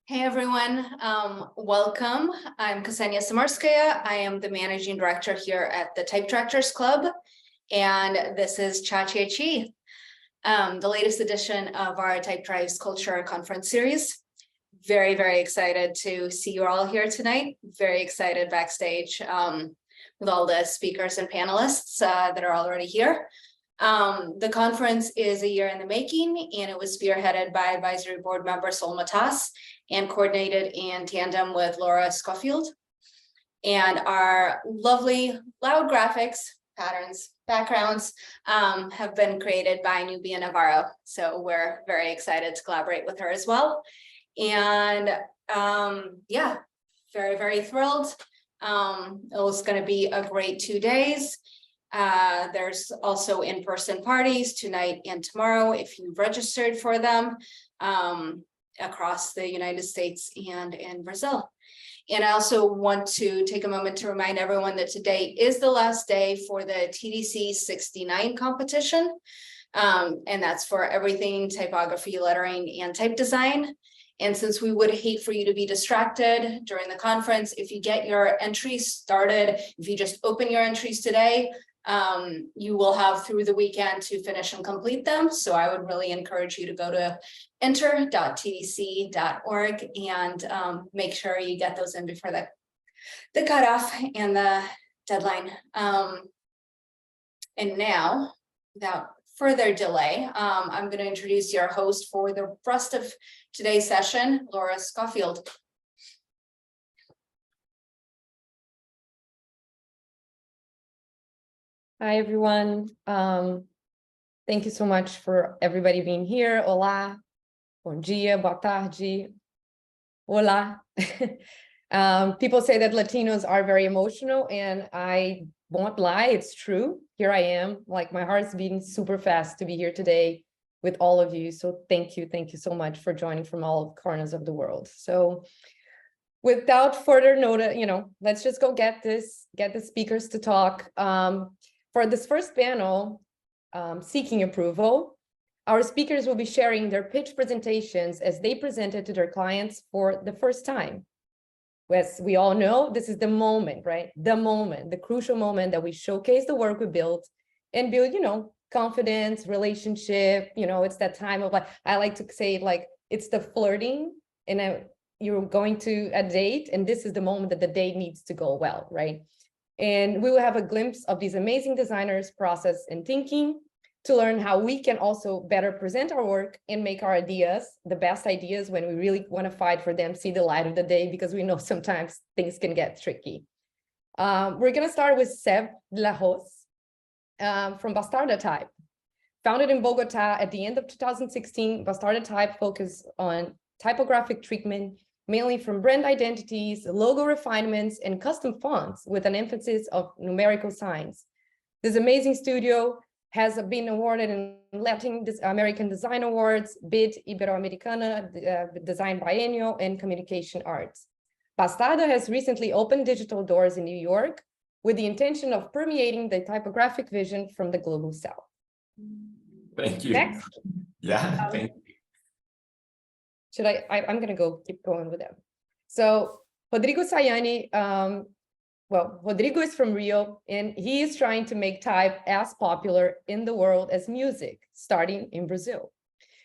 Hey everyone, welcome. I'm Ksenya Samarskaya. I am the managing director here at the Type Directors Club, and this is Cha Chi Chi, the latest edition of our Type Drives Culture Conference series. Very, very excited to see you all here tonight. Very excited backstage with all the speakers and panelists that are already here. The conference is a year in the making, and it was spearheaded by advisory board member Sol Matas and coordinated in tandem with Laura Scofield. And our lovely loud graphics, patterns, backgrounds have been created by Nubia Navarro. So we're very excited to collaborate with her as well. And yeah, very, very thrilled. It was going to be a great 2 days. There's also in-person parties tonight and tomorrow if you've registered for them across the United States and in Brazil. And I also want to take a moment to remind everyone that today is the last day for the TDC 69 competition. And that's for everything typography, lettering, and type design. And since we would hate for you to be distracted during the conference, if you get your entries started, if you just open your entries today, you will have through the weekend to finish and complete them. So I would really encourage you to go to enter.tdc.org and make sure you get those in before the cutoff and the deadline. And now, without further delay, I'm going to introduce your host for the rest of today's session, Laura Scofield. Hi, everyone. Thank you so much for everybody being here. Olá, bom dia, boa tarde, olá. People say that Latinos are very emotional, and I won't lie, it's true. Here I am, like my heart's beating super fast to be here today with all of you. So thank you so much for joining from all corners of the world. So without further notice, let's just go get the speakers to talk. For this first panel, seeking approval, our speakers will be sharing their pitch presentations as they presented to their clients for the first time. As we all know, this is the moment, right? The moment, the crucial moment that we showcase the work we built and build, confidence, relationship. It's that time of, like, I like to say, like, it's the flirting, and you're going to a date, and this is the moment that the date needs to go well, right? And we will have a glimpse of these amazing designers' process and thinking to learn how we can also better present our work and make our ideas the best ideas when we really want to fight for them, see the light of the day, because we know sometimes things can get tricky. We're going to start with Seb Lajos from Bastarda Type. Founded in Bogota at the end of 2016, Bastarda Type focused on typographic treatment, mainly from brand identities, logo refinements, and custom fonts with an emphasis of numerical signs. This amazing studio has been awarded in Latin American Design Awards, BID Iberoamericana, Design Biennial, and Communication Arts. Bastarda has recently opened digital doors in New York with the intention of permeating the typographic vision from the global south. Thank you. Next. Yeah, thank you. Should I'm going to keep going with them. So Rodrigo Saiani, Rodrigo is from Rio, and he is trying to make type as popular in the world as music, starting in Brazil.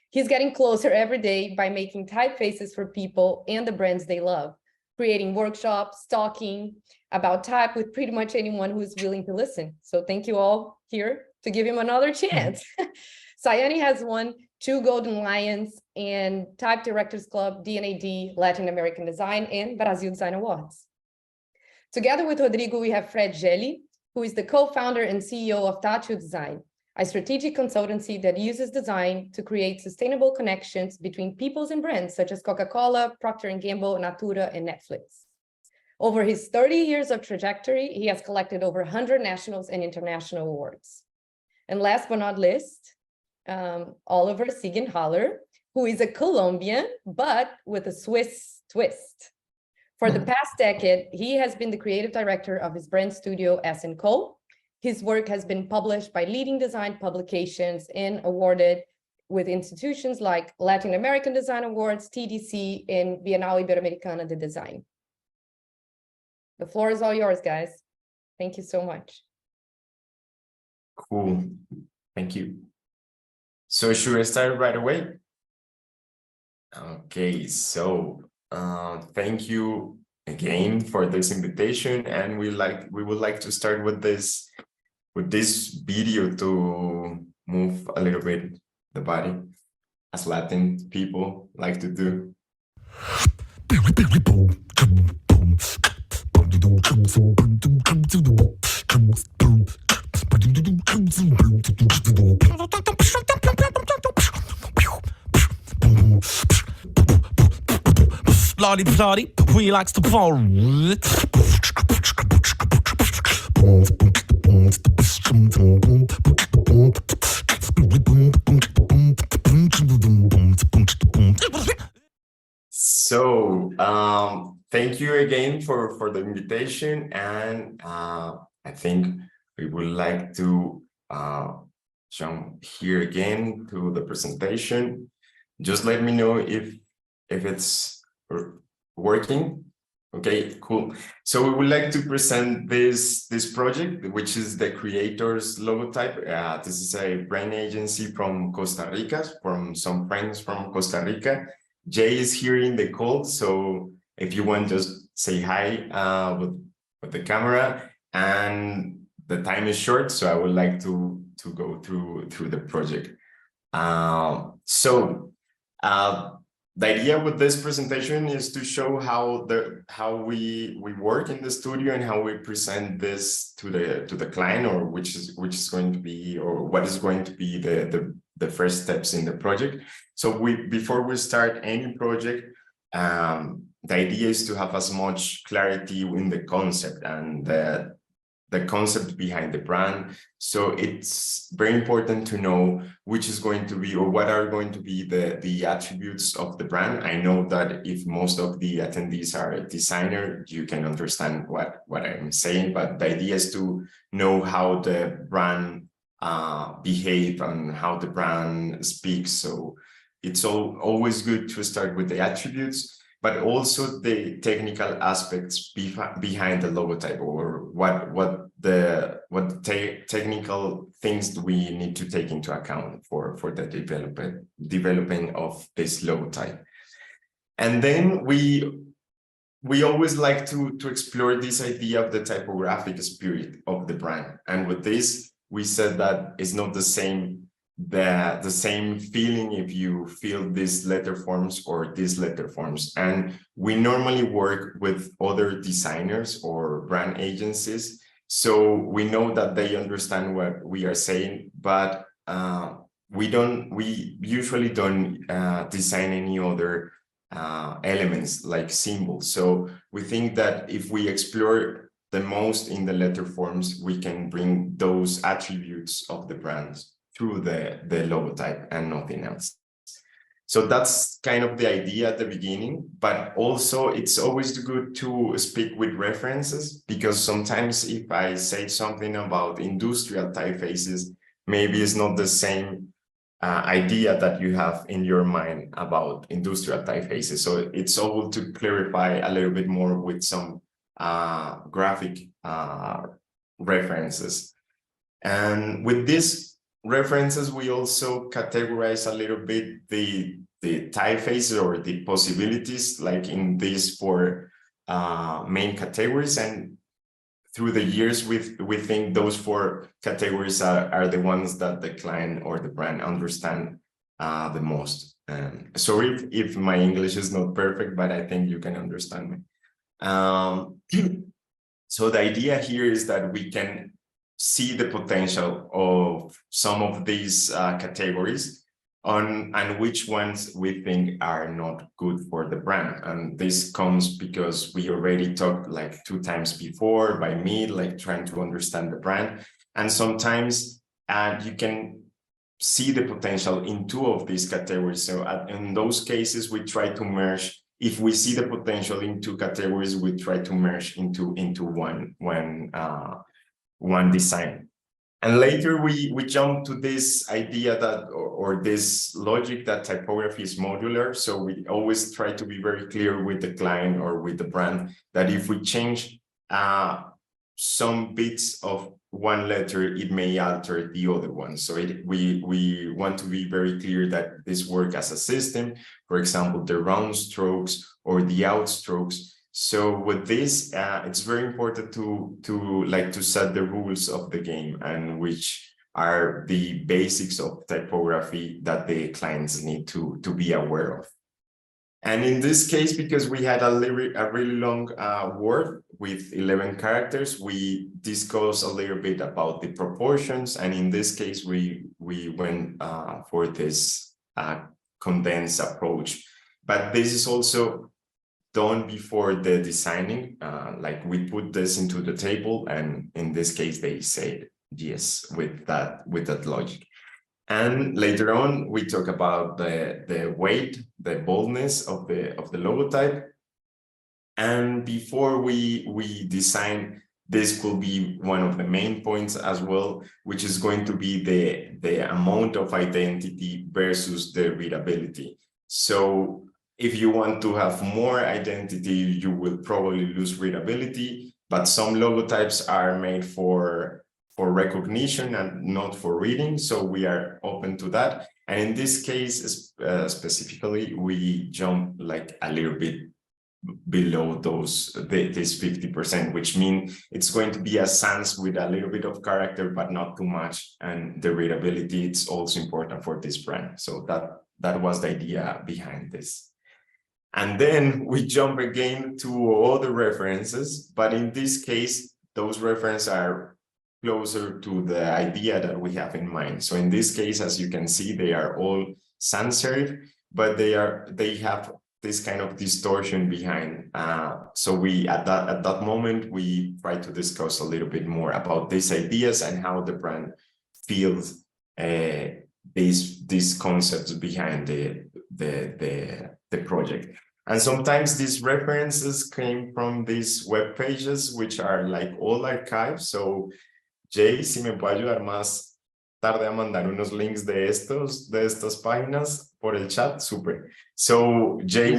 He's getting closer every day by making typefaces for people and the brands they love, creating workshops, talking about type with pretty much anyone who's willing to listen. So thank you all here to give him another chance. Saiani has won 2 Golden Lions and Type Directors Club, D&AD, Latin American Design, and Brazil Design Awards. Together with Rodrigo, we have Fred Gelli, who is the co-founder and CEO of Tátil Design, a strategic consultancy that uses design to create sustainable connections between peoples and brands such as Coca-Cola, Procter & Gamble, Natura, and Netflix. Over his 30 years of trajectory, he has collected over 100 national and international awards. And last but not least, Oliver Siegenthaler, who is a Colombian, but with a Swiss twist. For the past decade, he has been the creative director of his brand studio, S&Co. His work has been published by leading design publications and awarded with institutions like Latin American Design Awards, TDC, and Bienal Iberoamericana de Design. The floor is all yours, guys. Thank you so much. Cool. Thank you. So should I start right away? Okay, so thank you again for this invitation, and we would like to start with this video to move a little bit the body, as Latin people like to do. Bloody bloody, we likes to fall. So thank you again for the invitation, and I think we would like to jump here again to the presentation. Just let me know if it's working. Okay, cool. So we would like to present this project, which is the creator's logotype. This is a brand agency from Costa Rica, from some friends from Costa Rica. Jay is here in the call, so if you want, just say hi with the camera. And the time is short, so I would like to go through the project. The idea with this presentation is to show how we work in the studio and how we present this to the client, or which is going to be, or what is going to be the first steps in the project. So before we start any project, the idea is to have as much clarity in the concept and the concept behind the brand. So it's very important to know which is going to be, or what are going to be the attributes of the brand. I know that if most of the attendees are a designer, you can understand what I'm saying, but the idea is to know how the brand behave and how the brand speaks. So it's always good to start with the attributes, but also the technical aspects behind the logotype, or what the technical things do we need to take into account for the developing of this logotype. And then we always like to explore this idea of the typographic spirit of the brand. And with this, we said that it's not the same feeling if you feel these letter forms or these letter forms. And we normally work with other designers or brand agencies, so we know that they understand what we are saying, but we usually don't design any other elements like symbols. So we think that if we explore the most in the letter forms, we can bring those attributes of the brands through the logotype and nothing else. So that's kind of the idea at the beginning, but also it's always good to speak with references, because sometimes if I say something about industrial typefaces, maybe it's not the same idea that you have in your mind about industrial typefaces. So it's all to clarify a little bit more with some graphic references. And with this references, we also categorize a little bit the typefaces or the possibilities, like in these four main categories. And through the years, we think those four categories are the ones that the client or the brand understand the most. Sorry if my English is not perfect, but I think you can understand me. So the idea here is that we can see the potential of some of these categories and which ones we think are not good for the brand. And this comes because we already talked like 2 times before by me, like trying to understand the brand. And sometimes you can see the potential in 2 of these categories. So in those cases, we try to merge. If we see the potential in 2 categories, we try to merge into one design. And later we jump to this idea that, or this logic that typography is modular. So we always try to be very clear with the client or with the brand that if we change some bits of one letter, it may alter the other one. So we want to be very clear that this works as a system. For example, the round strokes or the out strokes. So with this, it's very important to set the rules of the game, and which are the basics of typography that the clients need to be aware of. And in this case, because we had a really long word with 11 characters, we discussed a little bit about the proportions. And in this case, we went for this condensed approach. But this is also done before the designing, like we put this into the table, and in this case they said yes with that logic. And later on we talk about the weight, the boldness of the logotype. And before we design, this could be one of the main points as well, which is going to be the amount of identity versus the readability. So if you want to have more identity, you will probably lose readability, but some logotypes are made for recognition and not for reading. So we are open to that. And in this case, specifically, we jump like a little bit below this 50%, which means it's going to be a sans with a little bit of character, but not too much. And the readability, it's also important for this brand. So that was the idea behind this. And then we jump again to other references, but in this case, those references are closer to the idea that we have in mind. So in this case, as you can see, they are all sans serif, but they have this kind of distortion behind. So we at that moment we try to discuss a little bit more about these ideas and how the brand feels these concepts behind the project. And sometimes these references came from these web pages, which are like all archives. So Jay, si me puede ayudar más tarde a mandar unos links de estas páginas por el chat, super. So Jay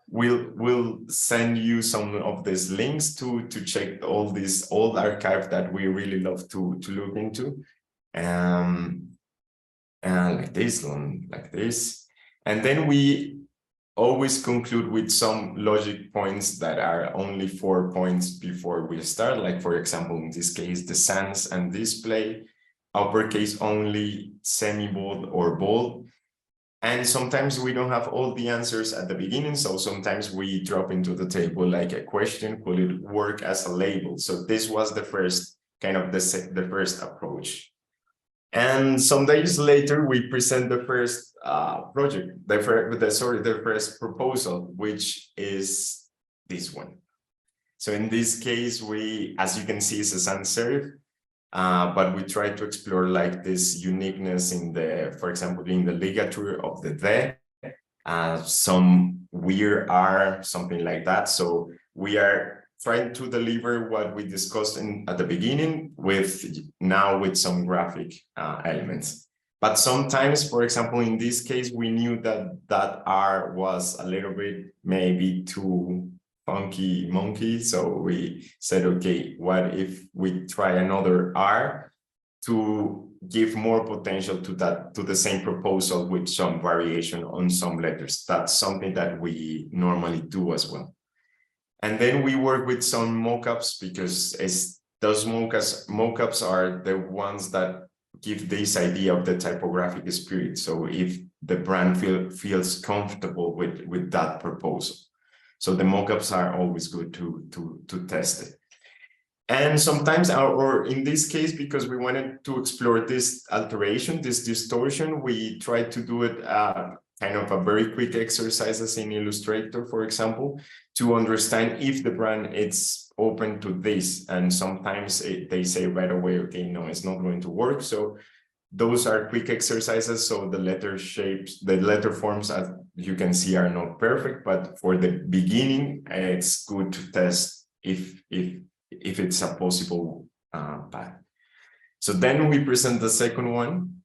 will send you some of these links to check all these old archive that we really love to look into. And like this. And then we always conclude with some logic points that are only 4 points before we start. Like, for example, in this case, the sans and display, uppercase only, semi-bold or bold. And sometimes we don't have all the answers at the beginning. So sometimes we drop into the table like a question, could it work as a label? So this was the first kind of the first approach. And some days later, we present the first project, the first proposal, which is this one. So in this case, as you can see, it's a sans serif, but we try to explore like this uniqueness in for example, in the ligature of the some weird R, something like that. So we are trying to deliver what we discussed at the beginning with some graphic elements. But sometimes, for example, in this case, we knew that R was a little bit maybe too funky monkey. So we said, okay, what if we try another R to give more potential to the same proposal with some variation on some letters? That's something that we normally do as well. And then we work with some mockups, because those mockups are the ones that give this idea of the typographic spirit. So if the brand feels comfortable with that proposal. So the mockups are always good to test it. And sometimes, or in this case, because we wanted to explore this alteration, this distortion, we tried to do it kind of a very quick exercises in Illustrator, for example, to understand if the brand is open to this. And sometimes they say right away, okay, no, it's not going to work. So those are quick exercises. So the letter shapes, the letter forms, as you can see, are not perfect, but for the beginning, it's good to test if it's a possible path. So then we present the second one,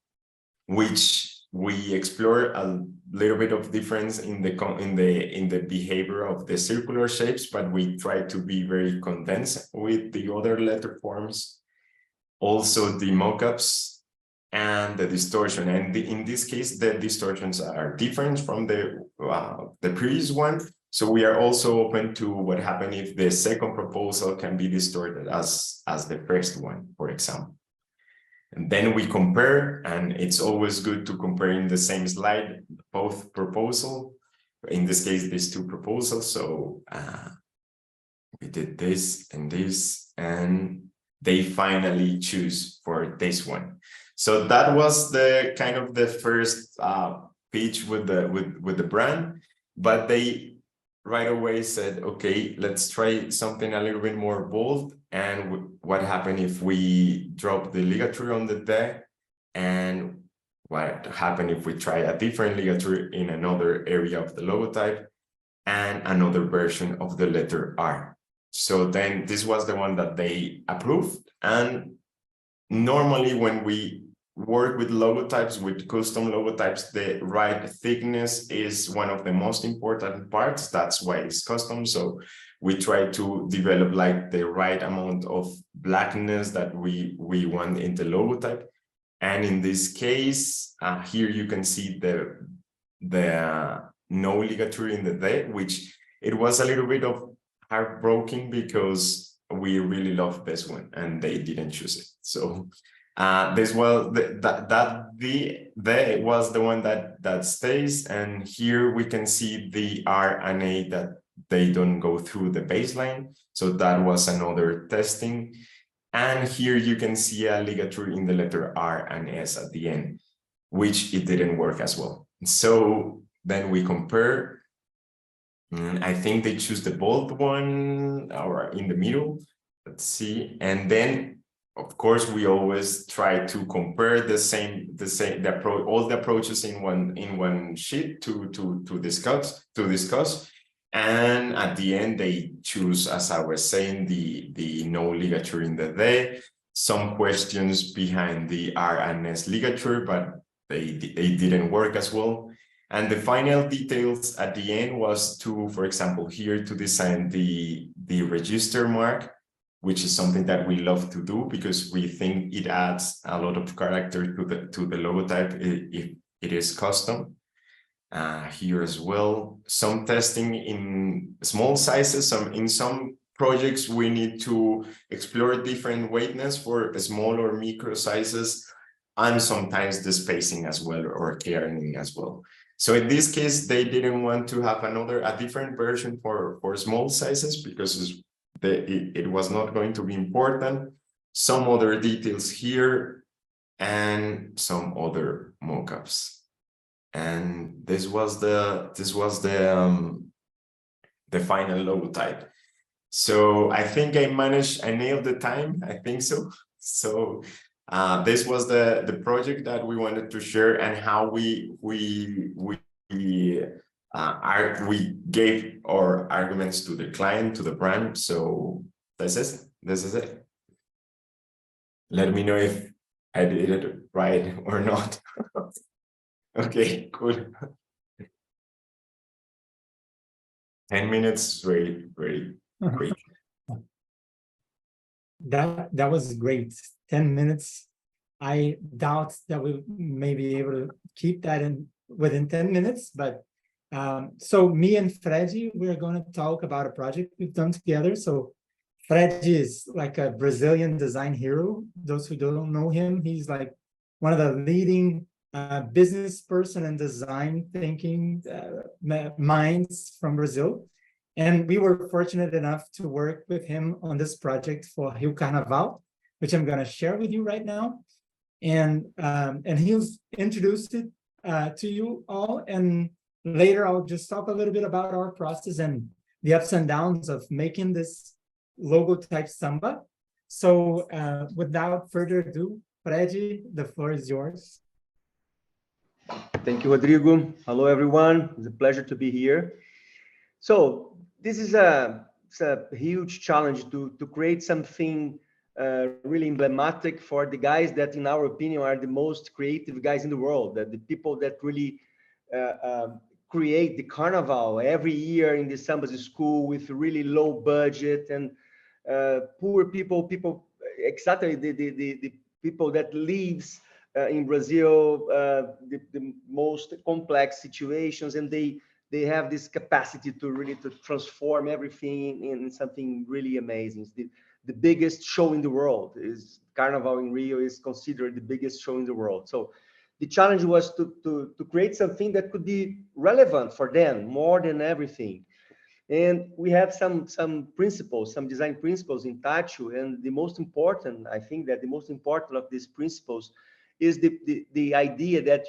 which we explore a little bit of difference in the behavior of the circular shapes, but we try to be very condensed with the other letter forms. Also the mockups and the distortion, and in this case the distortions are different from the previous one. So we are also open to what happens if the second proposal can be distorted as the first one, for example. And then we compare, and it's always good to compare in the same slide both proposal. In this case, these two proposals. So we did this, and they finally choose for this one. So that was the kind of the first pitch with the brand, but they right away said, okay, let's try something a little bit more bold. And what happened if we drop the ligature on the D? And what happened if we try a different ligature in another area of the logotype and another version of the letter R? So then this was the one that they approved. And normally when we work with logotypes, with custom logotypes, the right thickness is one of the most important parts. That's why it's custom. So we try to develop like the right amount of blackness that we want in the logotype. And in this case, here you can see the no ligature in the D, which it was a little bit of heartbroken because we really love this one and they didn't choose it. So this was the was the one that stays, and here we can see the R and A that they don't go through the baseline. So that was another testing. And here you can see a ligature in the letter R and S at the end, which it didn't work as well. So then we compare, and I think they choose the bold one or in the middle. Let's see, and then of course, we always try to compare all the approaches in one sheet to discuss. And at the end, they choose, as I was saying, the no ligature in the D. Some questions behind the R and S ligature, but they didn't work as well. And the final details at the end was to, for example, here to design the register mark, which is something that we love to do because we think it adds a lot of character to the logotype if it is custom. Here as well, some testing in small sizes. In some projects, we need to explore different weightness for small or micro sizes, and sometimes the spacing as well, or kerning as well. So in this case, they didn't want to have a different version for small sizes because it was not going to be important. Some other details here and some other mockups. And this was the final logotype. So I think I nailed the time. I think so. So this was the project that we wanted to share, and how we gave our arguments to the client, to the brand. So this is it. Let me know if I did it right or not. Okay, cool. 10 minutes, very quick. That was great. 10 minutes. I doubt that we may be able to keep that within 10 minutes, but so me and Freddy, we're going to talk about a project we've done together. So Freddy is like a Brazilian design hero. Those who don't know him, he's like one of the leading business person and design thinking minds from Brazil. And we were fortunate enough to work with him on this project for Rio Carnaval, which I'm going to share with you right now. And he'll introduce it to you all. And later, I'll just talk a little bit about our process and the ups and downs of making this logo type samba. So without further ado, Freddy, the floor is yours. Thank you, Rodrigo. Hello, everyone. It's a pleasure to be here. So this is a huge challenge to create something really emblematic for the guys that, in our opinion, are the most creative guys in the world, that the people that really create the carnival every year in the samba school with really low budget and poor people, exactly the people that lives in Brazil, the most complex situations, and they have this capacity to really to transform everything in something really amazing. The biggest show in the world is Carnival in Rio is considered the biggest show in the world. So the challenge was to create something that could be relevant for them more than everything. And we have some principles, some design principles in Tachu. And the most important, I think that the most important of these principles is the idea that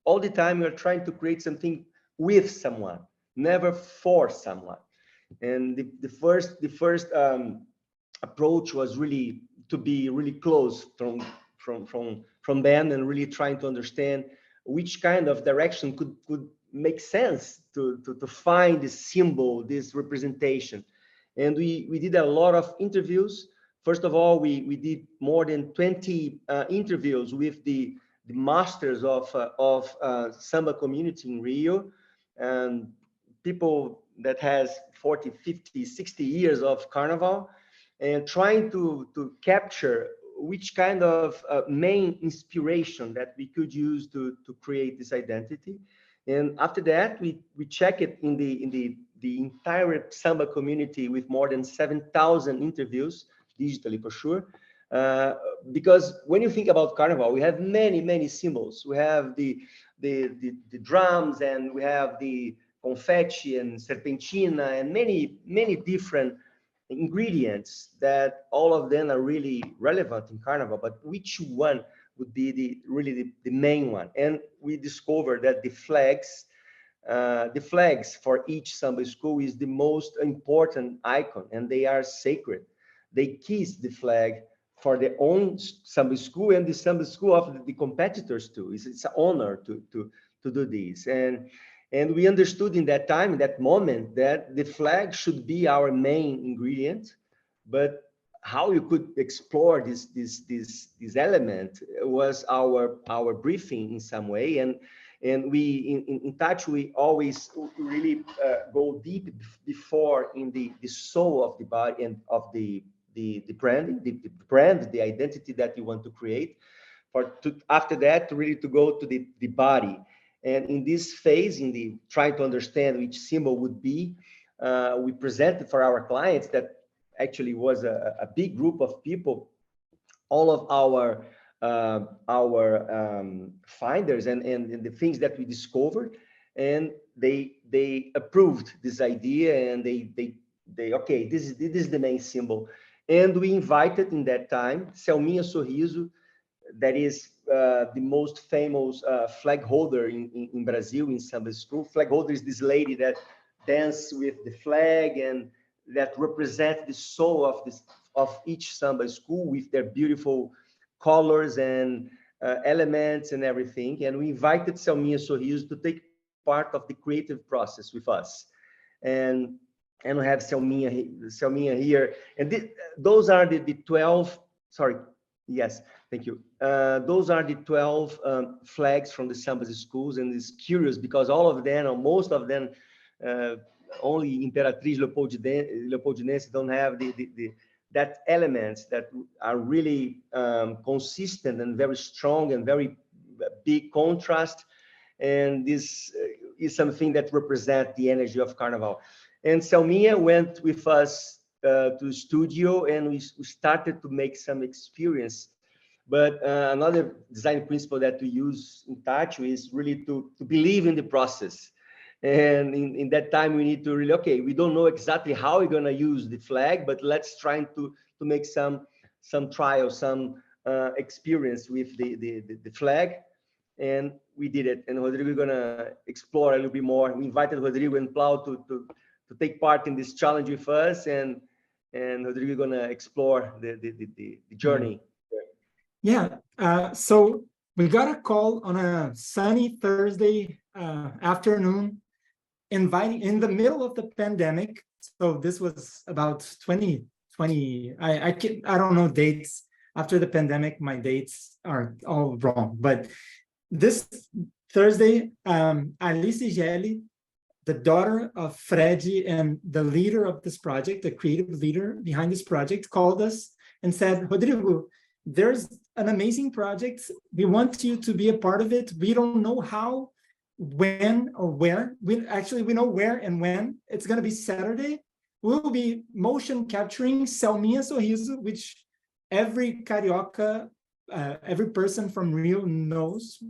all the time you're trying to create something with someone, never for someone. And the first approach was really to be really close from them and really trying to understand which kind of direction could make sense to find this symbol, this representation. And we did a lot of interviews. First of all, we did more than 20 interviews with the masters of samba community in Rio, and people that has 40, 50, 60 years of carnival, and trying to capture which kind of main inspiration that we could use to create this identity. And after that, we check it in the entire samba community with more than 7,000 interviews, digitally for sure. Because when you think about carnival, we have many symbols. We have the drums, and we have the confetti and serpentina, and many different ingredients that all of them are really relevant in carnival, but which one would be really the main one? And we discovered that the flags for each samba school is the most important icon, and they are sacred. They kiss the flag for their own samba school and the samba school of the competitors too. It's an honor to do this. And we understood in that time, in that moment, that the flag should be our main ingredient, but how you could explore this element was our briefing in some way. And we in touch, we always really go deep before in the soul of the body and of the brand, the identity that you want to create. After that, really to go to the body. And in this phase, in the trying to understand which symbol would be, we presented for our clients that actually was a big group of people, all of our finders and the things that we discovered, and they approved this idea, and they okay, this is the main symbol. And we invited in that time Selminha Sorriso, that is the most famous flag holder in Brazil in samba school. Flag holder is this lady that dances with the flag and that represents the soul of each samba school with their beautiful colors and elements and everything. And we invited Selminha Sorriso to take part of the creative process with us. And we have Selminha here. And those are the 12, sorry, yes, thank you. Those are the 12 flags from the samba schools, and it's curious because all of them, or most of them, only Imperatriz Leopoldinense don't have that elements that are really consistent and very strong and very big contrast. And this is something that represents the energy of Carnival. And Selminha went with us to the studio, and we started to make some experience. But another design principle that we use in Tachu is really to believe in the process. And in that time, we need to really, okay, we don't know exactly how we're going to use the flag, but let's try to make some trial, some experience with the flag. And we did it. And Rodrigo is going to explore a little bit more. We invited Rodrigo and Plau to take part in this challenge with us. And Rodrigo is going to explore the journey. Yeah, so we got a call on a sunny Thursday afternoon, inviting in the middle of the pandemic. So this was about 20 20, I don't know dates. After the pandemic, my dates are all wrong. But this Thursday, Alice Gelli, the daughter of Freddy and the leader of this project, the creative leader behind this project, called us and said, Rodrigo, there's an amazing project. We want you to be a part of it. We don't know how, when, or where. We know where and when. It's going to be Saturday. We'll be motion capturing Selminha Sorriso, which every Carioca, every person from Rio knows,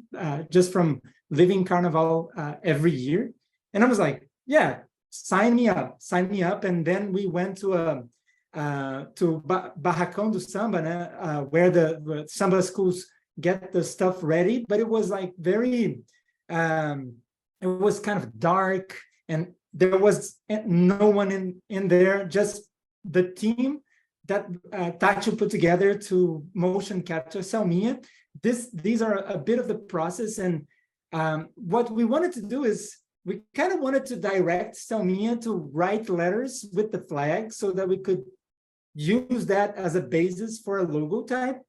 just from living Carnival every year. And I was like, yeah, sign me up. And then we went to Barracão do Samba, where the Samba schools get the stuff ready. But it was like very, it was kind of dark, and there was no one in there, just the team that Tacho put together to motion capture Selminha. These are a bit of the process, and what we wanted to do is we kind of wanted to direct Selminha to write letters with the flag so that we could use that as a basis for a logo type.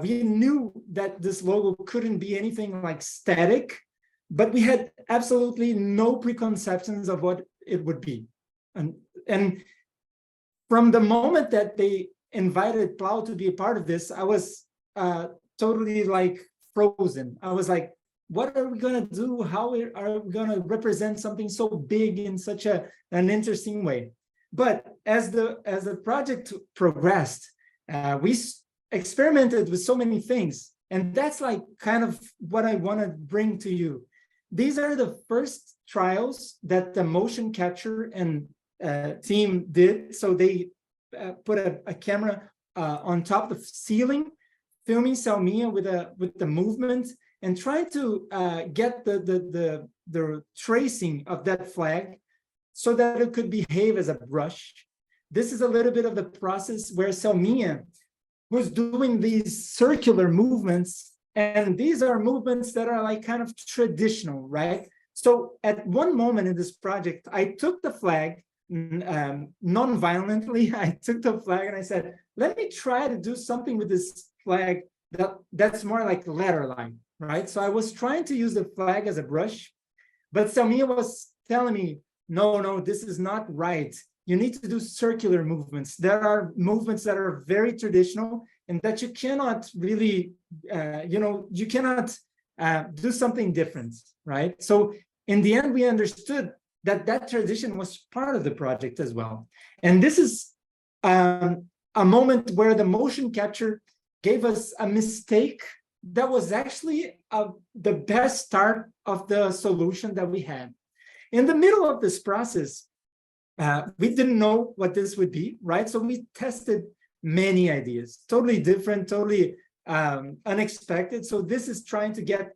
We knew that this logo couldn't be anything like static, but we had absolutely no preconceptions of what it would be. And from the moment that they invited Plau to be a part of this, I was totally like frozen. I was like, what are we going to do? How are we going to represent something so big in such an interesting way? But as the project progressed, we experimented with so many things. And that's like kind of what I want to bring to you. These are the first trials that the motion capture and team did. So they put a camera on top of the ceiling, filming Selminha with the movement, and trying to get the tracing of that flag so that it could behave as a brush. This is a little bit of the process where Selminha was doing these circular movements, and these are movements that are like kind of traditional, right? So at one moment in this project, I took the flag non-violently. I took the flag and I said, let me try to do something with this flag that's more like letter line, right? So I was trying to use the flag as a brush, but Selminha was telling me, no, this is not right. You need to do circular movements. There are movements that are very traditional and that you cannot really, you cannot do something different, right? So in the end, we understood that tradition was part of the project as well. And this is a moment where the motion capture gave us a mistake that was actually the best start of the solution that we had. In the middle of this process, we didn't know what this would be, right? So we tested many ideas, totally different, totally unexpected. So this is trying to get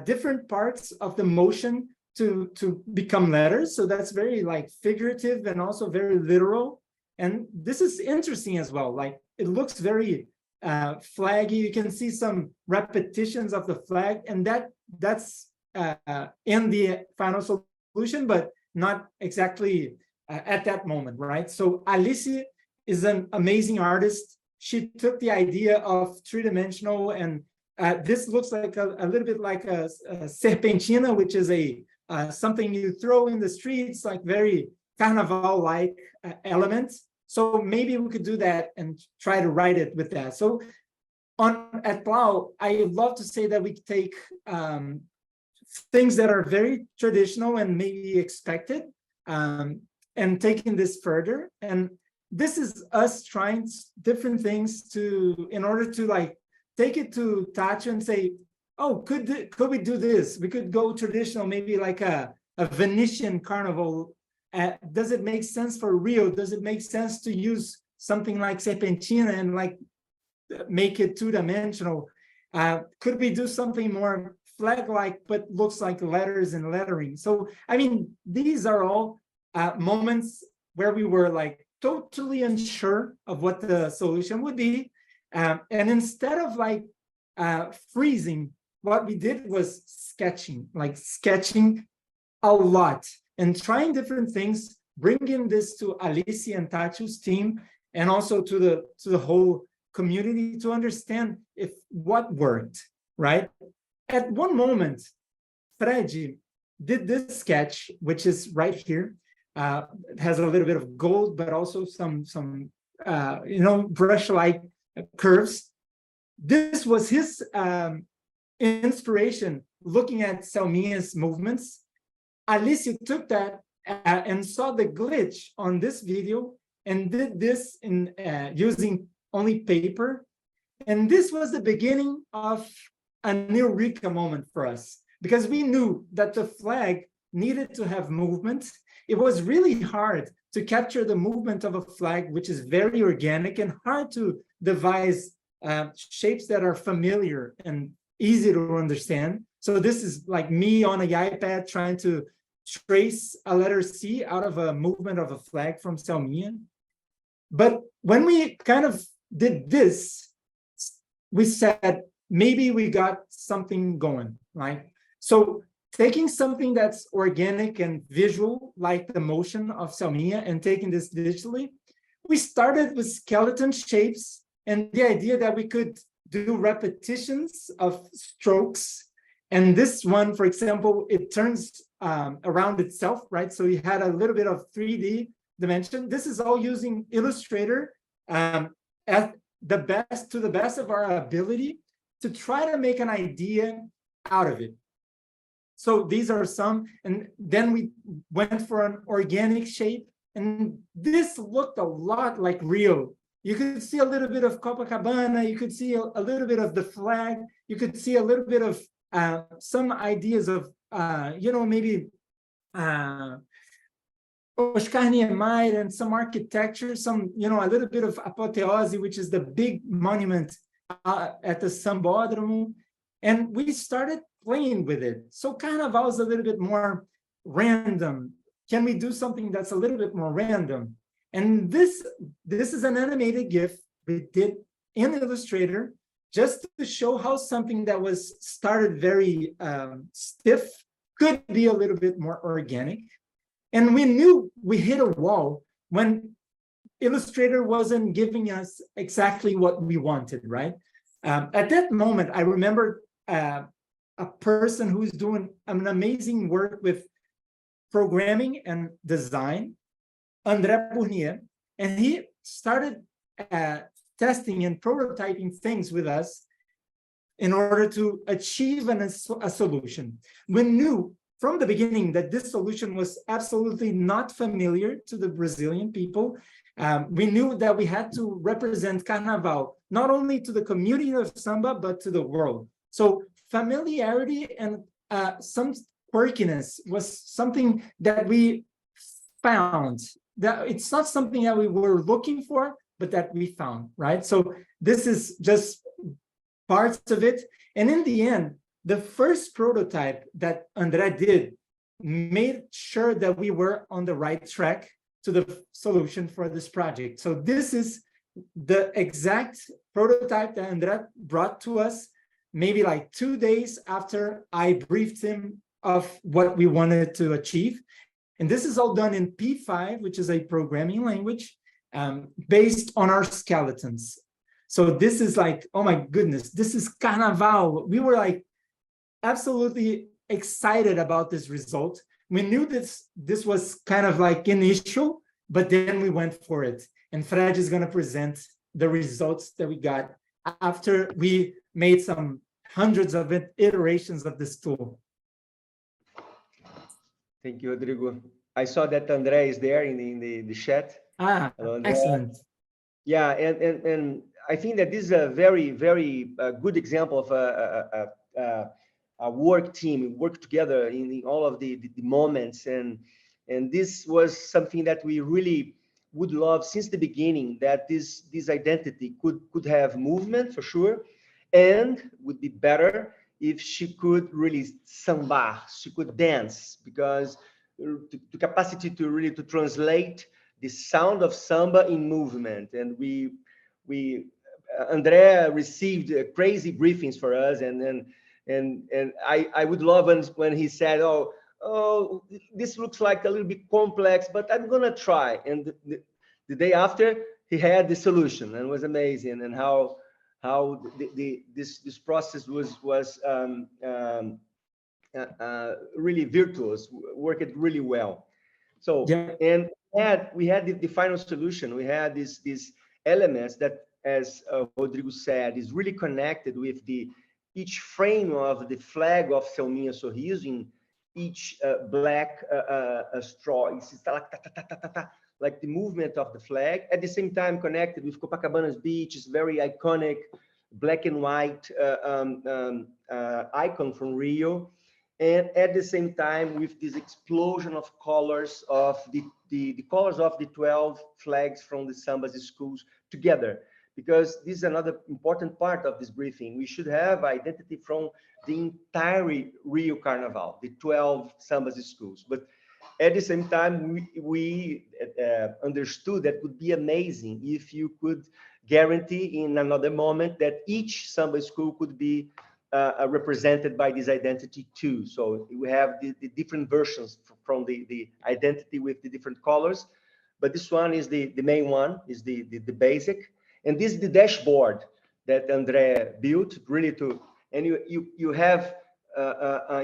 different parts of the motion to become letters. So that's very like figurative and also very literal. And this is interesting as well. Like it looks very flaggy. You can see some repetitions of the flag, and that's in the final solution, but not exactly at that moment, right? So Alice is an amazing artist. She took the idea of three-dimensional, and this looks like a little bit like a serpentina, which is something you throw in the streets, like very carnival-like elements. So maybe we could do that and try to write it with that. So at Plau, I love to say that we take things that are very traditional and maybe expected, and taking this further. And this is us trying different things in order to like take it to Tacho and say, oh, could we do this? We could go traditional, maybe like a Venetian carnival. Does it make sense for Rio? Does it make sense to use something like serpentina and like make it two-dimensional? Could we do something more flag-like but looks like letters and lettering? So I mean, these are all moments where we were like totally unsure of what the solution would be, and instead of like freezing, what we did was sketching a lot and trying different things, bringing this to Alice and Tacho's team, and also to the whole community to understand if what worked, right? At one moment, Freddy did this sketch, which is right here. It has a little bit of gold, but also some brush-like curves. This was his inspiration, looking at Selminha's movements. Alicia took that and saw the glitch on this video and did this in using only paper. And this was the beginning of an eureka moment for us, because we knew that the flag needed to have movement. It was really hard to capture the movement of a flag, which is very organic, and hard to devise shapes that are familiar and easy to understand. So this is like me on an iPad trying to trace a letter C out of a movement of a flag from Selminha. But when we kind of did this, we said, maybe we got something going, right? So taking something that's organic and visual, like the motion of Selminha, and taking this digitally, we started with skeleton shapes and the idea that we could do repetitions of strokes. And this one, for example, it turns around itself, right? So we had a little bit of 3D dimension. This is all using Illustrator at the best of our ability to try to make an idea out of it. So these are some, and then we went for an organic shape, and this looked a lot like Rio. You could see a little bit of Copacabana, you could see a little bit of the flag, you could see a little bit of some ideas of, maybe Oscar Niemeyer and some architecture, some, a little bit of Apoteose, which is the big monument at the Sambódromo. And we started playing with it. So Carnival is a little bit more random. Can we do something that's a little bit more random? And this is an animated GIF we did in Illustrator, just to show how something that was started very stiff could be a little bit more organic. And we knew we hit a wall when Illustrator wasn't giving us exactly what we wanted, right? At that moment, I remember a person who's doing an amazing work with programming and design, André Bournier, and he started testing and prototyping things with us in order to achieve a solution. We knew from the beginning that this solution was absolutely not familiar to the Brazilian people. We knew that we had to represent Carnaval, not only to the community of samba, but to the world. So familiarity and some quirkiness was something that we found. That it's not something that we were looking for, but that we found, right? So this is just parts of it. And in the end, the first prototype that André did made sure that we were on the right track to the solution for this project. So this is the exact prototype that André brought to us, maybe like 2 days after I briefed him of what we wanted to achieve. And this is all done in P5, which is a programming language based on our skeletons. So this is like, oh my goodness, this is Carnaval. We were like absolutely excited about this result. We knew this was kind of like initial, but then we went for it. And Fred is going to present the results that we got after we made some hundreds of iterations of this tool. Thank you, Rodrigo. I saw that André is there in the chat. Hello, excellent. Yeah, and I think that this is a very, very good example of a work team, work together in all of the moments. And this was something that we really would love since the beginning, that this identity could have movement for sure, and would be better if she could really samba, she could dance, because the capacity to really to translate the sound of samba in movement. And André received crazy briefings for us, and I would love when he said, oh, this looks like a little bit complex, but I'm gonna try. And the day after, he had the solution, and it was amazing, and how this process was really virtuous, worked really well. So Yeah. and we had the final solution. We had these elements that, as Rodrigo said, is really connected with each frame of the flag of Selminha Sorriso in each black straw. It's like the movement of the flag, at the same time connected with Copacabana's beach. It's very iconic black and white icon from Rio. And at the same time, with this explosion of colors of the colors of the 12 flags from the Sambas schools together, because this is another important part of this briefing. We should have identity from the entire Rio Carnival, the 12 Sambas schools. But at the same time, we understood that would be amazing if you could guarantee in another moment that each Samba school could be represented by this identity too. So we have the different versions from the identity with the different colors, but this one is the main one, is the basic. And this is the dashboard that Andre built, really and you have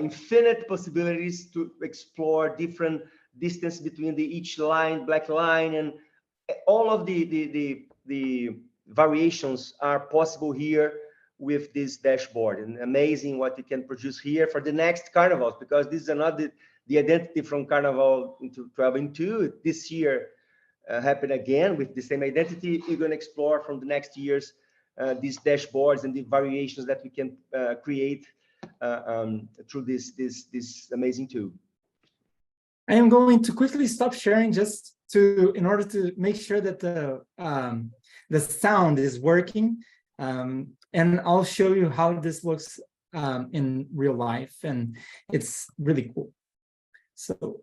infinite possibilities to explore different distance between each line, black line, and all of the variations are possible here with this dashboard. And amazing what you can produce here for the next carnivals, because this is another the identity from Carnival into 12 and 2 this year happen again with the same identity. You're going to explore from the next years these dashboards and the variations that we can create through this amazing tool. I am going to quickly stop sharing just in order to make sure that the sound is working, and I'll show you how this looks in real life, and it's really cool. So.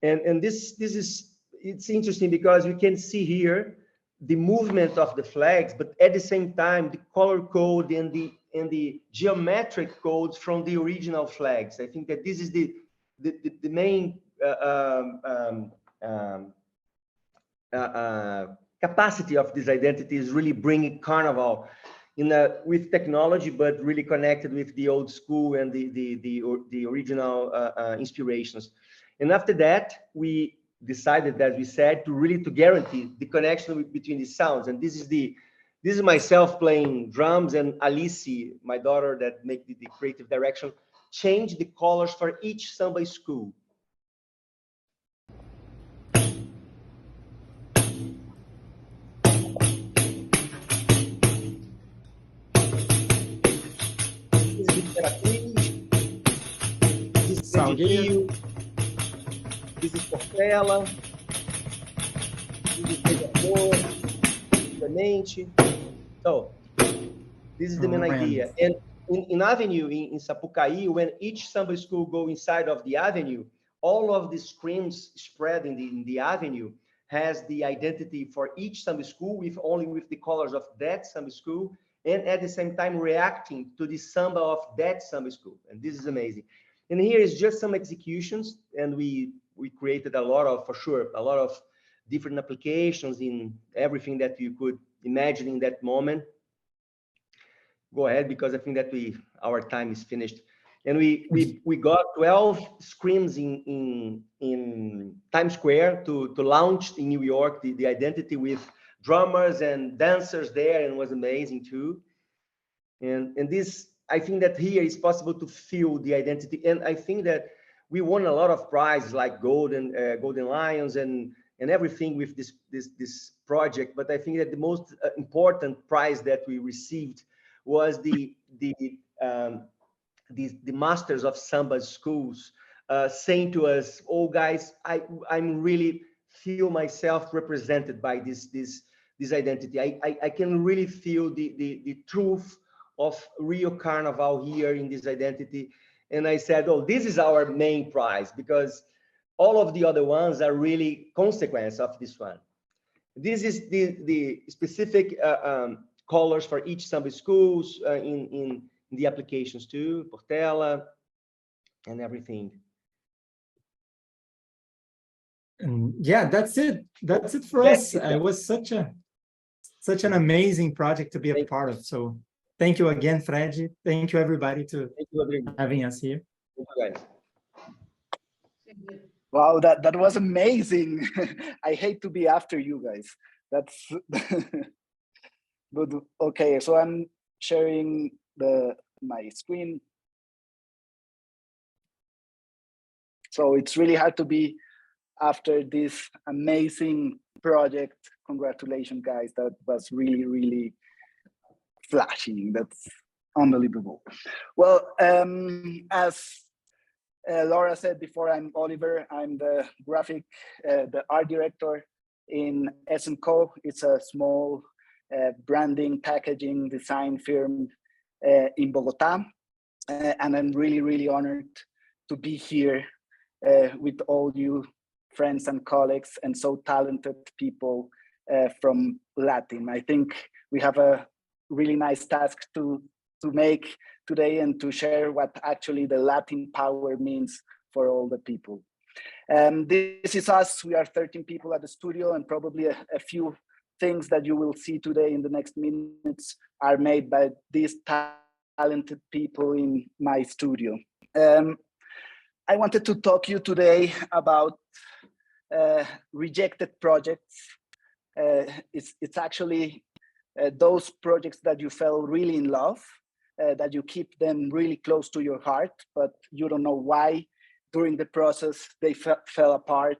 And this is, it's interesting because we can see here the movement of the flags, but at the same time the color code and the geometric codes from the original flags. I think that this is the main capacity of this identity, is really bringing Carnival with technology, but really connected with the old school and the original inspirations. And after that, we decided, as we said, to guarantee the connection between the sounds. And this is myself playing drums, and Alice, my daughter, that make the creative direction, change the colors for each samba school. This is Rio. This is Portela, this is Clemente. So this is the main idea. And in Avenue, in Sapucaí, when each samba school go inside of the avenue, all of the screens spread in the avenue has the identity for each samba school with the colors of that samba school, and at the same time reacting to the samba of that samba school. And this is amazing. And here is just some executions, and we created a lot of different applications in everything that you could imagine in that moment. Go ahead, because I think that our time is finished. And we got 12 screens in Times Square to launch in New York the identity, with drummers and dancers there, and it was amazing too. And this, I think that here is possible to feel the identity. And I think that we won a lot of prizes like Golden Lions and everything with this project. But I think that the most important prize that we received was the Masters of Samba Schools saying to us, "Oh, guys, I'm really feel myself represented by this identity. I can really feel the truth of Rio Carnival here in this identity." And I said, "Oh, this is our main prize, because all of the other ones are really consequence of this one." This is the specific colors for each samba schools in the applications too, Portela, and everything. And yeah, that's it. That's it for That's us. it. It was such an amazing project to be a part of. So thank you again, Fred. Thank you everybody to Thank you, Rodrigo. having us here. Thank you, guys. Wow, that was amazing. I hate to be after you guys. That's but okay. So I'm sharing my screen. So it's really hard to be after this amazing project. Congratulations, guys. That was really, really flashing. That's unbelievable. Well, as Laura said before, I'm Oliver. I'm the the art director in S&Co. It's a small branding, packaging, design firm in Bogota. And I'm really, really honored to be here with all you friends and colleagues and so talented people from Latin. I think we have a really nice task to make today and to share what actually the Latin power means for all the people. This is us. We are 13 people at the studio, and probably a few things that you will see today in the next minutes are made by these talented people in my studio. I wanted to talk to you today about rejected projects. It's actually those projects that you fell really in love, that you keep them really close to your heart, but you don't know why during the process they fell apart,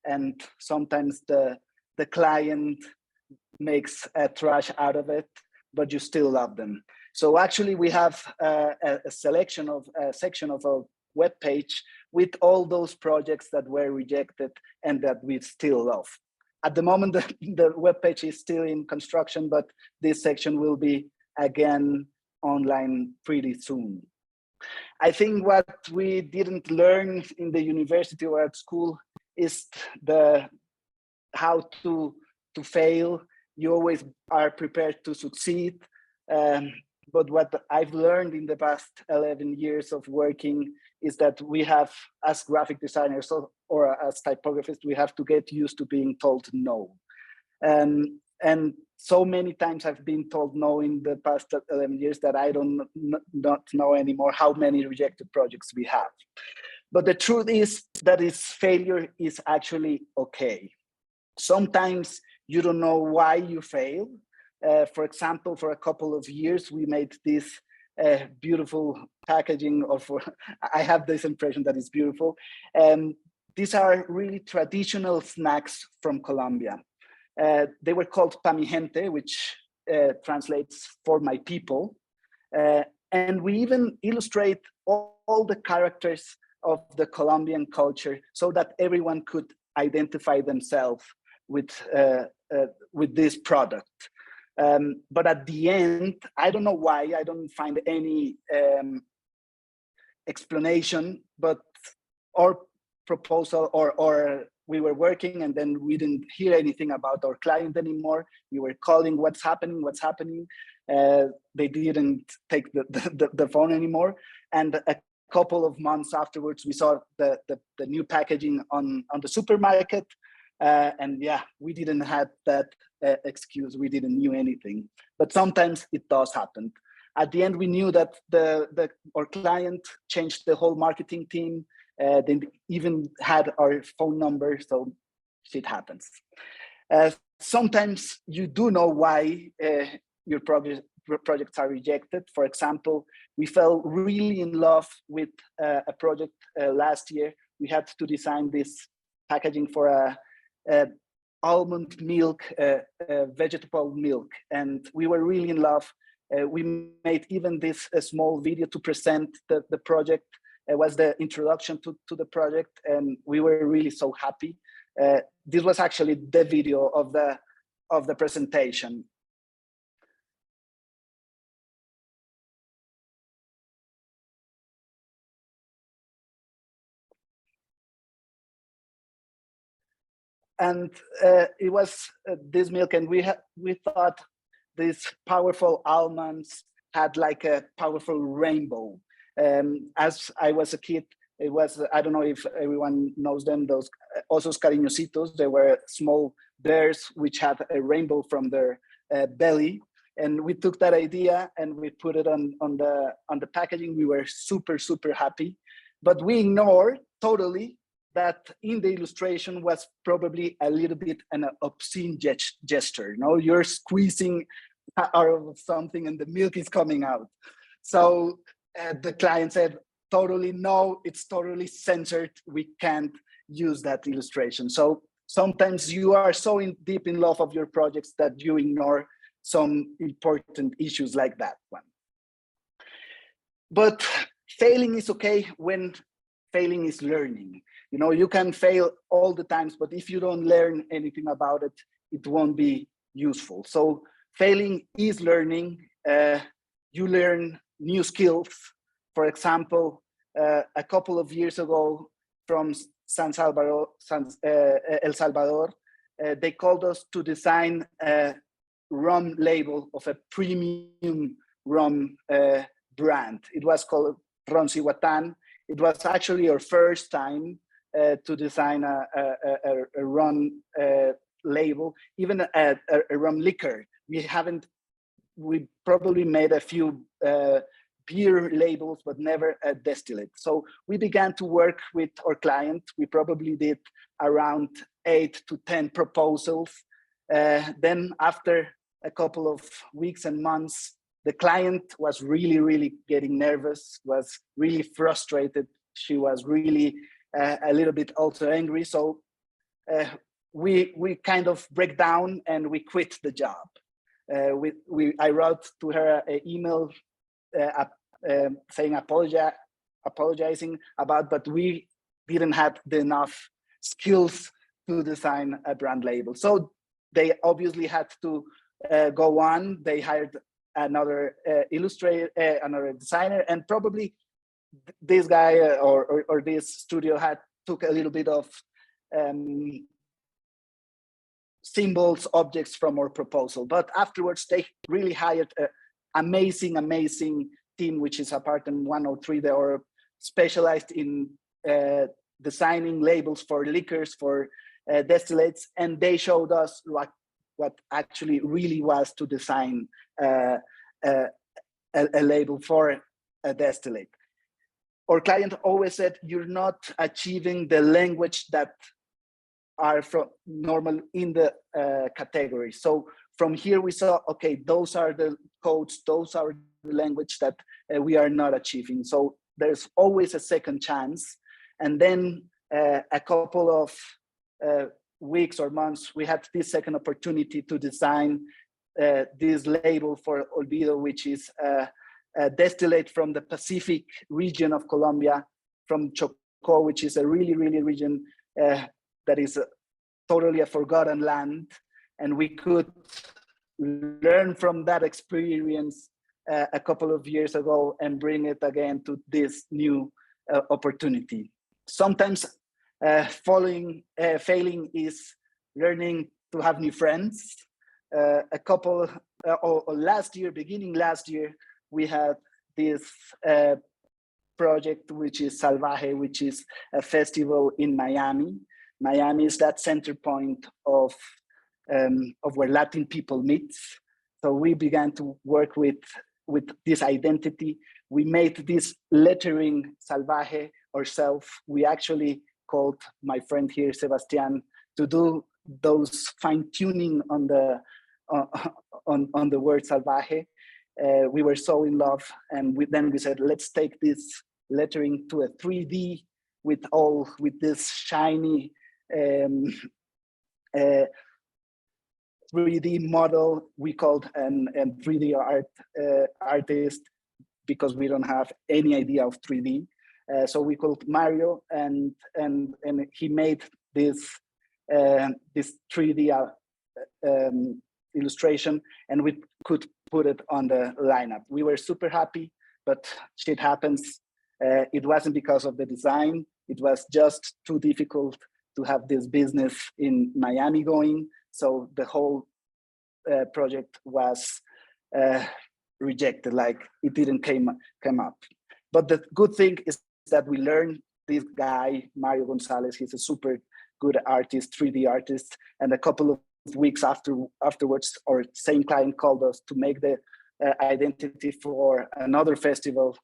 and sometimes the client makes a trash out of it, but you still love them. So actually we have a section of a web page with all those projects that were rejected and that we still love. At the moment, the web page is still in construction, but this section will be again online pretty soon. I think what we didn't learn in the university or at school is how to fail. You always are prepared to succeed. But what I've learned in the past 11 years of working is that we have, as graphic designers or as typographists, we have to get used to being told no. And so many times I've been told no in the past 11 years that I not know anymore how many rejected projects we have. But the truth is that failure is actually okay. Sometimes you don't know why you fail. For example, for a couple of years, we made this beautiful packaging of, I have this impression that it's beautiful. These are really traditional snacks from Colombia. They were called pa mi gente, which translates for my people. And we even illustrate all the characters of the Colombian culture so that everyone could identify themselves with this product. But at the end, I don't know why, I don't find any explanation, but our proposal or we were working and then we didn't hear anything about our client anymore. We were calling, what's happening? They didn't take the phone anymore. And a couple of months afterwards, we saw the new packaging on the supermarket. And yeah, we didn't have that excuse. We didn't knew anything, but sometimes it does happen. At the end, we knew that our client changed the whole marketing team. They even had our phone number, so shit happens. Sometimes you do know why your projects are rejected. For example, we fell really in love with a project last year. We had to design this packaging for a almond milk, vegetable milk, and we were really in love. We made even this small video to present the project. was the introduction to the project, and we were really so happy. This was actually the video of the presentation. And it was this milk, and we thought these powerful almonds had like a powerful rainbow. As I was a kid, it was, I don't know if everyone knows them, those osos cariñositos. They were small bears which had a rainbow from their belly. And we took that idea and we put it on the packaging. We were super, super happy, but we ignored totally that in the illustration was probably a little bit an obscene gesture. You know, you're squeezing out of something and the milk is coming out. So the client said, totally no, it's totally censored. We can't use that illustration. So sometimes you are so deep in love of your projects that you ignore some important issues like that one. But failing is okay when failing is learning. You know, you can fail all the times, but if you don't learn anything about it, it won't be useful. So failing is learning. You learn new skills. For example, a couple of years ago from El Salvador, they called us to design a rum label of a premium rum brand. It was called Ron Cihuatán. It was actually our first time to design a rum label, even a rum liquor. We probably made a few beer labels, but never a distillate. So we began to work with our client. We probably did around 8 to 10 proposals. Then after a couple of weeks and months, the client was really, really getting nervous, was really frustrated. She was really a little bit also angry. So we kind of break down and we quit the job. I wrote to her an email saying apologizing about, but we didn't have enough skills to design a brand label. So they obviously had to go on. They hired another illustrator, another designer, and probably this guy or this studio took a little bit of symbols, objects from our proposal. But afterwards, they really hired an amazing team, which is Apartment 103. They are specialized in designing labels for liquors, for distillates, and they showed us what actually really was to design a label for a distillate. Our client always said, you're not achieving the language that are from normal in the category. So from here we saw, okay, those are the codes, those are the language that we are not achieving. So there's always a second chance. And then a couple of weeks or months, we had this second opportunity to design this label for Olvido, which is a distillate from the Pacific region of Colombia, from Chocó, which is a really region that is totally a forgotten land. And we could learn from that experience a couple of years ago and bring it again to this new opportunity. Sometimes failing is learning to have new friends. Beginning last year, we had this project, which is Salvaje, which is a festival in Miami. Miami is that center point of where Latin people meet. So we began to work with this identity. We made this lettering Salvaje ourselves. We actually called my friend here, Sebastian, to do those fine tuning on the word Salvaje. We were so in love, and then we said, let's take this lettering to a 3D with this shiny 3D model. We called an 3D artist because we don't have any idea of 3D. So we called Mario, and he made this 3D illustration, and we could put it on the lineup. We were super happy, but shit happens. It wasn't because of the design. It was just too difficult to have this business in Miami going. So the whole project was rejected, like it didn't come up. But the good thing is that we learned this guy, Mario Gonzalez, he's a super good artist, 3D artist. And a couple of weeks afterwards, our same client called us to make the identity for another festival,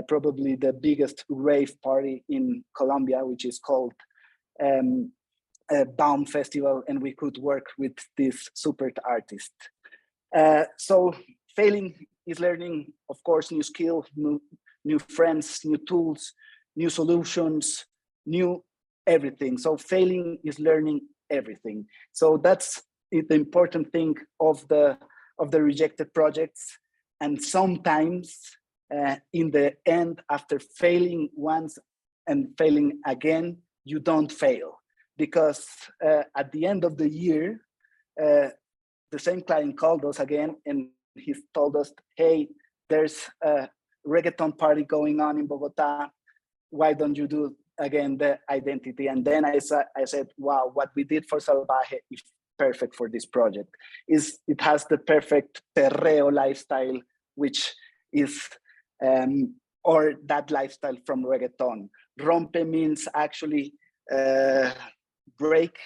probably the biggest rave party in Colombia, which is called Baum Festival, and we could work with this super artist. So failing is learning, of course, new skill, new friends, new tools, new solutions, new everything. So failing is learning everything. So that's the important thing of the rejected projects. And sometimes in the end, after failing once and failing again, you don't fail, because at the end of the year, the same client called us again, and he told us, hey, there's a reggaeton party going on in Bogota. Why don't you do again the identity? And then I said, wow, what we did for Salvaje is perfect for this project. It has the perfect perreo lifestyle, which is, or that lifestyle from reggaeton. Rompe means actually break,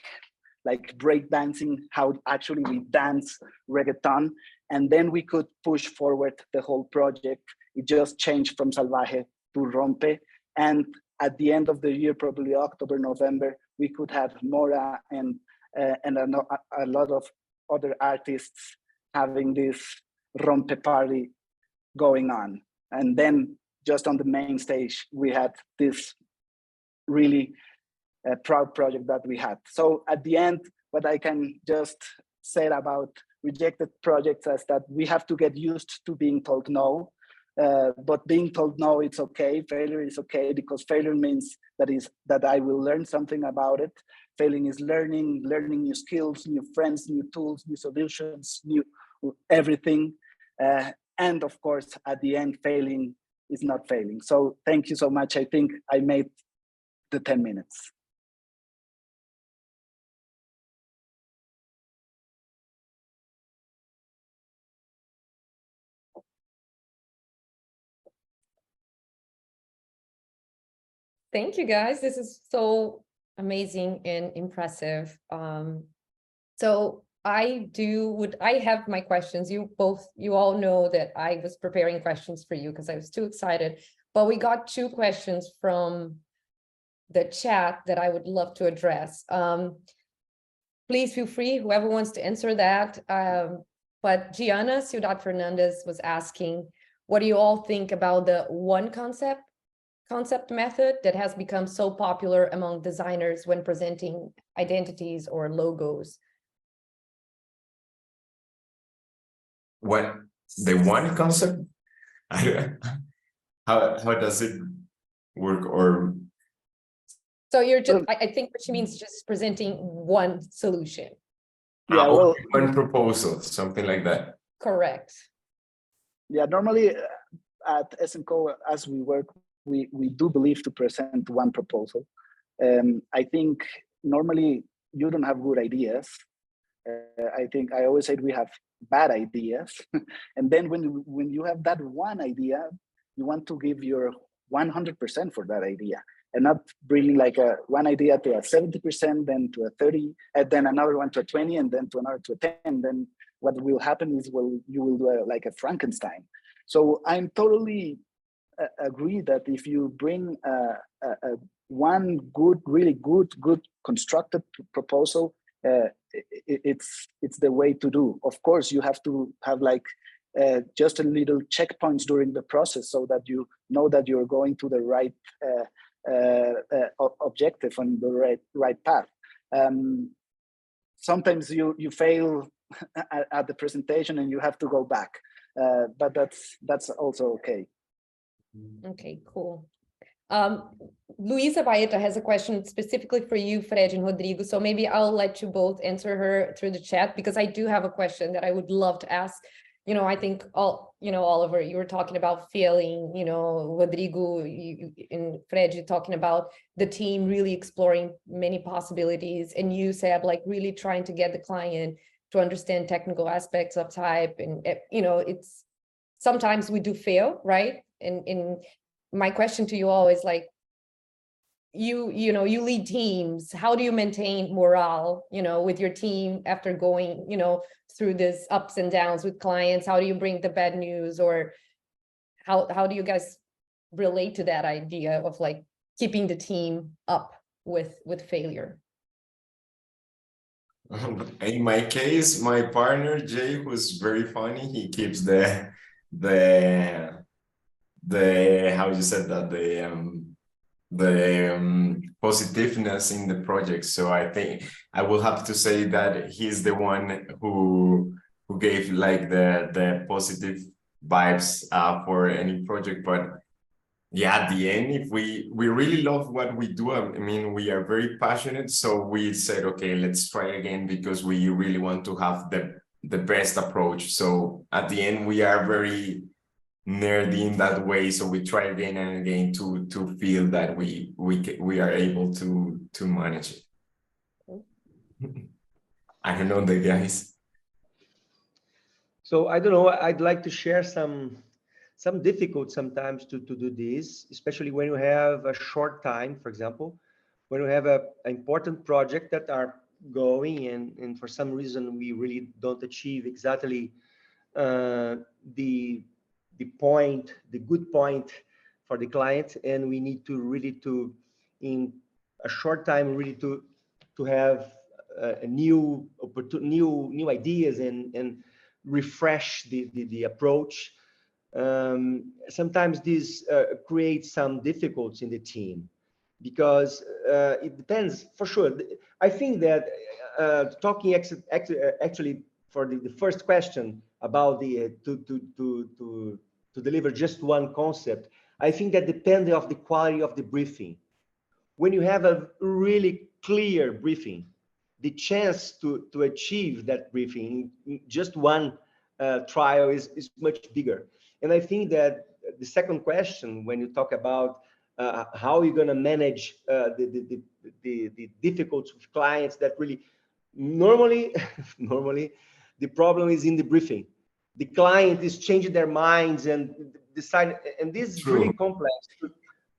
like break dancing, how actually we dance reggaeton. And then we could push forward the whole project. It just changed from Salvaje to Rompe. And at the end of the year, probably October, November, we could have Mora and a lot of other artists having this Rompe party going on. And then just on the main stage, we had this really proud project that we had. So at the end, what I can just say about rejected projects is that we have to get used to being told no. But being told no, it's okay. Failure is okay, because failure means that I will learn something about it. Failing is learning new skills, new friends, new tools, new solutions, new everything. And of course, at the end, failing is not failing. So thank you so much. I think I made the 10 minutes. Thank you, guys. This is so amazing and impressive. So I have my questions. You all know that I was preparing questions for you because I was too excited. But we got 2 questions from the chat that I would love to address. Please feel free, whoever wants to answer that. But Gianna Ciudad Fernandez was asking, what do you all think about the one concept method that has become so popular among designers when presenting identities or logos? What, the one concept? How does it work? Or So you're just, I think what she means, just presenting one solution. Yeah, well, one proposal, something like that. Correct. Yeah, normally at SMCO, as we work, we do believe to present one proposal. I think normally you don't have good ideas. I think I always say we have bad ideas. And then when you have that one idea, you want to give your 100% for that idea, and not bringing like one idea to a 70%, then to a 30, and then another one to a 20, and then to another to a 10. Then what will happen is, well, you will do like a Frankenstein. So I'm totally agree that if you bring one good, really good constructed proposal, it's the way to do. Of course, you have to have like just a little checkpoints during the process, so that you know that you're going to the right objective and the right path. Sometimes you fail at the presentation and you have to go back, but that's also okay. Okay, cool. Luisa Baeta has a question specifically for you, Fred and Rodrigo. So maybe I'll let you both answer her through the chat, because I do have a question that I would love to ask. I think Oliver, you were talking about failing, Rodrigo and Fred, you're talking about the team really exploring many possibilities. And you said like really trying to get the client to understand technical aspects of type. And, it's sometimes we do fail, right? And my question to you all is like, you lead teams. How do you maintain morale, with your team after going, through this ups and downs with clients? How do you bring the bad news, or how do you guys relate to that idea of like keeping the team up with failure? In my case, my partner Jay, who's very funny, he keeps the how you said that the positiveness in the project. So I think I will have to say that he's the one who gave like the positive vibes for any project. But yeah, at the end, if we really love what we do, I mean, we are very passionate. So we said, okay, let's try again, because we really want to have the best approach. So at the end, we are very nerdy in that way, so we try again and again to feel that we are able to manage it. I don't know the guys. So I don't know, I'd like to share some difficult sometimes to do this, especially when you have a short time. For example, when you have an important project that are going and for some reason we really don't achieve exactly the good point for the client, and we need to really in a short time really to have a new ideas and refresh the approach. Sometimes this creates some difficulties in the team, because it depends for sure. I think that talking actually for the first question about the to deliver just one concept, I think that depends of the quality of the briefing. When you have a really clear briefing, the chance to achieve that briefing in just one trial is much bigger. And I think that the second question, when you talk about how you're going to manage the difficulties with clients, that really normally the problem is in the briefing. The client is changing their minds and decide, and this is really complex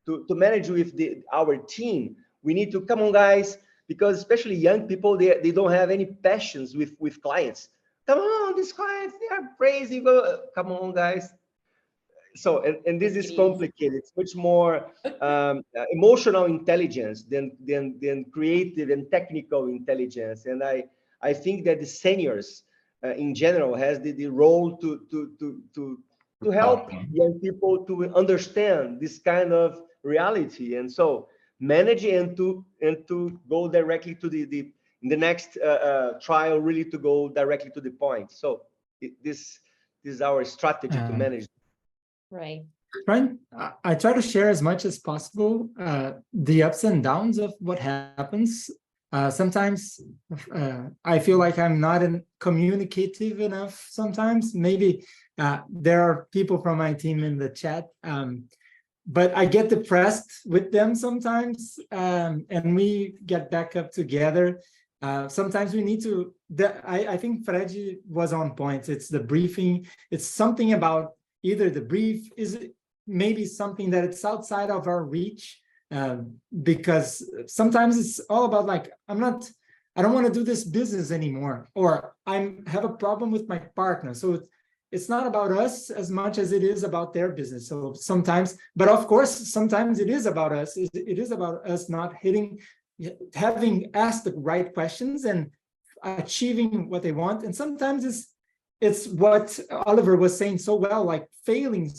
to manage with our team. We need to come on, guys, because especially young people, they don't have any passions with clients. Come on, these clients, they are crazy. Come on, guys. So, and this is complicated. It's much more emotional intelligence than creative and technical intelligence. And I think that the seniors in general has the role to help young people to understand this kind of reality. And so manage and to go directly to in the next trial, really to go directly to the point. So this is our strategy to manage. Right. I try to share as much as possible the ups and downs of what happens. Sometimes I feel like I'm not communicative enough. Sometimes maybe there are people from my team in the chat, but I get depressed with them sometimes, and we get back up together. Sometimes we need to. I think Freddy was on point. It's the briefing. It's something about either the brief is maybe something that it's outside of our reach. Because sometimes it's all about like, I don't want to do this business anymore, or I have a problem with my partner. So it's not about us as much as it is about their business. So sometimes, but of course, sometimes it is about us. It is about us not having asked the right questions and achieving what they want. And sometimes it's what Oliver was saying so well, like failing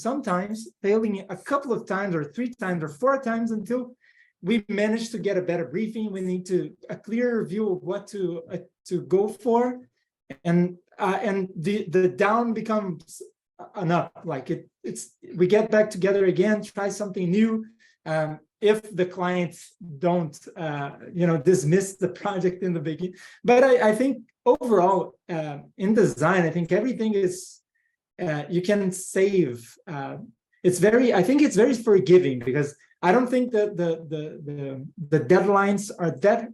a couple of times or 3 times or 4 times until we manage to get a better briefing. We need a clearer view of what to go for, and the down becomes an up. Like we get back together again, try something new, if the clients don't, dismiss the project in the beginning. But I think overall, in design, I think everything is, you can save. I think it's very forgiving, because I don't think that the deadlines are that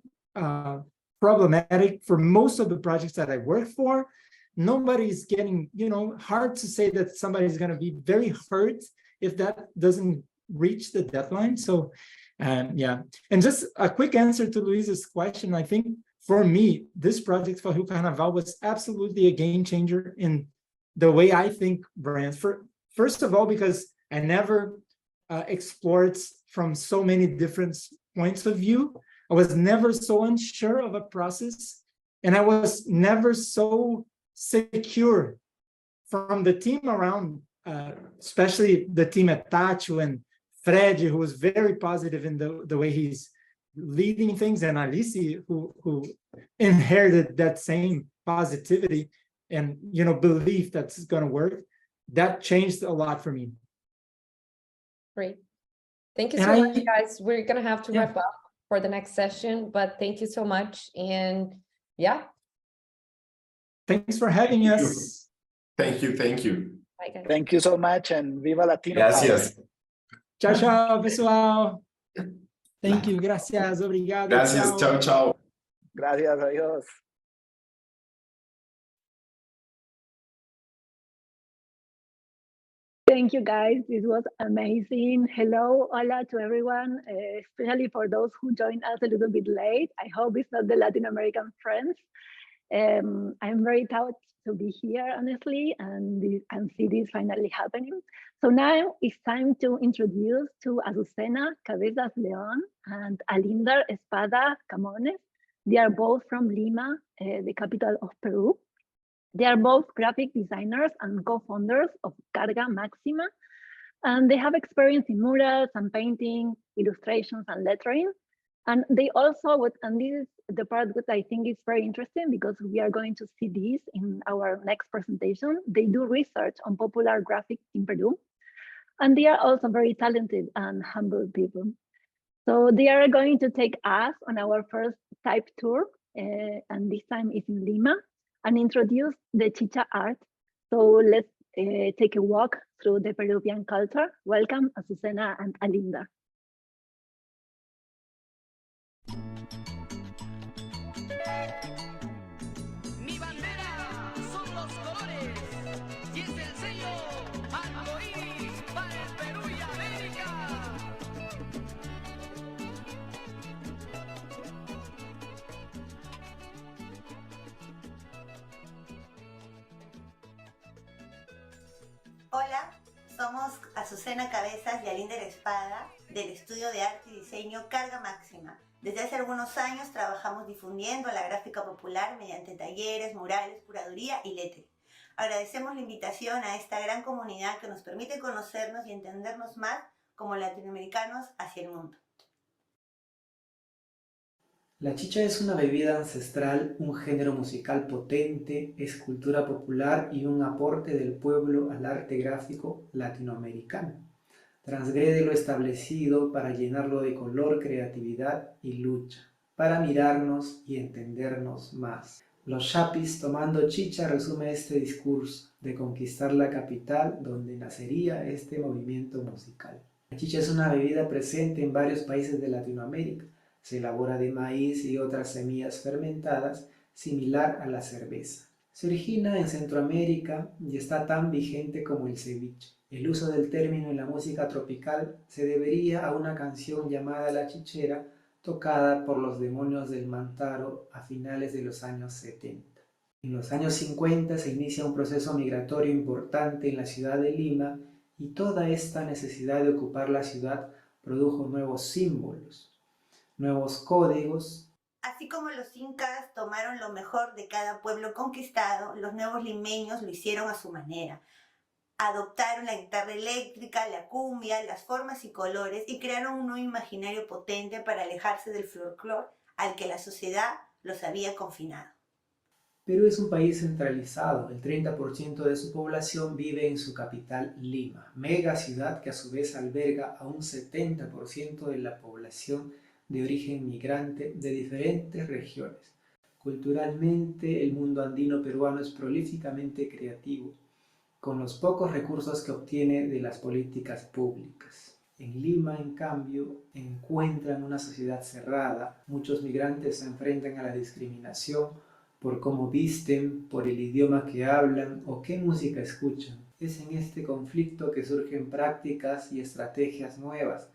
problematic for most of the projects that I work for. Nobody's getting, hard to say that somebody's going to be very hurt if that doesn't reach the deadline. So, yeah. And just a quick answer to Luis's question. I think for me, this project for Rio Carnaval was absolutely a game changer in the way I think brands. First of all, because I never explored from so many different points of view. I was never so unsure of a process, and I was never so secure from the team around, especially the team at Tacho and Fred, who was very positive in the way he's leading things, and Alice, who inherited that same positivity and belief that's going to work. That changed a lot for me. Great. Thank you so much, guys. We're going to have to wrap up for the next session, but thank you so much. And yeah. Thanks for having us. Thank you. Bye, guys. Thank you so much, and viva Latino. Gracias. Tchau, tchau, pessoal. Thank you. Gracias. Obrigado. Gracias. Chao, chao. Gracias, adiós. Thank you, guys. This was amazing. Hello, hola to everyone, especially for those who joined us a little bit late. I hope it's not the Latin American friends. I'm very proud to be here, honestly, and see this finally happening. So now it's time to introduce to Azucena, Cabezas, León, and Alinder, Espada, Camones. They are both from Lima, the capital of Peru. They are both graphic designers and co-founders of Carga Maxima, and they have experience in murals and painting, illustrations and lettering. And they also, and this is the part that I think is very interesting, because we are going to see this in our next presentation. They do research on popular graphics in Peru, and they are also very talented and humble people. So they are going to take us on our first type tour, and this time it's in Lima, and introduce the chicha art. So let's take a walk through the Peruvian culture. Welcome, Azucena and Alinder. Mi bandera son los colores y es el sello arcoíris para el Perú y América. Hola, somos Azucena, Cabezas y Alinder, Espada, del estudio de arte y diseño Carga Máxima. Desde hace algunos años trabajamos difundiendo la gráfica popular mediante talleres, murales, curaduría y lettering. Agradecemos la invitación a esta gran comunidad que nos permite conocernos y entendernos más como latinoamericanos hacia el mundo. La chicha es una bebida ancestral, un género musical potente, es cultura popular y un aporte del pueblo al arte gráfico latinoamericano. Transgrede lo establecido para llenarlo de color, creatividad y lucha, para mirarnos y entendernos más. Los chapis tomando chicha resume este discurso de conquistar la capital donde nacería este movimiento musical. La chicha es una bebida presente en varios países de Latinoamérica. Se elabora de maíz y otras semillas fermentadas, similar a la cerveza. Se origina en Centroamérica y está tan vigente como el ceviche. El uso del término en la música tropical se debería a una canción llamada La Chichera, tocada por los Demonios del Mantaro a finales de los años 70. En los años 50 se inicia un proceso migratorio importante en la ciudad de Lima y toda esta necesidad de ocupar la ciudad produjo nuevos símbolos, nuevos códigos. Así como los incas tomaron lo mejor de cada pueblo conquistado, los nuevos limeños lo hicieron a su manera. Adoptaron la guitarra eléctrica, la cumbia, las formas y colores y crearon un nuevo imaginario potente para alejarse del folclore al que la sociedad los había confinado. Perú es un país centralizado, el 30% de su población vive en su capital Lima, mega ciudad que a su vez alberga a un 70% de la población de origen migrante de diferentes regiones. Culturalmente, el mundo andino peruano es prolíficamente creativo, con los pocos recursos que obtiene de las políticas públicas. En Lima, en cambio, encuentran una sociedad cerrada. Muchos migrantes se enfrentan a la discriminación por cómo visten, por el idioma que hablan o qué música escuchan. Es en este conflicto que surgen prácticas y estrategias nuevas,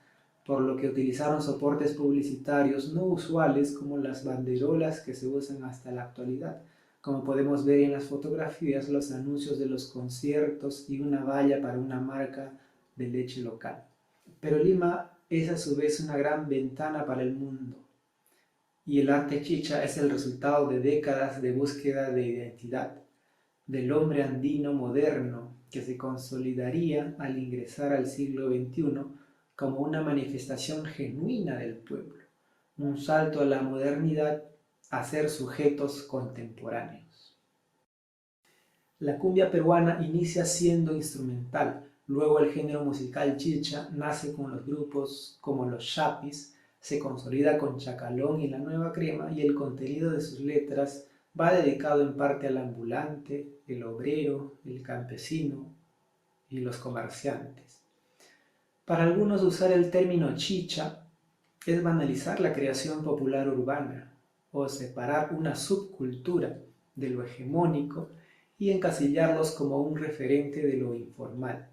por lo que utilizaron soportes publicitarios no usuales como las banderolas que se usan hasta la actualidad, como podemos ver en las fotografías, los anuncios de los conciertos y una valla para una marca de leche local. Pero Lima es a su vez una gran ventana para el mundo. Y el arte chicha es el resultado de décadas de búsqueda de identidad, del hombre andino moderno que se consolidaría al ingresar al siglo XXI como una manifestación genuina del pueblo, un salto a la modernidad a ser sujetos contemporáneos. La cumbia peruana inicia siendo instrumental, luego el género musical chicha nace con los grupos como los chapis, se consolida con Chacalón y la Nueva Crema y el contenido de sus letras va dedicado en parte al ambulante, el obrero, el campesino y los comerciantes. Para algunos usar el término chicha es banalizar la creación popular urbana o separar una subcultura de lo hegemónico y encasillarlos como un referente de lo informal.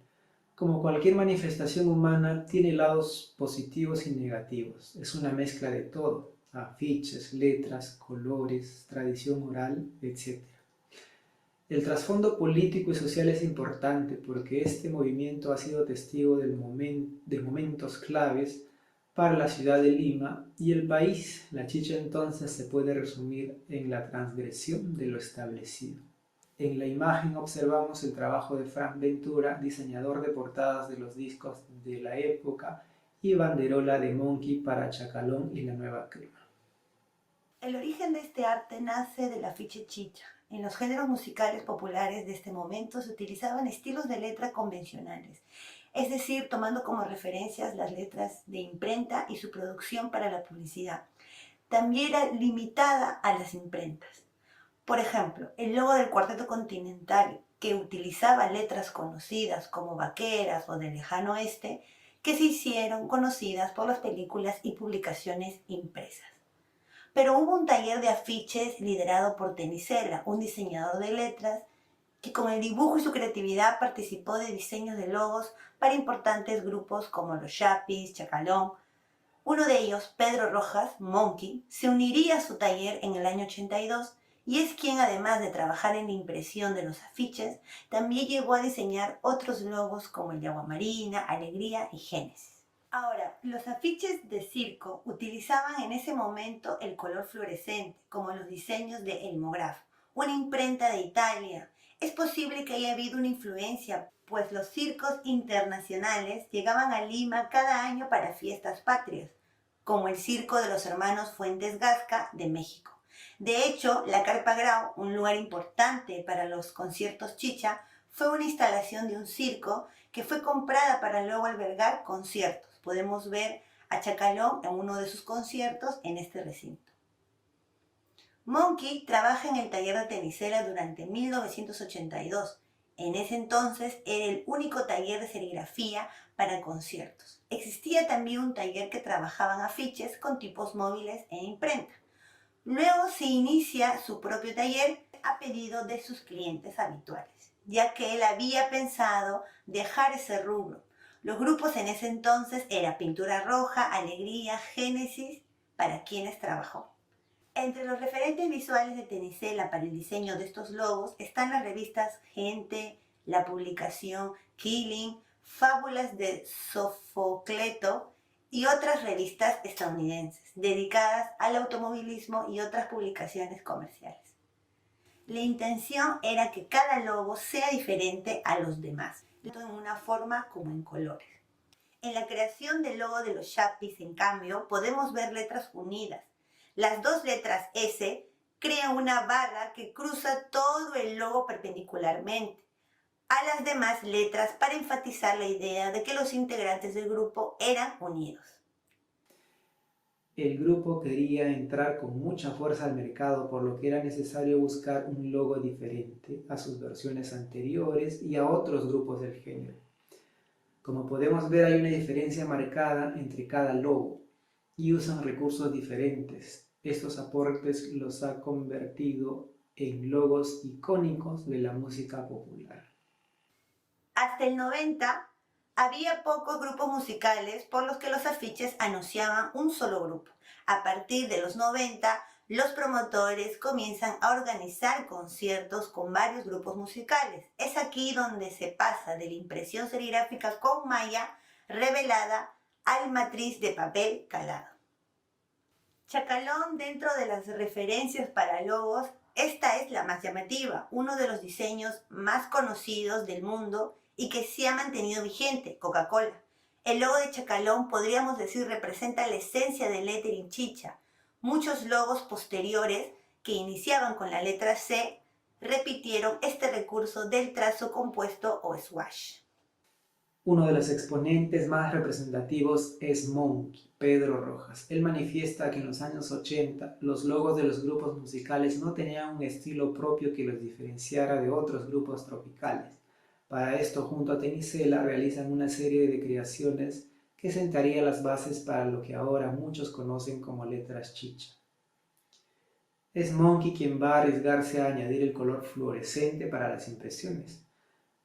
Como cualquier manifestación humana, tiene lados positivos y negativos. Es una mezcla de todo, afiches, letras, colores, tradición oral, etc. El trasfondo político y social es importante porque este movimiento ha sido testigo de momentos claves para la ciudad de Lima y el país. La chicha entonces se puede resumir en la transgresión de lo establecido. En la imagen observamos el trabajo de Frank Ventura, diseñador de portadas de los discos de la época, y banderola de Monkey para Chacalón y la Nueva Crema. El origen de este arte nace del afiche chicha. En los géneros musicales populares de este momento se utilizaban estilos de letra convencionales, es decir, tomando como referencias las letras de imprenta y su producción para la publicidad. También era limitada a las imprentas. Por ejemplo, el logo del Cuarteto Continental, que utilizaba letras conocidas como vaqueras o del lejano oeste, que se hicieron conocidas por las películas y publicaciones impresas. Pero hubo un taller de afiches liderado por Tenisela, un diseñador de letras, que con el dibujo y su creatividad participó de diseños de logos para importantes grupos como los Chapis, Chacalón. Uno de ellos, Pedro Rojas, Monkey, se uniría a su taller en el año 82 y es quien, además de trabajar en la impresión de los afiches, también llegó a diseñar otros logos como el de Agua Marina, Alegría y Génesis. Ahora, los afiches de circo utilizaban en ese momento el color fluorescente, como los diseños de Elmograph, una imprenta de Italia. Es posible que haya habido una influencia, pues los circos internacionales llegaban a Lima cada año para fiestas patrias, como el circo de los hermanos Fuentes Gasca de México. De hecho, la Carpa Grau, un lugar importante para los conciertos chicha, fue una instalación de un circo que fue comprada para luego albergar conciertos. Podemos ver a Chacalón en uno de sus conciertos en este recinto. Monkey trabaja en el taller de Tenisela durante 1982. En ese entonces era el único taller de serigrafía para conciertos. Existía también un taller que trabajaban afiches con tipos móviles e imprenta. Luego se inicia su propio taller a pedido de sus clientes habituales, ya que él había pensado dejar ese rubro. Los grupos en ese entonces eran Pintura Roja, Alegría, Génesis, para quienes trabajó. Entre los referentes visuales de Tenisela para el diseño de estos logos están las revistas Gente, La Publicación, Killing, Fábulas de Sofocleto y otras revistas estadounidenses dedicadas al automovilismo y otras publicaciones comerciales. La intención era que cada logo sea diferente a los demás, tanto en una forma como en colores. En la creación del logo de los Chapis, en cambio, podemos ver letras unidas. Las dos letras S, crea una barra que cruza todo el logo perpendicularmente a las demás letras para enfatizar la idea de que los integrantes del grupo eran unidos. El grupo quería entrar con mucha fuerza al mercado, por lo que era necesario buscar un logo diferente a sus versiones anteriores y a otros grupos del género. Como podemos ver, hay una diferencia marcada entre cada logo y usan recursos diferentes. Estos aportes los ha convertido en logos icónicos de la música popular. Hasta el 90 había pocos grupos musicales por los que los afiches anunciaban un solo grupo. A partir de los 90, los promotores comienzan a organizar conciertos con varios grupos musicales. Es aquí donde se pasa de la impresión serigráfica con malla revelada al matriz de papel calado. Chacalón, dentro de las referencias para logos, esta es la más llamativa, uno de los diseños más conocidos del mundo y que se ha mantenido vigente, Coca-Cola. El logo de Chacalón, podríamos decir, representa la esencia del lettering chicha. Muchos logos posteriores que iniciaban con la letra C repitieron este recurso del trazo compuesto o swash. Uno de los exponentes más representativos es Monkey, Pedro Rojas. Él manifiesta que en los años 80 los logos de los grupos musicales no tenían un estilo propio que los diferenciara de otros grupos tropicales. Para esto, junto a Tenisela, realizan una serie de creaciones que sentarían las bases para lo que ahora muchos conocen como letras chicha. Es Monkey quien va a arriesgarse a añadir el color fluorescente para las impresiones.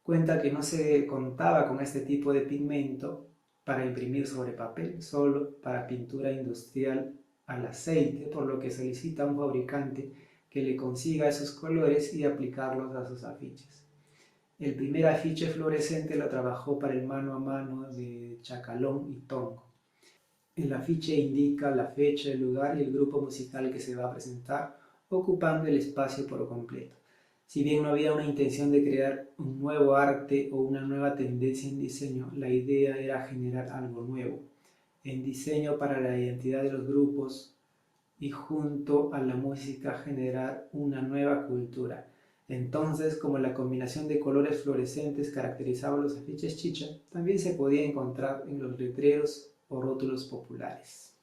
Cuenta que no se contaba con este tipo de pigmento para imprimir sobre papel, solo para pintura industrial al aceite, por lo que solicita a un fabricante que le consiga esos colores y aplicarlos a sus afiches. El primer afiche fluorescente lo trabajó para el mano a mano de Chacalón y Tongo. El afiche indica la fecha, el lugar y el grupo musical que se va a presentar, ocupando el espacio por completo. Si bien no había una intención de crear un nuevo arte o una nueva tendencia en diseño, la idea era generar algo nuevo en diseño para la identidad de los grupos y junto a la música generar una nueva cultura. Entonces, como la combinación de colores fluorescentes caracterizaba los afiches chicha, también se podía encontrar en los letreros o rótulos populares.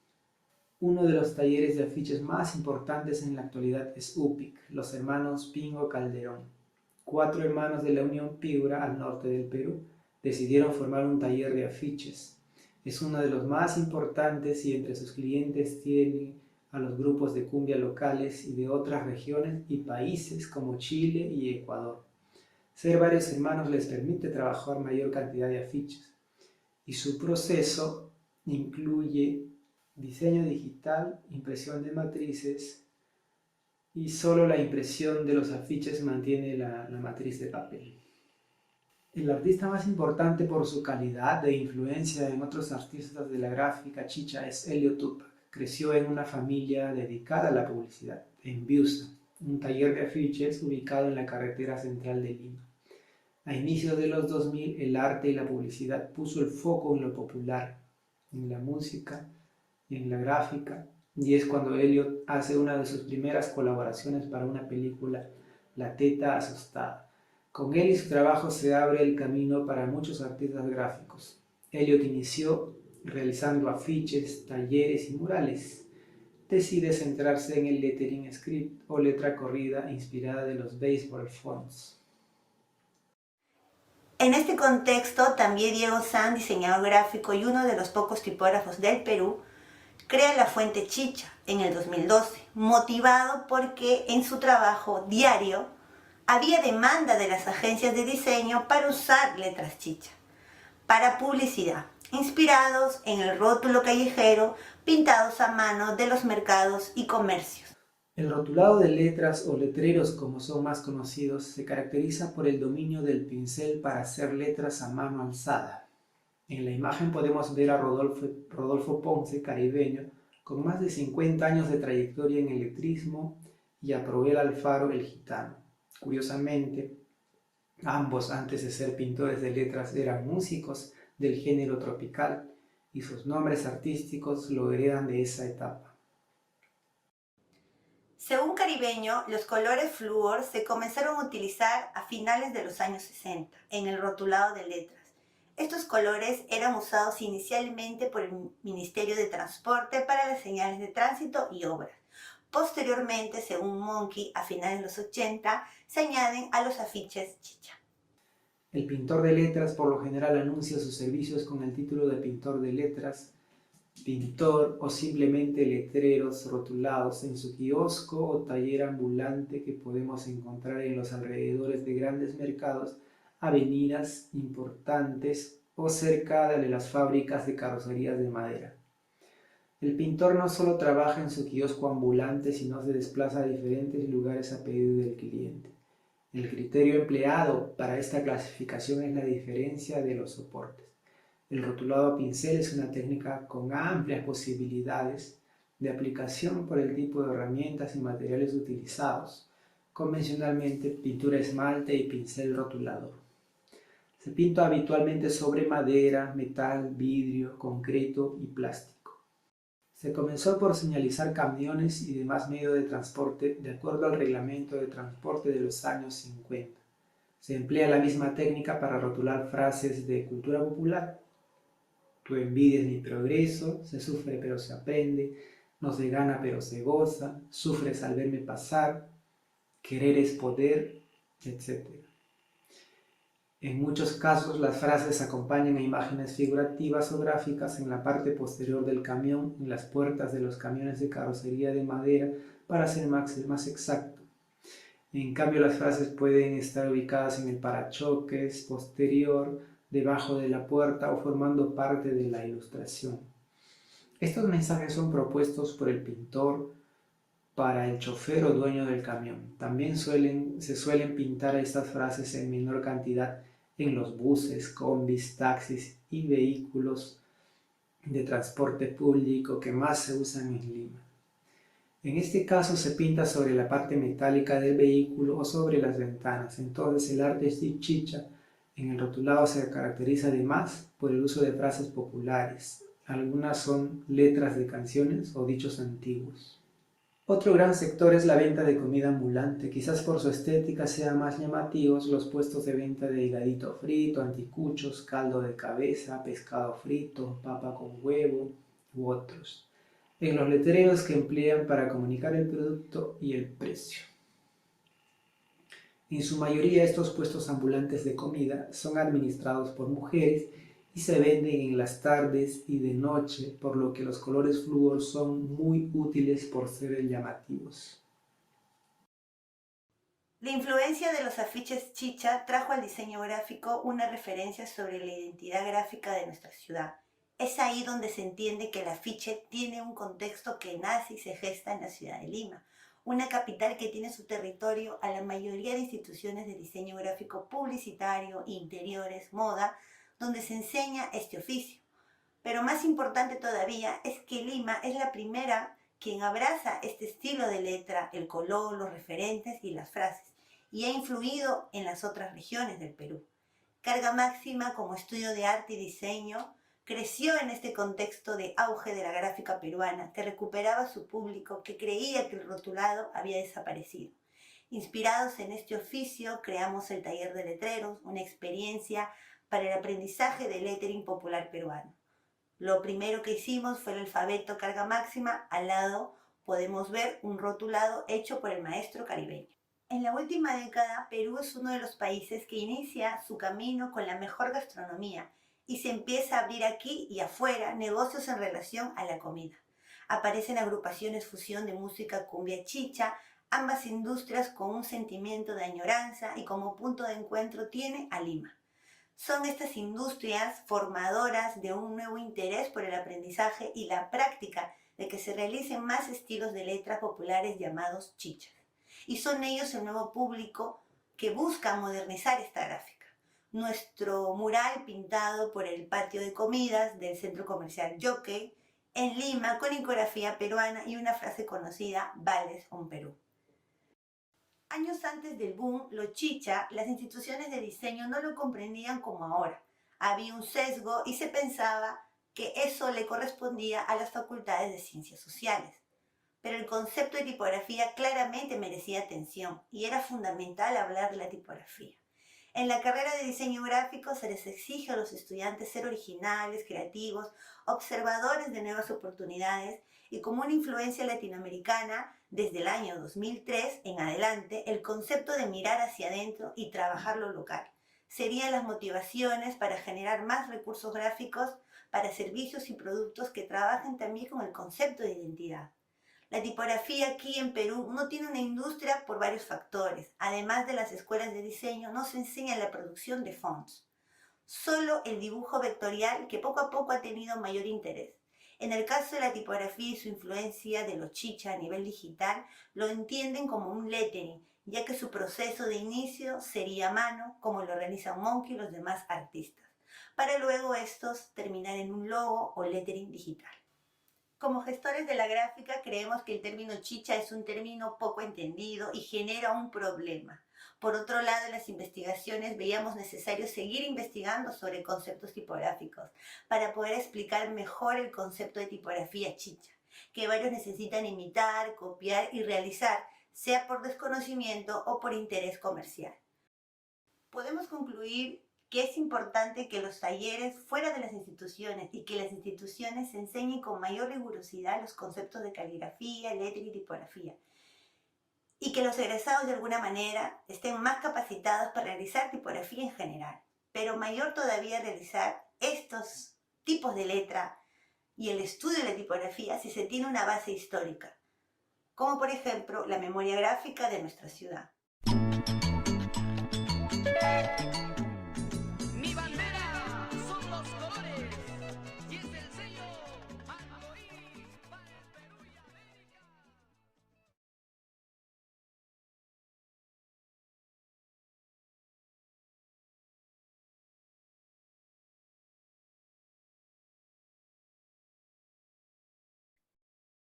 Uno de los talleres de afiches más importantes en la actualidad es UPIC, los hermanos Pingo Calderón. 4 hermanos de la Unión Piura, al norte del Perú, decidieron formar un taller de afiches. Es uno de los más importantes y entre sus clientes tiene a los grupos de cumbia locales y de otras regiones y países como Chile y Ecuador. Ser varios hermanos les permite trabajar mayor cantidad de afiches y su proceso incluye diseño digital, impresión de matrices y solo la impresión de los afiches mantiene la matriz de papel. El artista más importante por su calidad e influencia en otros artistas de la gráfica chicha es Elio Tupac. Creció en una familia dedicada a la publicidad, en Biusa, un taller de afiches ubicado en la carretera central de Lima. A inicios de los 2000, el arte y la publicidad puso el foco en lo popular, en la música y en la gráfica, y es cuando Elliot hace una de sus primeras colaboraciones para una película, La teta asustada. Con él y su trabajo se abre el camino para muchos artistas gráficos. Elliot inició realizando afiches, talleres y murales. Decide centrarse en el lettering script o letra corrida inspirada de los baseball fonts. En este contexto, también Diego San, diseñador gráfico y uno de los pocos tipógrafos del Perú, crea la fuente Chicha en el 2012, motivado porque en su trabajo diario había demanda de las agencias de diseño para usar letras chicha para publicidad, inspirados en el rótulo callejero pintados a mano de los mercados y comercios. El rotulado de letras o letreros, como son más conocidos, se caracteriza por el dominio del pincel para hacer letras a mano alzada. En la imagen podemos ver a Rodolfo Ponce, caribeño, con más de 50 años de trayectoria en el letrismo, y a Proel Alfaro, el gitano. Curiosamente, ambos, antes de ser pintores de letras, eran músicos del género tropical, y sus nombres artísticos lo heredan de esa etapa. Según Caribeño, los colores flúor se comenzaron a utilizar a finales de los años 60 en el rotulado de letras. Estos colores eran usados inicialmente por el Ministerio de Transporte para las señales de tránsito y obras. Posteriormente, según Monkey, a finales de los 80, se añaden a los afiches chicha. El pintor de letras por lo general anuncia sus servicios con el título de pintor de letras, pintor o simplemente letreros rotulados en su kiosco o taller ambulante que podemos encontrar en los alrededores de grandes mercados, avenidas importantes o cerca de las fábricas de carrocerías de madera. El pintor no solo trabaja en su kiosco ambulante, sino se desplaza a diferentes lugares a pedido del cliente. El criterio empleado para esta clasificación es la diferencia de los soportes. El rotulado a pincel es una técnica con amplias posibilidades de aplicación por el tipo de herramientas y materiales utilizados, convencionalmente pintura esmalte y pincel rotulador. Se pinta habitualmente sobre madera, metal, vidrio, concreto y plástico. Se comenzó por señalizar camiones y demás medios de transporte de acuerdo al reglamento de transporte de los años 50. Se emplea la misma técnica para rotular frases de cultura popular. Tú envidias mi progreso, se sufre pero se aprende, no se gana pero se goza, sufres al verme pasar, querer es poder, etc. En muchos casos las frases acompañan a imágenes figurativas o gráficas en la parte posterior del camión, en las puertas de los camiones de carrocería de madera, para ser más exacto. En cambio, las frases pueden estar ubicadas en el parachoques posterior, debajo de la puerta o formando parte de la ilustración. Estos mensajes son propuestos por el pintor para el chofer o dueño del camión. También se suelen pintar estas frases en menor cantidad en los buses, combis, taxis y vehículos de transporte público que más se usan en Lima. En este caso se pinta sobre la parte metálica del vehículo o sobre las ventanas. Entonces el arte chicha en el rotulado se caracteriza además por el uso de frases populares. Algunas son letras de canciones o dichos antiguos. Otro gran sector es la venta de comida ambulante. Quizás por su estética sean más llamativos los puestos de venta de higadito frito, anticuchos, caldo de cabeza, pescado frito, papa con huevo u otros. En los letreros que emplean para comunicar el producto y el precio. En su mayoría estos puestos ambulantes de comida son administrados por mujeres y se venden en las tardes y de noche, por lo que los colores flúor son muy útiles por ser llamativos. La influencia de los afiches chicha trajo al diseño gráfico una referencia sobre la identidad gráfica de nuestra ciudad. Es ahí donde se entiende que el afiche tiene un contexto que nace y se gesta en la ciudad de Lima, una capital que tiene su territorio a la mayoría de instituciones de diseño gráfico publicitario, interiores, moda, donde se enseña este oficio. Pero más importante todavía es que Lima es la primera quien abraza este estilo de letra, el color, los referentes y las frases, y ha influido en las otras regiones del Perú. Carga Máxima, como estudio de arte y diseño, creció en este contexto de auge de la gráfica peruana, que recuperaba su público, que creía que el rotulado había desaparecido. Inspirados en este oficio, creamos el taller de letreros, una experiencia para el aprendizaje del lettering popular peruano. Lo primero que hicimos fue el alfabeto Carga Máxima. Al lado podemos ver un rotulado hecho por el maestro caribeño. En la última década, Perú es uno de los países que inicia su camino con la mejor gastronomía y se empieza a abrir aquí y afuera negocios en relación a la comida. Aparecen agrupaciones fusión de música cumbia chicha, ambas industrias con un sentimiento de añoranza y como punto de encuentro tiene a Lima. Son estas industrias formadoras de un nuevo interés por el aprendizaje y la práctica de que se realicen más estilos de letras populares llamados chichas. Y son ellos el nuevo público que busca modernizar esta gráfica. Nuestro mural pintado por el patio de comidas del centro comercial Jockey en Lima con iconografía peruana y una frase conocida, Vales on Perú. Años antes del boom, lo chicha, las instituciones de diseño no lo comprendían como ahora. Había un sesgo y se pensaba que eso le correspondía a las facultades de ciencias sociales. pero el concepto de tipografía claramente merecía atención y era fundamental hablar de la tipografía. En la carrera de diseño gráfico se les exige a los estudiantes ser originales, creativos, observadores de nuevas oportunidades y como una influencia latinoamericana, desde el año 2003 en adelante, el concepto de mirar hacia adentro y trabajar lo local serían las motivaciones para generar más recursos gráficos para servicios y productos que trabajen también con el concepto de identidad. La tipografía aquí en Perú no tiene una industria por varios factores. Además de las escuelas de diseño, no se enseña la producción de fonts. Solo el dibujo vectorial, que poco a poco ha tenido mayor interés. En el caso de la tipografía y su influencia de los chicha a nivel digital, lo entienden como un lettering, ya que su proceso de inicio sería a mano, como lo realizan Monkey y los demás artistas, para luego estos terminar en un logo o lettering digital. Como gestores de la gráfica creemos que el término chicha es un término poco entendido y genera un problema. Por otro lado, en las investigaciones veíamos necesario seguir investigando sobre conceptos tipográficos para poder explicar mejor el concepto de tipografía chicha, que varios necesitan imitar, copiar y realizar, sea por desconocimiento o por interés comercial. Podemos concluir que es importante que los talleres fuera de las instituciones y que las instituciones enseñen con mayor rigurosidad los conceptos de caligrafía, lettering y tipografía, y que los egresados de alguna manera estén más capacitados para realizar tipografía en general, pero mayor todavía realizar estos tipos de letra y el estudio de la tipografía si se tiene una base histórica, como por ejemplo la memoria gráfica de nuestra ciudad. Mi bandera son los colores y es el sello arcoíris para el Perú y América.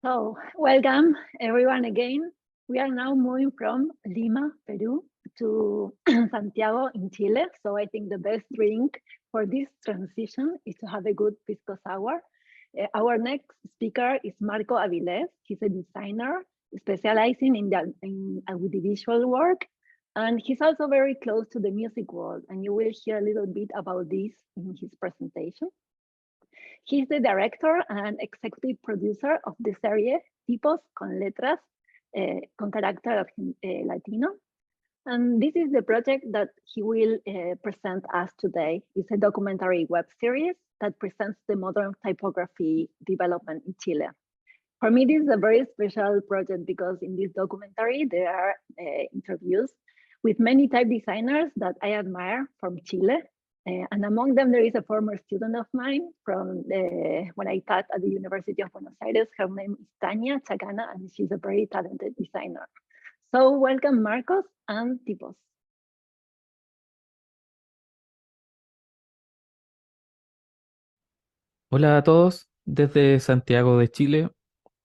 So, welcome everyone again. We are now moving from Lima, Peru, to Santiago in Chile. So I think the best drink for this transition is to have a good pisco sour. Our next speaker is Marco Avilés. He's a designer specializing in audiovisual work, and he's also very close to the music world, and you will hear a little bit about this in his presentation. He's the director and executive producer of the serie Tipos con Letras, con Carácter Latino. And this is the project that he will present us today. It's a documentary web series that presents the modern typography development in Chile. For me, this is a very special project because in this documentary, there are interviews with many type designers that I admire from Chile. And among them, there is a former student of mine from when I taught at the University of Buenos Aires. Her name is Tania Chagana, and she's a very talented designer. So welcome, Marcos and Tipos. Hola a todos desde Santiago de Chile.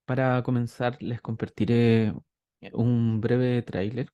Para comenzar, les compartiré un breve tráiler.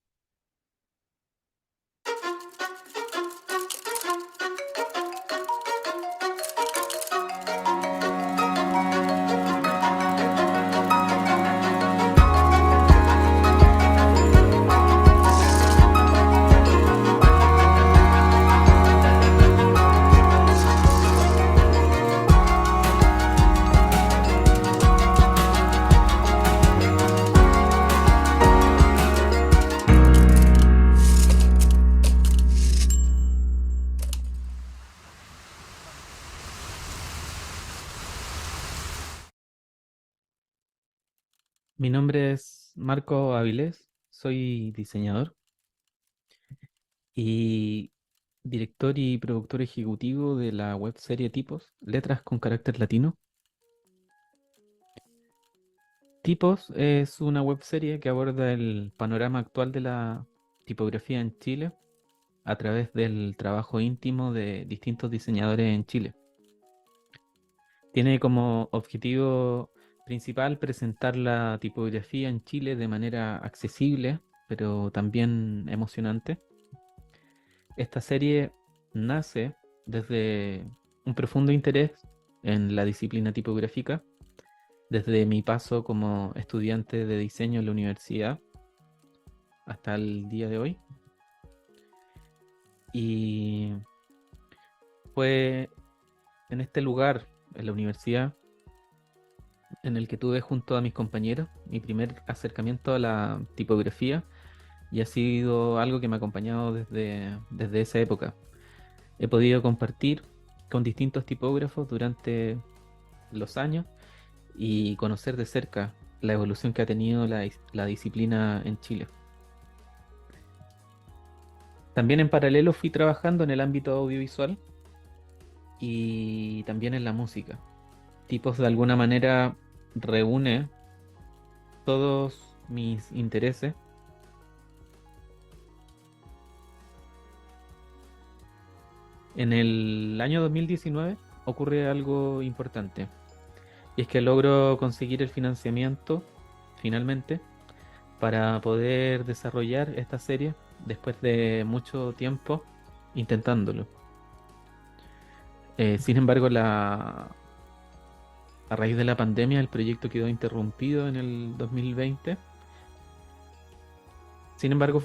Mi nombre es Marco Avilés, soy diseñador y director y productor ejecutivo de la webserie Tipos, Letras con Carácter Latino. Tipos es una webserie que aborda el panorama actual de la tipografía en Chile a través del trabajo íntimo de distintos diseñadores en Chile. Tiene como objetivo principal presentar la tipografía en Chile de manera accesible, pero también emocionante. Esta serie nace desde un profundo interés en la disciplina tipográfica, desde mi paso como estudiante de diseño en la universidad hasta el día de hoy. Y fue en este lugar, en la universidad, en el que tuve junto a mis compañeros mi primer acercamiento a la tipografía, y ha sido algo que me ha acompañado desde esa época. He podido compartir con distintos tipógrafos durante los años y conocer de cerca la evolución que ha tenido la disciplina en Chile. También en paralelo fui trabajando en el ámbito audiovisual y también en la música. Tipos de alguna manera reúne todos mis intereses. En el año 2019 ocurre algo importante, y es que logro conseguir el financiamiento finalmente para poder desarrollar esta serie después de mucho tiempo intentándolo. Sin embargo, a raíz de la pandemia el proyecto quedó interrumpido en el 2020. Sin embargo,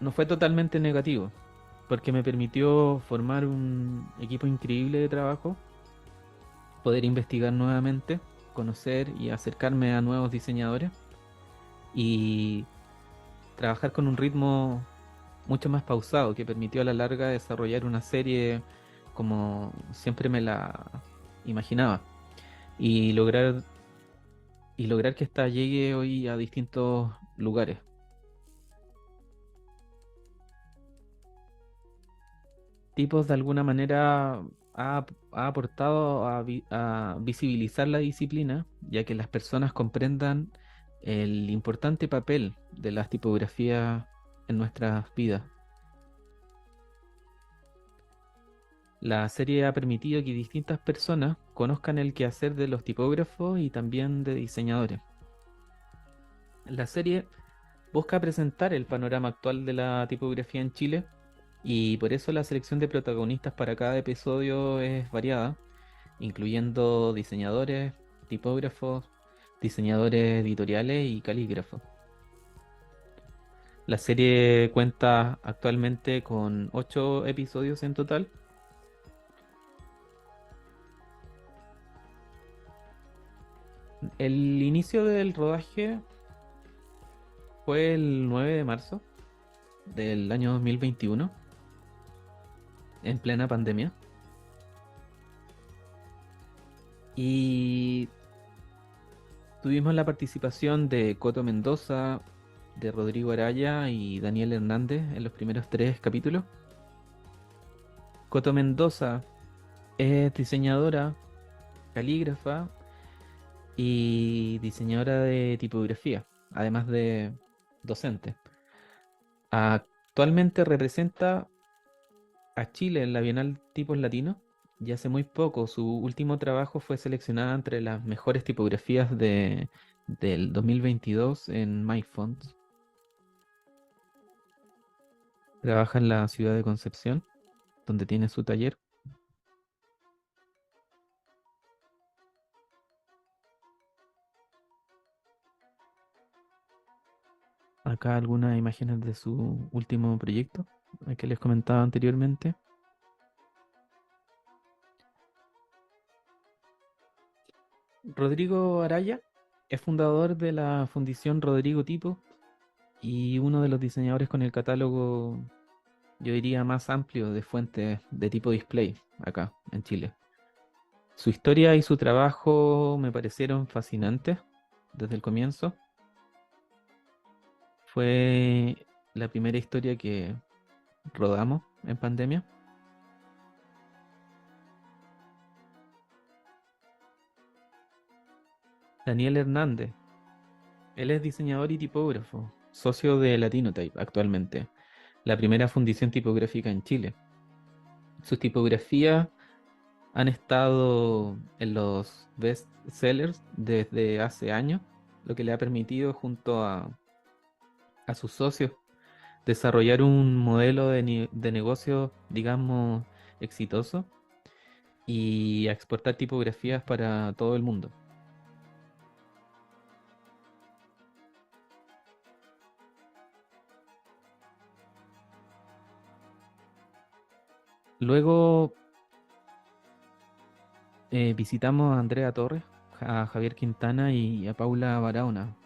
no fue totalmente negativo, porque me permitió formar un equipo increíble de trabajo, poder investigar nuevamente, conocer y acercarme a nuevos diseñadores y trabajar con un ritmo mucho más pausado, que permitió a la larga desarrollar una serie como siempre me la imaginaba, y lograr que esta llegue hoy a distintos lugares. Tipos de alguna manera ha aportado a visibilizar la disciplina, ya que las personas comprendan el importante papel de las tipografías en nuestras vidas. La serie ha permitido que distintas personas conozcan el quehacer de los tipógrafos y también de diseñadores. La serie busca presentar el panorama actual de la tipografía en Chile, y por eso la selección de protagonistas para cada episodio es variada, incluyendo diseñadores, tipógrafos, diseñadores editoriales y calígrafos. La serie cuenta actualmente con 8 episodios en total. El inicio del rodaje fue el 9 de marzo del año 2021, en plena pandemia. Y tuvimos la participación de Coto Mendoza, de Rodrigo Araya y Daniel Hernández en los primeros 3 capítulos. Coto Mendoza es diseñadora, calígrafa y diseñadora de tipografía, además de docente. Actualmente representa a Chile en la Bienal Tipos Latinos, y hace muy poco su último trabajo fue seleccionada entre las mejores tipografías del 2022 en MyFonts. Trabaja en la ciudad de Concepción, donde tiene su taller. Acá algunas imágenes de su último proyecto, el que les comentaba anteriormente. Rodrigo Araya es fundador de la Fundación Rodrigo Tipo y uno de los diseñadores con el catálogo, yo diría, más amplio de fuentes de tipo display acá en Chile. Su historia y su trabajo me parecieron fascinantes desde el comienzo. Fue la primera historia que rodamos en pandemia. Daniel Hernández, él es diseñador y tipógrafo, socio de Latinotype actualmente, la primera fundición tipográfica en Chile. Sus tipografías han estado en los best sellers desde hace años, lo que le ha permitido junto a sus socios desarrollar un modelo de negocio, digamos, exitoso, y a exportar tipografías para todo el mundo. Luego visitamos a Andrea Torres, a Javier Quintana y a Paula Barahona.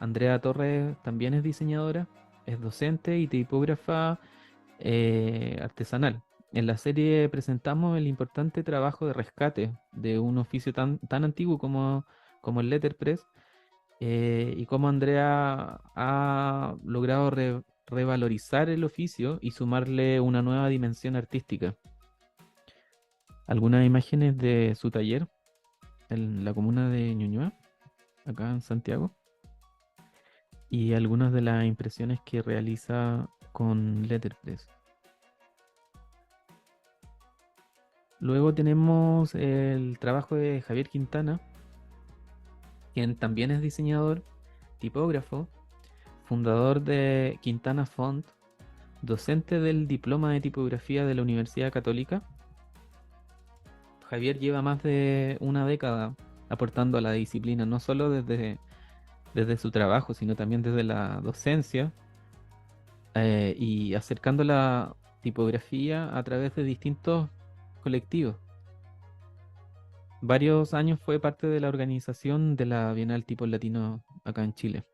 Andrea Torres también es diseñadora, es docente y tipógrafa artesanal. En la serie presentamos el importante trabajo de rescate de un oficio tan antiguo como el letterpress, y cómo Andrea ha logrado revalorizar el oficio y sumarle una nueva dimensión artística. Algunas imágenes de su taller en la comuna de Ñuñoa, acá en Santiago, y algunas de las impresiones que realiza con letterpress. Luego tenemos el trabajo de Javier Quintana, quien también es diseñador, tipógrafo, fundador de Quintana Font, docente del diploma de tipografía de la Universidad Católica. Javier lleva más de una década aportando a la disciplina, no solo desde su trabajo, sino también desde la docencia, y acercando la tipografía a través de distintos colectivos. Varios años fue parte de la organización de la Bienal Tipo Latino acá en Chile.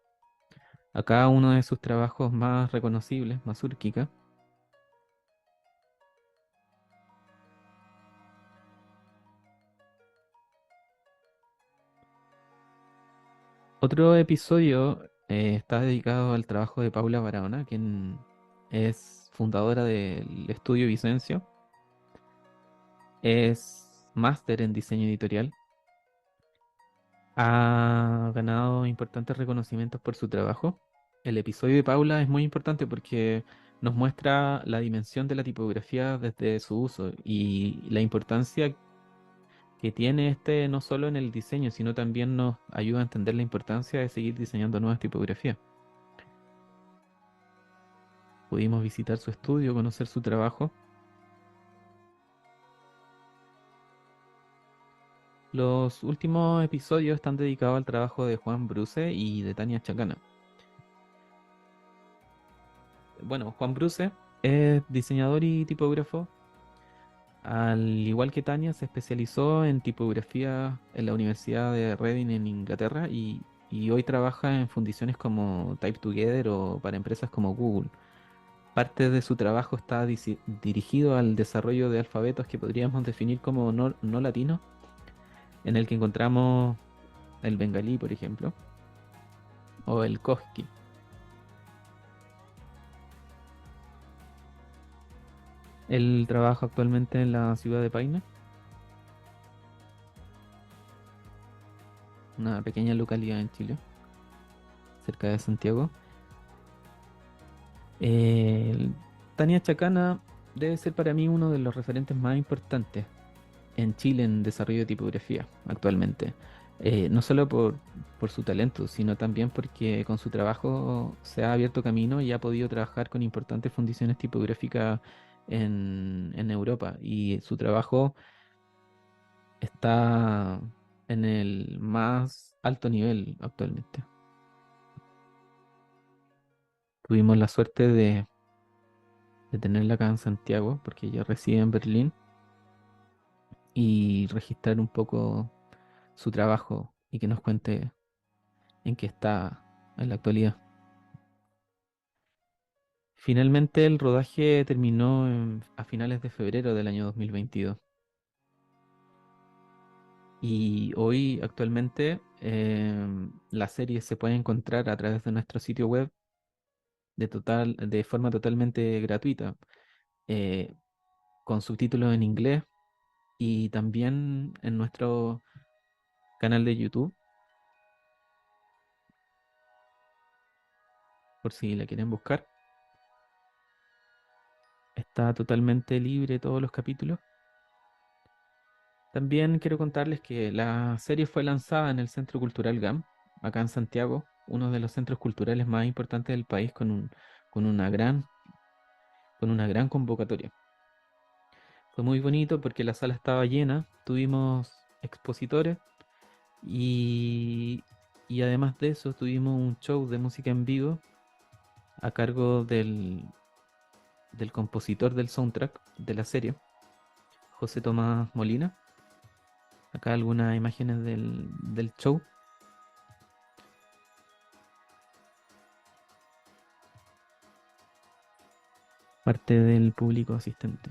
Acá uno de sus trabajos más reconocibles, Mazurquica. Otro episodio está dedicado al trabajo de Paula Barahona, quien es fundadora del estudio Vicencio. Es máster en diseño editorial. Ha ganado importantes reconocimientos por su trabajo. El episodio de Paula es muy importante porque nos muestra la dimensión de la tipografía desde su uso y la importancia que tiene este no solo en el diseño, sino también nos ayuda a entender la importancia de seguir diseñando nuevas tipografías. Pudimos visitar su estudio, conocer su trabajo. Los últimos episodios están dedicados al trabajo de Juan Bruce y de Tania Chacana. Bueno, Juan Bruce es diseñador y tipógrafo. Al igual que Tania, se especializó en tipografía en la Universidad de Reading en Inglaterra y hoy trabaja en fundiciones como Type Together o para empresas como Google. Parte de su trabajo está dirigido al desarrollo de alfabetos que podríamos definir como no latinos, en el que encontramos el bengalí, por ejemplo, o el koski. Él trabaja actualmente en la ciudad de Paine, una pequeña localidad en Chile, cerca de Santiago. Tania Chacana debe ser para mí uno de los referentes más importantes en Chile en desarrollo de tipografía actualmente. No solo por su talento, sino también porque con su trabajo se ha abierto camino y ha podido trabajar con importantes fundiciones tipográficas en Europa. Y su trabajo está en el más alto nivel actualmente. Tuvimos la suerte de tenerla acá en Santiago, porque ella reside en Berlín, y registrar un poco su trabajo y que nos cuente en qué está en la actualidad. Finalmente el rodaje terminó a finales de febrero del año 2022. Y hoy actualmente la serie se puede encontrar a través de nuestro sitio web de forma totalmente gratuita, eh, con subtítulos en inglés y también en nuestro canal de YouTube, por si la quieren buscar. Está totalmente libre todos los capítulos. También quiero contarles que la serie fue lanzada en el Centro Cultural GAM, acá en Santiago, uno de los centros culturales más importantes del país, con una gran convocatoria. Fue muy bonito porque la sala estaba llena, tuvimos expositores y, y además de eso tuvimos un show de música en vivo a cargo del compositor del soundtrack de la serie, José Tomás Molina. Acá algunas imágenes del show. Parte del público asistente.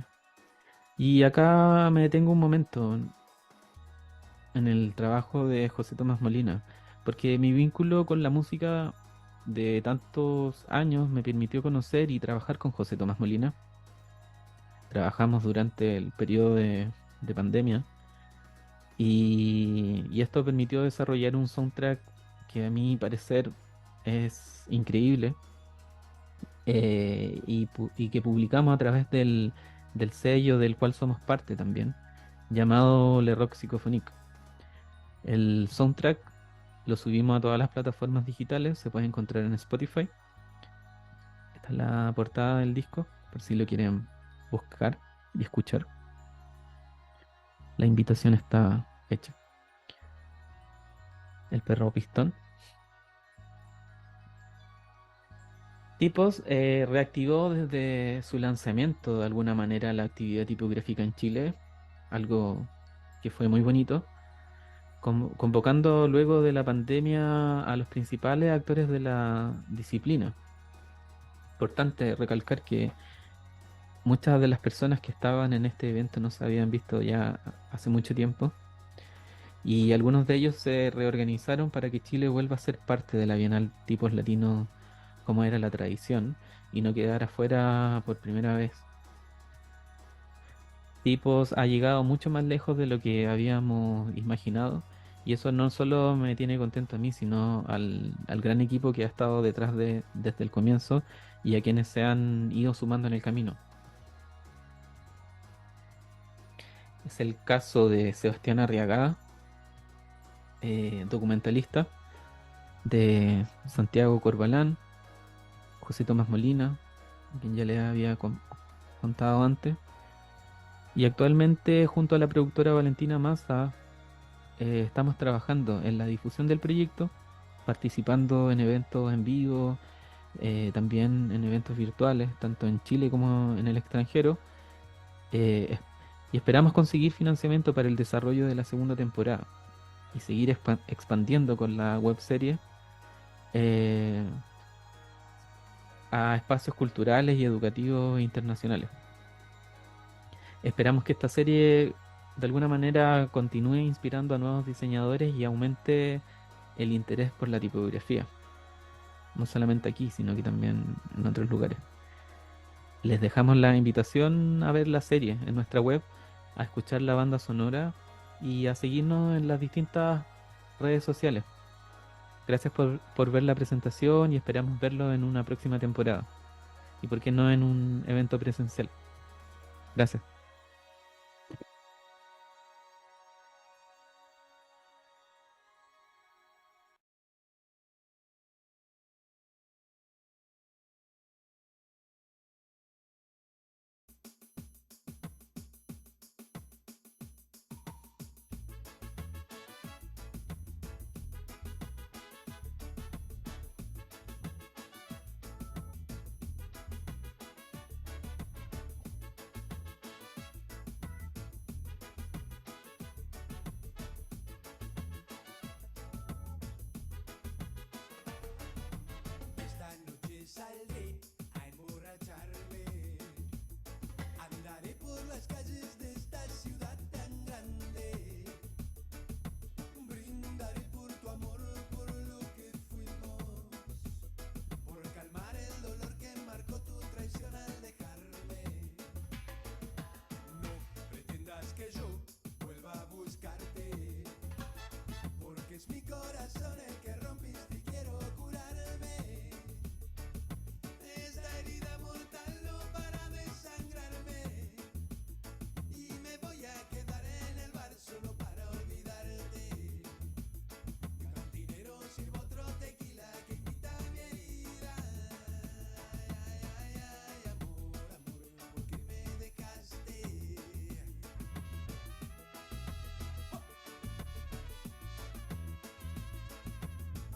Y acá me detengo un momento en el trabajo de José Tomás Molina, porque mi vínculo con la música de tantos años me permitió conocer y trabajar con José Tomás Molina. Trabajamos durante el periodo de pandemia y esto permitió desarrollar un soundtrack que a mi parecer es increíble, y que publicamos a través del sello del cual somos parte también, llamado Le Rock Psicophonique. El soundtrack lo subimos a todas las plataformas digitales, se puede encontrar en Spotify. Esta es la portada del disco, por si lo quieren buscar y escuchar. La invitación está hecha. El perro pistón. Tipos reactivó desde su lanzamiento de alguna manera la actividad tipográfica en Chile, algo que fue muy bonito, convocando luego de la pandemia a los principales actores de la disciplina. Importante recalcar que muchas de las personas que estaban en este evento no se habían visto ya hace mucho tiempo y algunos de ellos se reorganizaron para que Chile vuelva a ser parte de la Bienal Tipos Latinos como era la tradición y no quedara fuera por primera vez. Tipos ha llegado mucho más lejos de lo que habíamos imaginado y eso no solo me tiene contento a mí, sino al gran equipo que ha estado detrás desde el comienzo y a quienes se han ido sumando en el camino. Es el caso de Sebastián Arriagada, documentalista, de Santiago Corbalán, José Tomás Molina, a quien ya le había contado antes, y actualmente junto a la productora Valentina Massa estamos trabajando en la difusión del proyecto, participando en eventos en vivo, también en eventos virtuales, tanto en Chile como en el extranjero, eh, y esperamos conseguir financiamiento para el desarrollo de la segunda temporada y seguir expandiendo con la webserie a espacios culturales y educativos internacionales. Esperamos que esta serie de alguna manera continúe inspirando a nuevos diseñadores y aumente el interés por la tipografía. No solamente aquí, sino que también en otros lugares. Les dejamos la invitación a ver la serie en nuestra web, a escuchar la banda sonora y a seguirnos en las distintas redes sociales. Gracias por ver la presentación y esperamos verlo en una próxima temporada. Y por qué no en un evento presencial. Gracias.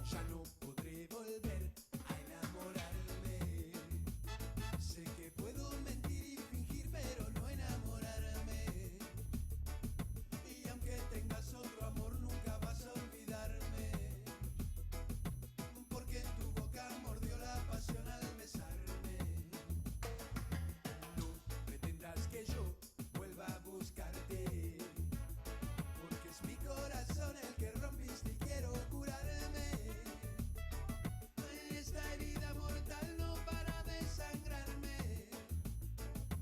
Ya no podré volver a enamorarme. Sé que puedo mentir y fingir, pero no enamorarme. Y aunque tengas otro amor, nunca vas a olvidarme. Porque en tu boca mordió la pasión al besarme. No pretendas que yo vuelva a buscarte, porque es mi corazón el que rompiste y quiero curarme. Esta herida mortal no para de sangrarme,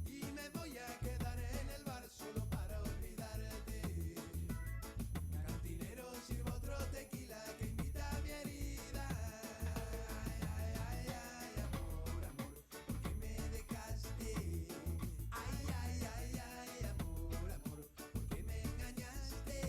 y me voy a quedar en el bar solo para olvidarte. Cantinero, sirva otro tequila que invita a mi herida. Ay, ay, ay, amor, amor, ¿por qué me dejaste? Ay, ay, ay, ay, amor, amor, ¿por qué me engañaste?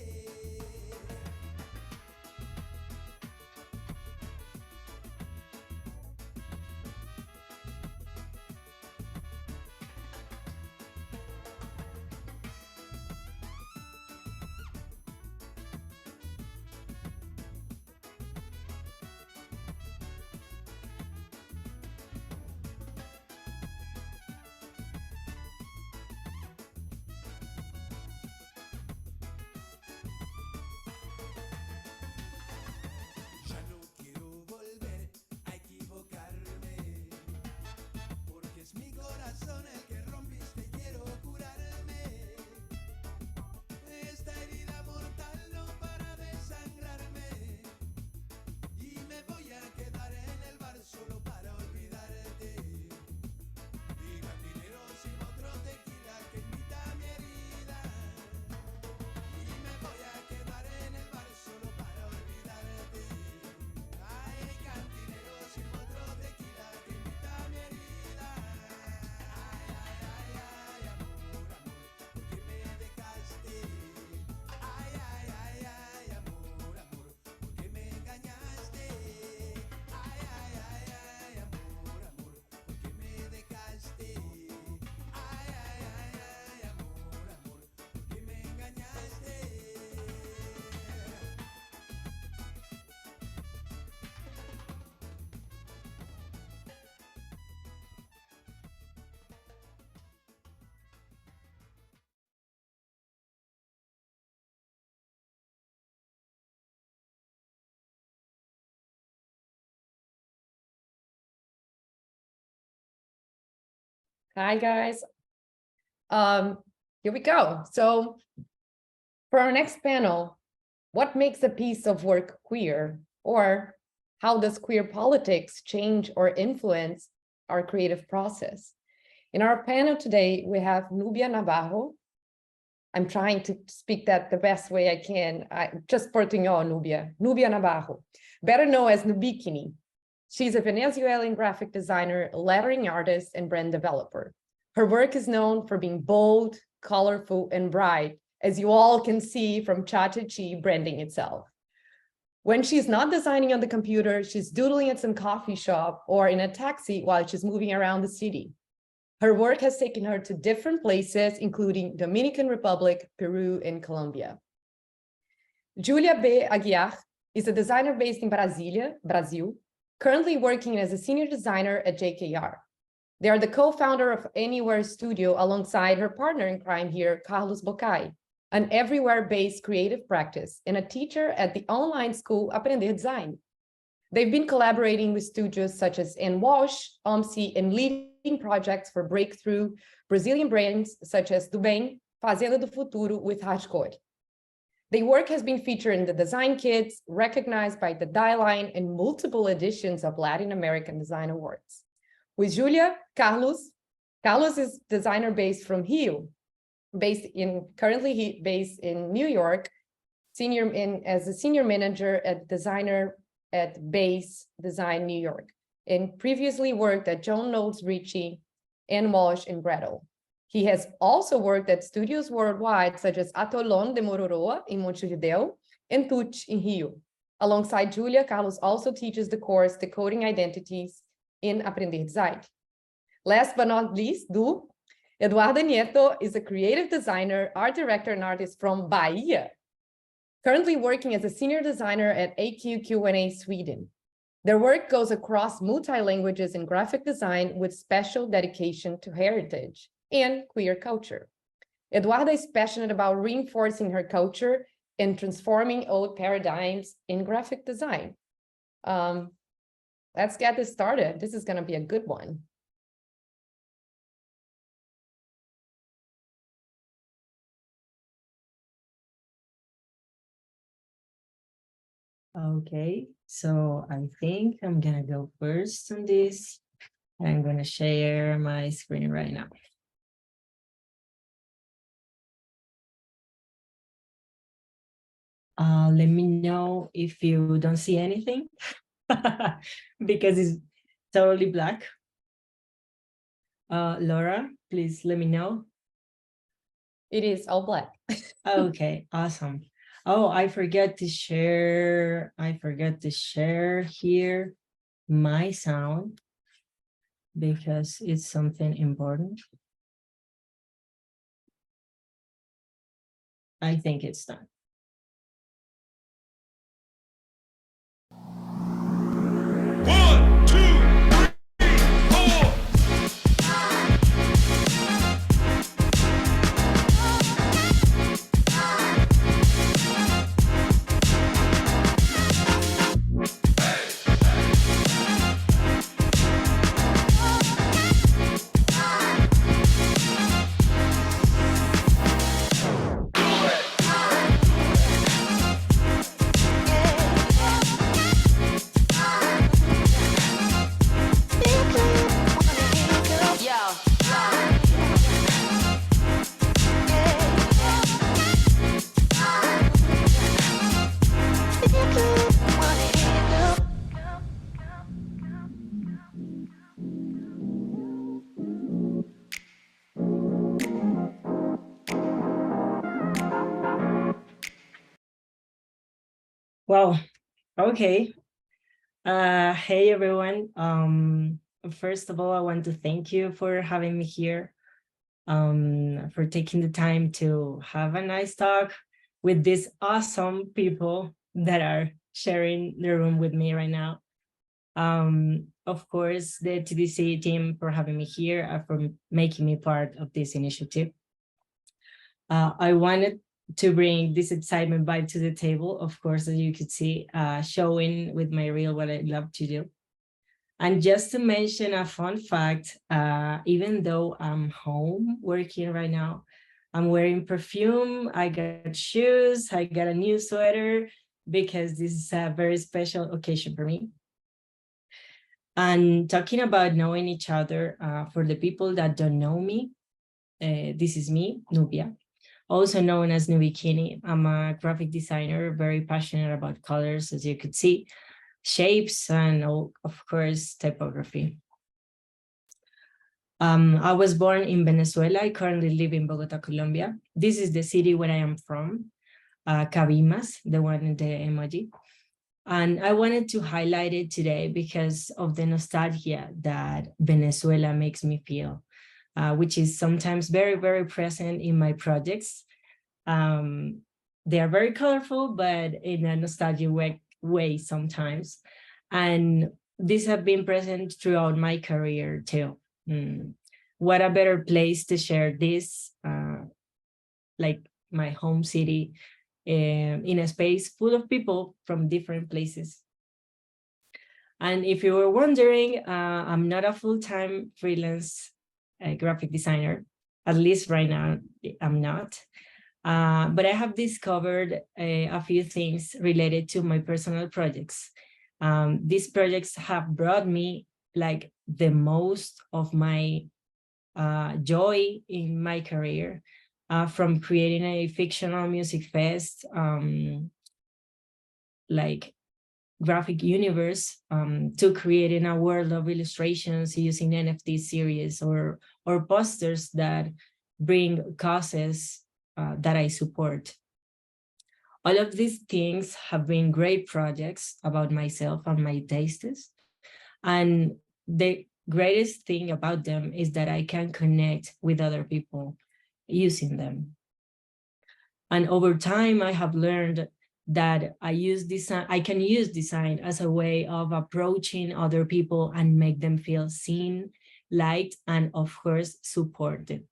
Ya no quiero volver a equivocarme, porque es mi corazón el que rompiste y quiero curarme. Esta herida mortal no para de sangrarme, y me voy a quedar en el bar solo para olvidarte. Y cantinero, sirva otro tequila que invita a mi herida. Y me voy a quedar en el bar solo para olvidarte. Ay, cantinero, sirva otro tequila que invita a mi herida. Ay, ay, ay, ay, amor, amor, ¿por qué me dejaste? Ay, ay, ay, ay, amor, amor, ¿por qué me engañaste? Ay, ay, ay, ay, amor, amor, ¿por qué me dejaste? Ay, ay, ay, ay, amor, amor, ¿por qué me engañaste? Hi, guys. Here we go. So for our next panel, what makes a piece of work queer? Or how does queer politics change or influence our creative process? In our panel today, we have Nubia Navarro. I'm trying to speak that the best way I can. Just portunhol, Nubia. Nubia Navarro, better known as Nubikini. She's a Venezuelan graphic designer, lettering artist, and brand developer. Her work is known for being bold, colorful, and bright, as you all can see from Cha-Cha-Chi branding itself. When she's not designing on the computer, she's doodling at some coffee shop or in a taxi while she's moving around the city. Her work has taken her to different places, including Dominican Republic, Peru, and Colombia. Julia B. Aguiar is a designer based in Brasília, Brazil, currently working as a senior designer at JKR. They are the co-founder of Anywhere Studio alongside her partner in crime here, Carlos Bocai, an everywhere-based creative practice and a teacher at the online school Aprender Design. They've been collaborating with studios such as Wash, OMSI, and leading projects for breakthrough Brazilian brands such as Do Bem, Fazenda do Futuro with Hardcore. Their work has been featured in the Design Kits, recognized by the Die Line and multiple editions of Latin American Design Awards. With Julia, Carlos is designer based from Rio, currently based in New York, as a senior manager at designer at Base Design New York, and previously worked at John Knowles Ritchie, Wash, and Gretel. He has also worked at studios worldwide, such as Atolón de Mororoa in Montevideo and Tuch in Rio. Alongside Julia, Carlos also teaches the course Decoding Identities in Aprender Design. Last but not least, Eduardo Nieto is a creative designer, art director, and artist from Bahia. currently working as a senior designer at AQ Sweden. Their work goes across multi-languages in graphic design with special dedication to heritage and queer culture. Eduarda is passionate about reinforcing her culture and transforming old paradigms in graphic design. Let's get this started. This is going to be a good one. Okay, so I think I'm gonna go first on this. I'm gonna share my screen right now. Let me know if you don't see anything because it's totally black. Laura, please let me know. It is all black. Okay, awesome. Oh, I forgot to share here my sound because it's something important. I think it's done. Wow, okay. Hey everyone. First of all, I want to thank you for having me here, for taking the time to have a nice talk with these awesome people that are sharing the room with me right now. Of course, the TDC team for having me here, for making me part of this initiative. I wanted to bring this excitement vibe to the table, of course, as you could see, showing with my reel what I love to do. And just to mention a fun fact, even though I'm home working right now, I'm wearing perfume, I got shoes, I got a new sweater, because this is a very special occasion for me. And talking about knowing each other, for the people that don't know me, this is me, Nubia, also known as Nubikini. I'm a graphic designer, very passionate about colors, as you could see, shapes, and of course, typography. I was born in Venezuela. I currently live in Bogota, Colombia. This is the city where I am from, Cabimas, the one in the emoji. And I wanted to highlight it today because of the nostalgia that Venezuela makes me feel, which is sometimes very, very present in my projects. They are very colorful, but in a nostalgic way sometimes. And these have been present throughout my career too. What a better place to share this, like my home city, in a space full of people from different places. And if you were wondering, I'm not a full-time freelance graphic designer, at least right now, I'm not. But I have discovered a few things related to my personal projects. These projects have brought me like the most of my joy in my career, from creating a fictional music fest, like graphic universe, to creating a world of illustrations using NFT series or posters that bring causes that I support. All of these things have been great projects about myself and my tastes. And the greatest thing about them is that I can connect with other people using them. And over time, I have learned that I can use design as a way of approaching other people and make them feel seen, liked, and of course, supported.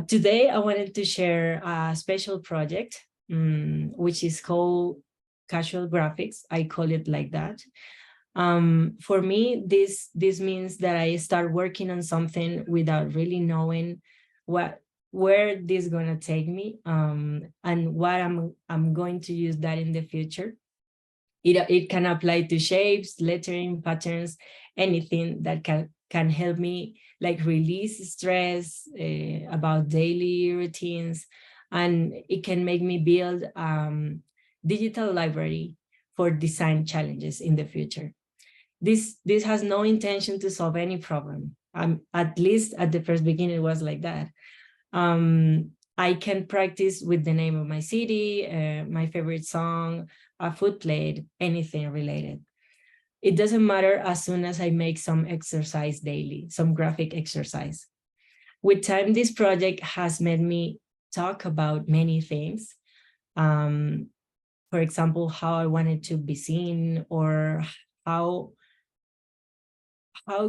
Today, I wanted to share a special project, which is called Casual Graphics. I call it like that. For me, this means that I start working on something without really knowing where this is gonna take me, and what I'm going to use that in the future. It can apply to shapes, lettering, patterns, anything that can help me like release stress about daily routines, and it can make me build digital library for design challenges in the future. This has no intention to solve any problem. At least at the first beginning, it was like that. I can practice with the name of my city, my favorite song, a food plate, anything related. It doesn't matter as soon as I make some exercise daily, some graphic exercise. With time, this project has made me talk about many things. For example, how I wanted to be seen, or how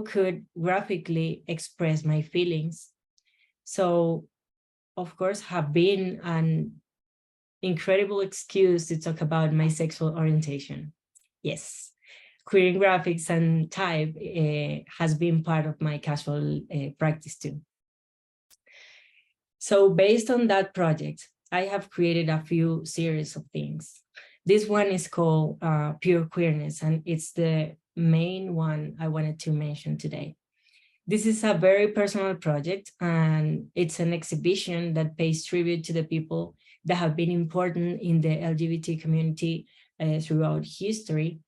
could graphically express my feelings. So, of course, have been an incredible excuse to talk about my sexual orientation. Yes, queer graphics and type has been part of my casual practice too. So based on that project, I have created a few series of things. This one is called Pure Queerness, and it's the main one I wanted to mention today. This is a very personal project, and it's an exhibition that pays tribute to the people that have been important in the LGBT community throughout history.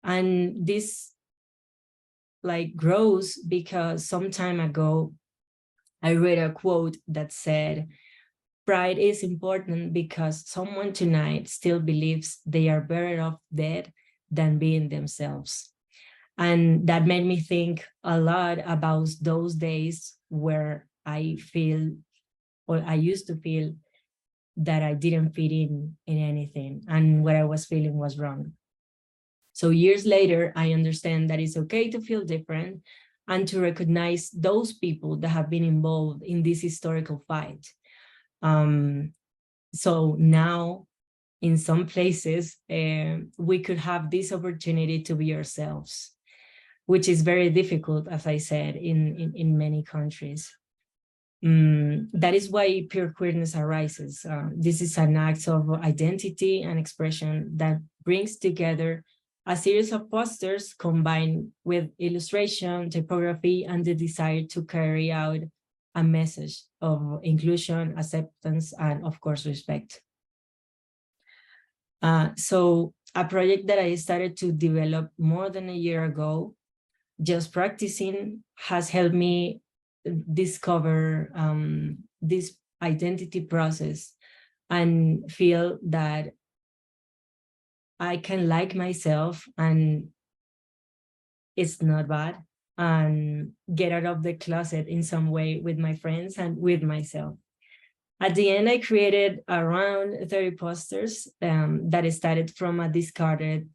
And this like grows because some time ago, I read a quote that said, "Pride is important because someone tonight still believes they are better off dead than being themselves." And that made me think a lot about those days where I used to feel that I didn't fit in anything, and what I was feeling was wrong. So years later, I understand that it's okay to feel different and to recognize those people that have been involved in this historical fight. So now, in some places, we could have this opportunity to be ourselves, which is very difficult, as I said, in many countries. That is why Pure Queerness arises. This is an act of identity and expression that brings together a series of posters combined with illustration, typography, and the desire to carry out a message of inclusion, acceptance, and of course, respect. So a project that I started to develop more than a year ago, just practicing, has helped me discover this identity process and feel that I can like myself and it's not bad, and get out of the closet in some way with my friends and with myself. At the end, I created around 30 posters that started from a discarded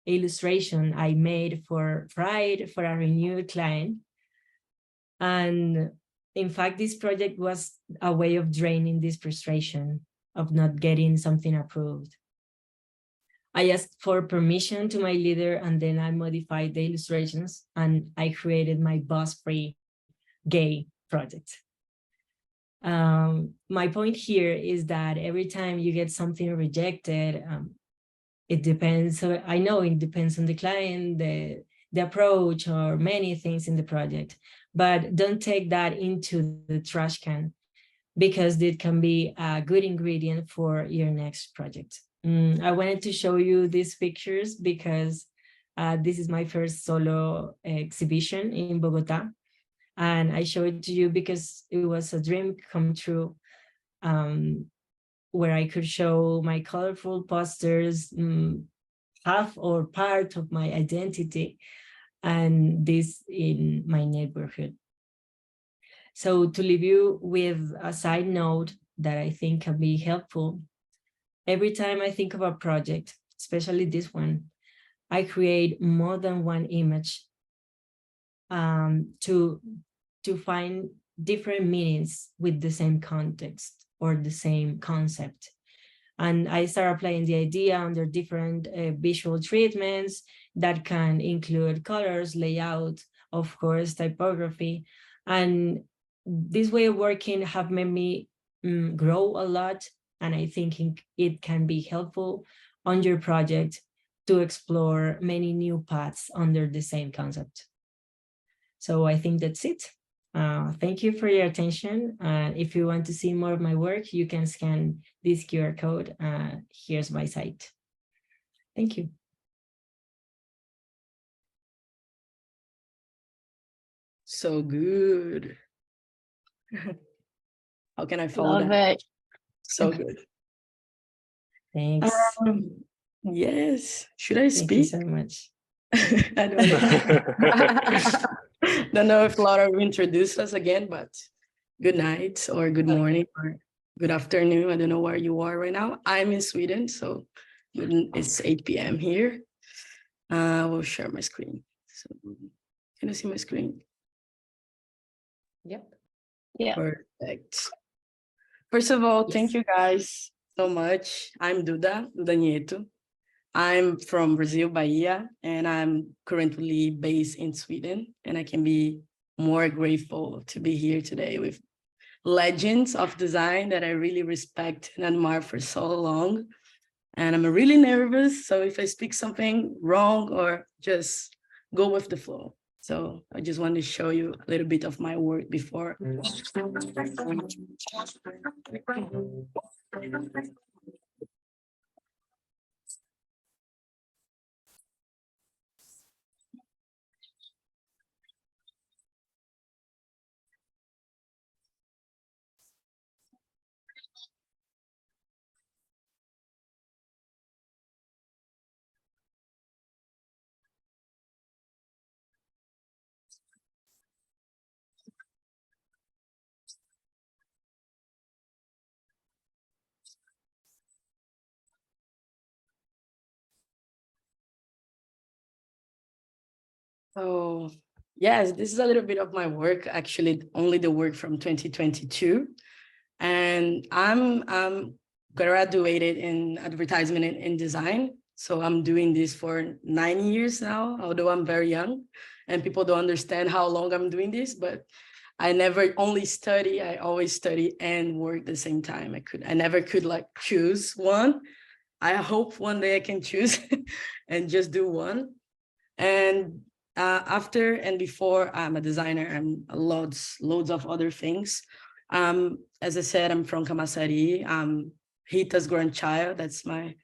illustration I made for Pride for a renewed client. And in fact, this project was a way of draining this frustration of not getting something approved. I asked for permission to my leader, and then I modified the illustrations, and I created my boss-free gay project. My point here is that every time you get something rejected, it depends. So I know it depends on the client, the approach, or many things in the project, but don't take that into the trash can, because it can be a good ingredient for your next project. I wanted to show you these pictures because this is my first solo exhibition in Bogota. And I show it to you because it was a dream come true, where I could show my colorful posters, half or part of my identity, and this in my neighborhood. So to leave you with a side note that I think can be helpful, every time I think of a project, especially this one, I create more than one image to find different meanings with the same context or the same concept. And I start applying the idea under different visual treatments that can include colors, layout, of course, typography. And this way of working have made me grow a lot. And I think it can be helpful on your project to explore many new paths under the same concept. So I think that's it. Thank you for your attention. If you want to see more of my work, you can scan this QR code. Here's my site. Thank you. So good. How can I follow Love that? it. So good. Thanks. Yes. Should I Thank you speak? so much. I don't know. Don't know if Laura will introduce us again, but good night or good morning or good afternoon. I don't know where you are right now. I'm in Sweden, so it's 8 p.m. here. I will share my screen. So can you see my screen? Yep. Yeah. Perfect. First of all, thank you guys so much. I'm Duda Nieto. I'm from Brazil, Bahia, and I'm currently based in Sweden. And I can be more grateful to be here today with legends of design that I really respect and admire for so long. And I'm really nervous. So if I speak something wrong or just go with the flow. So I just want to show you a little bit of my work before. So yes, this is a little bit of my work, actually only the work from 2022. And I'm graduated in advertisement and design. So I'm doing this for 9 years now, although I'm very young and people don't understand how long I'm doing this, but I never only study, I always study and work at the same time. I never could like choose one. I hope one day I can choose and just do one. And after and before I'm a designer, I'm loads of other things. As I said, I'm from Camaçari. I'm Rita's grandchild. That's my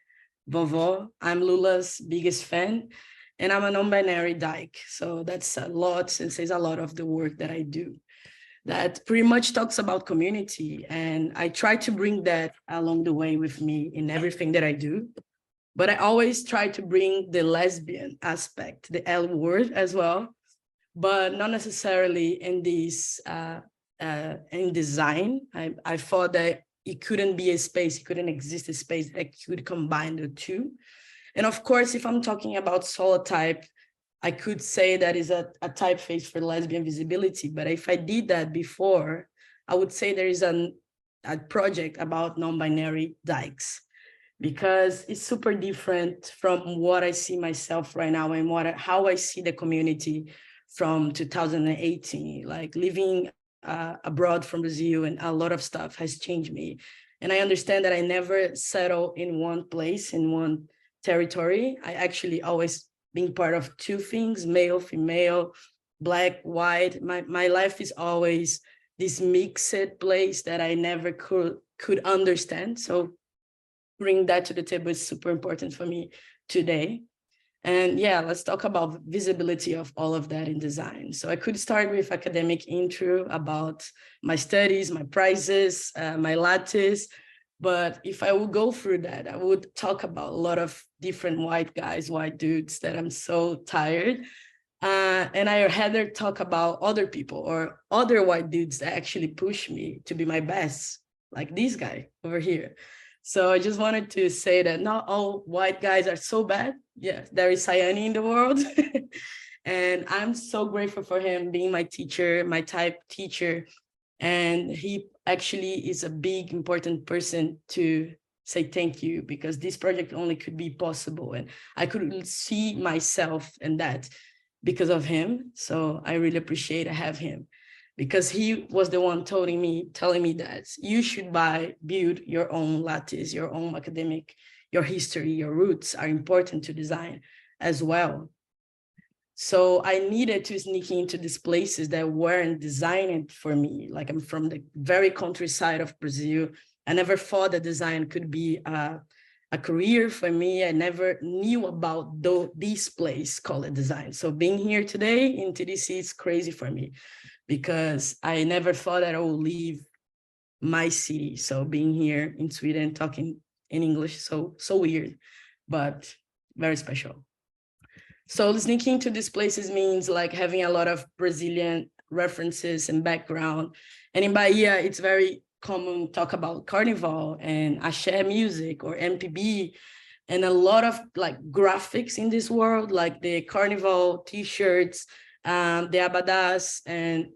vovó. I'm Lula's biggest fan, and I'm a non-binary dyke. So that's a lot and says a lot of the work that I do. That pretty much talks about community, and I try to bring that along the way with me in everything that I do. But I always try to bring the lesbian aspect, the L word as well, but not necessarily in this in design. I thought that it couldn't be a space, it couldn't exist a space that could combine the two. And of course, if I'm talking about solo type, I could say that is a typeface for lesbian visibility. But if I did that before, I would say there is a project about non-binary dykes, because it's super different from what I see myself right now and how I see the community from 2018, like living abroad from Brazil, and a lot of stuff has changed me. And I understand that I never settle in one place, in one territory. I actually always been part of two things, male, female, black, white. My life is always this mixed place that I never could understand. So bring that to the table is super important for me today. And yeah, let's talk about visibility of all of that in design. So I could start with academic intro about my studies, my prizes, my lattes. But if I would go through that, I would talk about a lot of different white guys, white dudes that I'm so tired. And I rather talk about other people or other white dudes that actually push me to be my best, like this guy over here. So I just wanted to say that not all white guys are so bad. Yeah, there is Saiani in the world. And I'm so grateful for him being my teacher, my type teacher. And he actually is a big, important person to say thank you, because this project only could be possible. And I could see myself in that because of him. So I really appreciate I have him, because he was the one telling me that you should build your own lattice, your own academic, your history, your roots are important to design as well. So I needed to sneak into these places that weren't designed for me. Like, I'm from the very countryside of Brazil. I never thought that design could be a career for me. I never knew about this place called design. So being here today in TDC is crazy for me, because I never thought that I would leave my city. So being here in Sweden, talking in English, so weird, but very special. So sneaking to these places means like having a lot of Brazilian references and background. And in Bahia, it's very common to talk about carnival and axé music or MPB, and a lot of like graphics in this world, like the carnival t-shirts, the abadas, and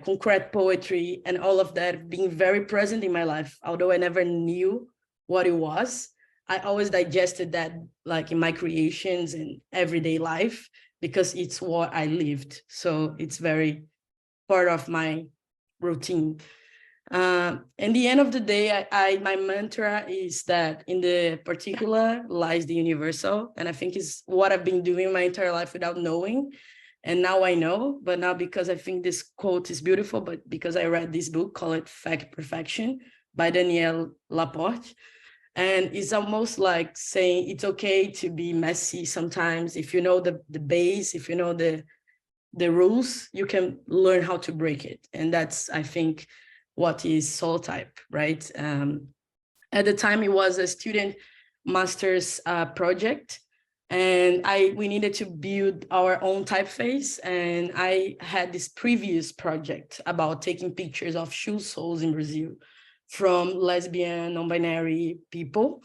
concrete poetry, and all of that being very present in my life. Although I never knew what it was, I always digested that like in my creations and everyday life, because it's what I lived. So it's very part of my routine. In the end of the day, my mantra is that in the particular lies the universal. And I think it's what I've been doing my entire life without knowing. And now I know, but not because I think this quote is beautiful, but because I read this book called Fact Perfection by Danielle Laporte. And it's almost like saying it's okay to be messy sometimes. If you know the base, if you know the rules, you can learn how to break it. And that's, I think, what is soul type, right? At the time, it was a student master's project, and we needed to build our own typeface. And I had this previous project about taking pictures of shoe soles in Brazil from lesbian, non-binary people.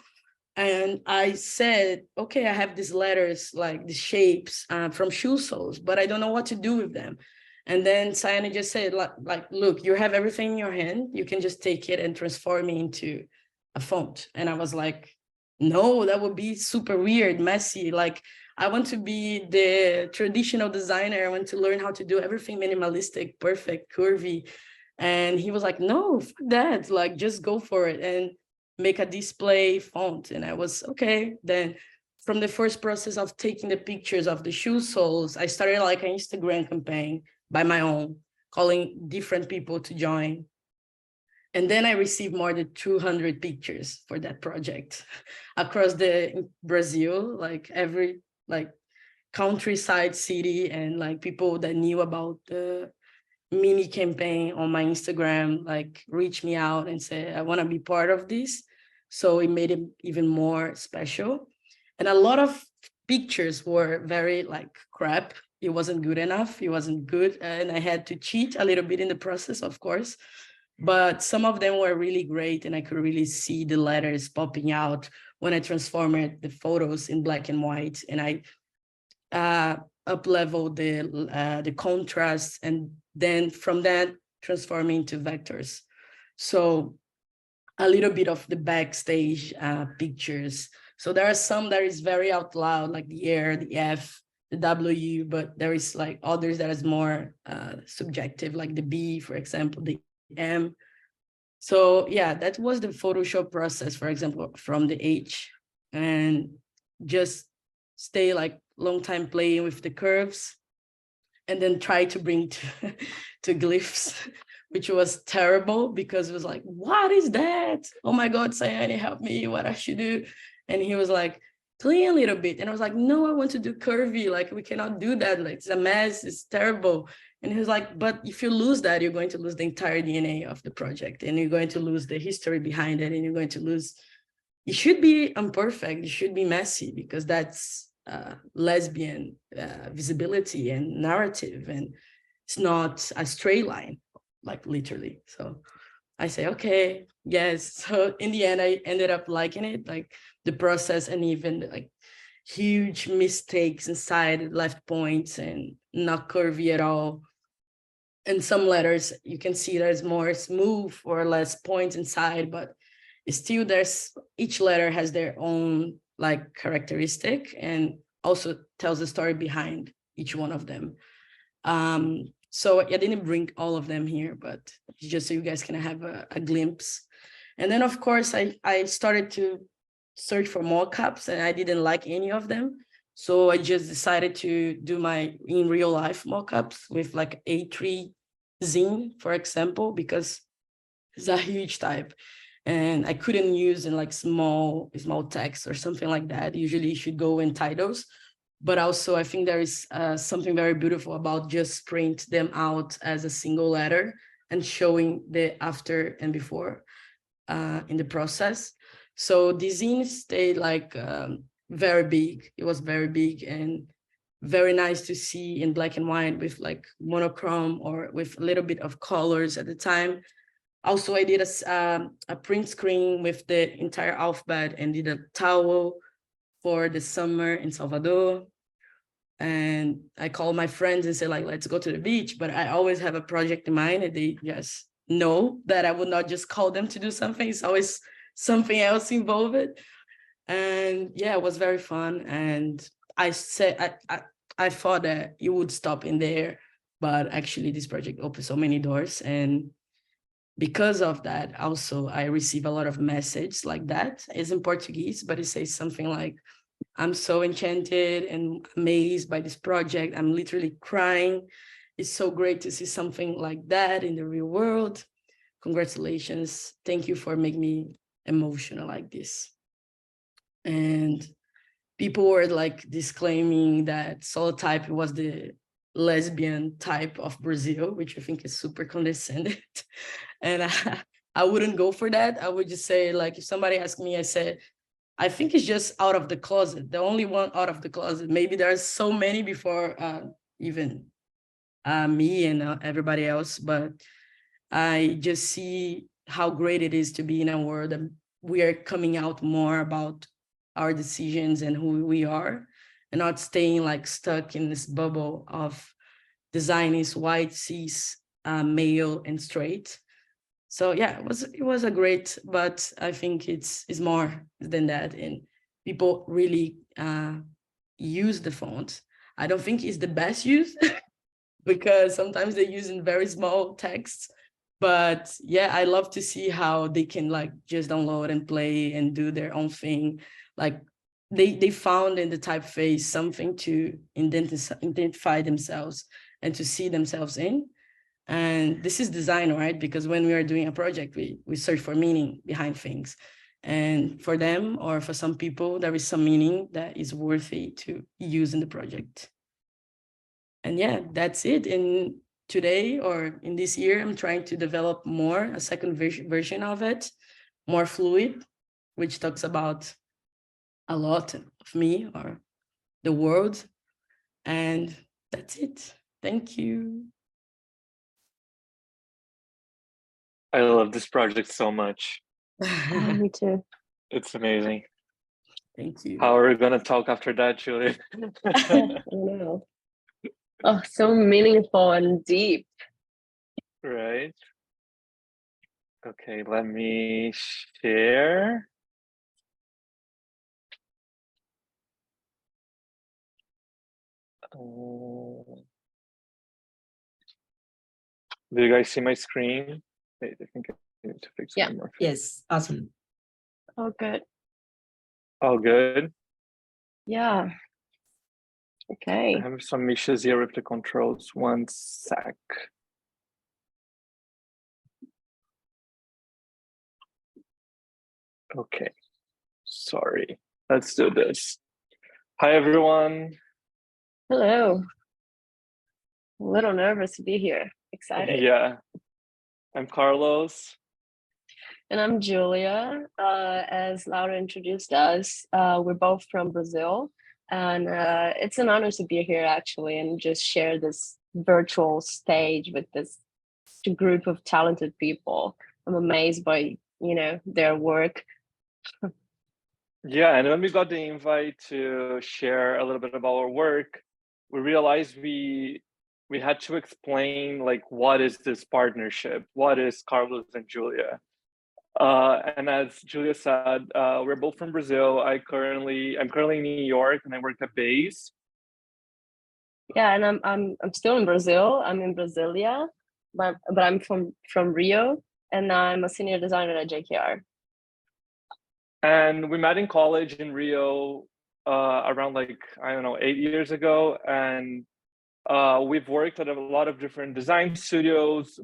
And I said, okay, I have these letters, like the shapes from shoe soles, but I don't know what to do with them. And then Saiani just said, like, look, you have everything in your hand. You can just take it and transform it into a font. And I was like, no, that would be super weird, messy. Like, I want to be the traditional designer. I want to learn how to do everything minimalistic, perfect, curvy. And he was like, no, fuck that. Like, just go for it and make a display font. And I was, okay. Then from the first process of taking the pictures of the shoe soles, I started like an Instagram campaign by my own, calling different people to join. And then I received more than 200 pictures for that project across Brazil, like every like countryside city, and like people that knew about the mini campaign on my Instagram, like reach me out and say, I want to be part of this. So it made it even more special. And a lot of pictures were very like crap. It wasn't good enough. It wasn't good. And I had to cheat a little bit in the process, of course. But some of them were really great. And I could really see the letters popping out when I transformed the photos in black and white. And I up-leveled the contrast, and then from that transform into vectors. So a little bit of the backstage pictures. So there are some that is very out loud, like the R, the F, the W, but there is like others that is more subjective, like the B, for example, the M. So yeah, that was the Photoshop process, for example, from the H, and just stay like long time playing with the curves, and then try to bring to glyphs, which was terrible because it was like, what is that? Oh my God, Saiani, help me, what I should do? And he was like, clean a little bit. And I was like, no, I want to do curvy. Like, we cannot do that. Like, it's a mess, it's terrible. And he was like, but if you lose that, you're going to lose the entire DNA of the project, and you're going to lose the history behind it, and you're going to lose, it should be imperfect, it should be messy, because that's lesbian visibility and narrative, and it's not a straight line, like literally. So I say, okay, yes. So in the end, I ended up liking it, like the process, and even like huge mistakes inside, left points and not curvy at all. And some letters, you can see there's more smooth or less points inside, but still each letter has their own like characteristic and also tells a story behind each one of them. So I didn't bring all of them here, but just so you guys can have a glimpse. And then of course I started to search for mockups and I didn't like any of them. So I just decided to do my in real life mockups with like A3 zine, for example, because it's a huge type. And I couldn't use in like small text or something like that. Usually you should go in titles. But also I think there is something very beautiful about just print them out as a single letter and showing the after and before in the process. So the zine stayed like very big. It was very big and very nice to see in black and white with like monochrome or with a little bit of colors at the time. Also, I did a print screen with the entire alphabet and did a towel for the summer in Salvador. And I called my friends and said, like, let's go to the beach. But I always have a project in mind and they just know that I would not just call them to do something. It's always something else involved. And yeah, it was very fun. And I said, I thought that it would stop in there, but actually this project opened so many doors. And because of that, also, I receive a lot of messages like that. It's in Portuguese, but it says something like, I'm so enchanted and amazed by this project. I'm literally crying. It's so great to see something like that in the real world. Congratulations. Thank you for making me emotional like this. And people were like disclaiming that solo type was the lesbian type of Brazil, which I think is super condescending. And I wouldn't go for that. I would just say, like, if somebody asked me, I said, I think it's just out of the closet, the only one out of the closet. Maybe there's so many before even me and everybody else, but I just see how great it is to be in a world that we are coming out more about our decisions and who we are, and not staying like stuck in this bubble of design is white, cis, male, and straight. So yeah, it was a great, but I think it's more than that, and people really use the font. I don't think it's the best use because sometimes they use in very small texts. But yeah, I love to see how they can like just download and play and do their own thing. Like they found in the typeface something to identify themselves and to see themselves in. And this is design, right? Because when we are doing a project, we search for meaning behind things. And for them, or for some people, there is some meaning that is worthy to use in the project. And yeah, that's it. And today, or in this year, I'm trying to develop more, a second version of it, more fluid, which talks about a lot of me or the world. And that's it. Thank you. I love this project so much. Me too. It's amazing. Thank you. How are we gonna talk after that, Julie? I know. Oh, so meaningful and deep. Right. Okay, let me share. Do you guys see my screen? Wait, I think I need to fix one more thing. Yes, awesome. Oh, good. All good. Yeah. Okay. I have some issues here with the controls. One sec. Okay. Sorry. Let's do this. Hi, everyone. Hello. A little nervous to be here. Excited. Yeah. I'm Carlos. And I'm Julia. As Laura introduced us, we're both from Brazil. And it's an honor to be here, actually, and just share this virtual stage with this group of talented people. I'm amazed by, you know, their work. Yeah, and when we got the invite to share a little bit about our work, we realized we had to explain like what is this partnership? What is Carlos and Julia? And as Julia said, we're both from Brazil. I'm currently in New York and I work at Base. Yeah, and I'm still in Brazil. I'm in Brasilia, but I'm from Rio, and I'm a senior designer at JKR. And we met in college in Rio around like, I don't know, 8 years ago. And we've worked at a lot of different design studios.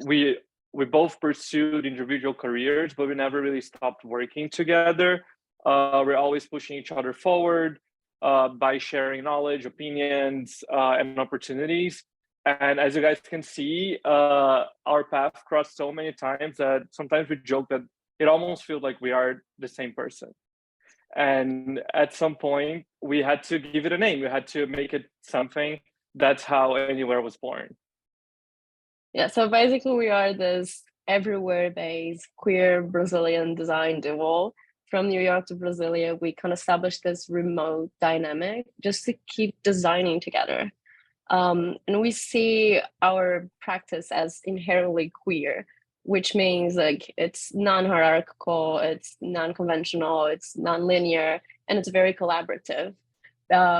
We both pursued individual careers, but we never really stopped working together. We're always pushing each other forward by sharing knowledge, opinions, and opportunities. And as you guys can see, our paths crossed so many times that sometimes we joke that it almost feels like we are the same person. And at some point, we had to give it a name. We had to make it something. That's how Anywhere was born. Yeah, so basically we are this everywhere-based queer Brazilian design duo. From New York to Brasilia, we kind of established this remote dynamic just to keep designing together. And we see our practice as inherently queer, which means like it's non-hierarchical, it's non-conventional, it's non-linear, and it's very collaborative.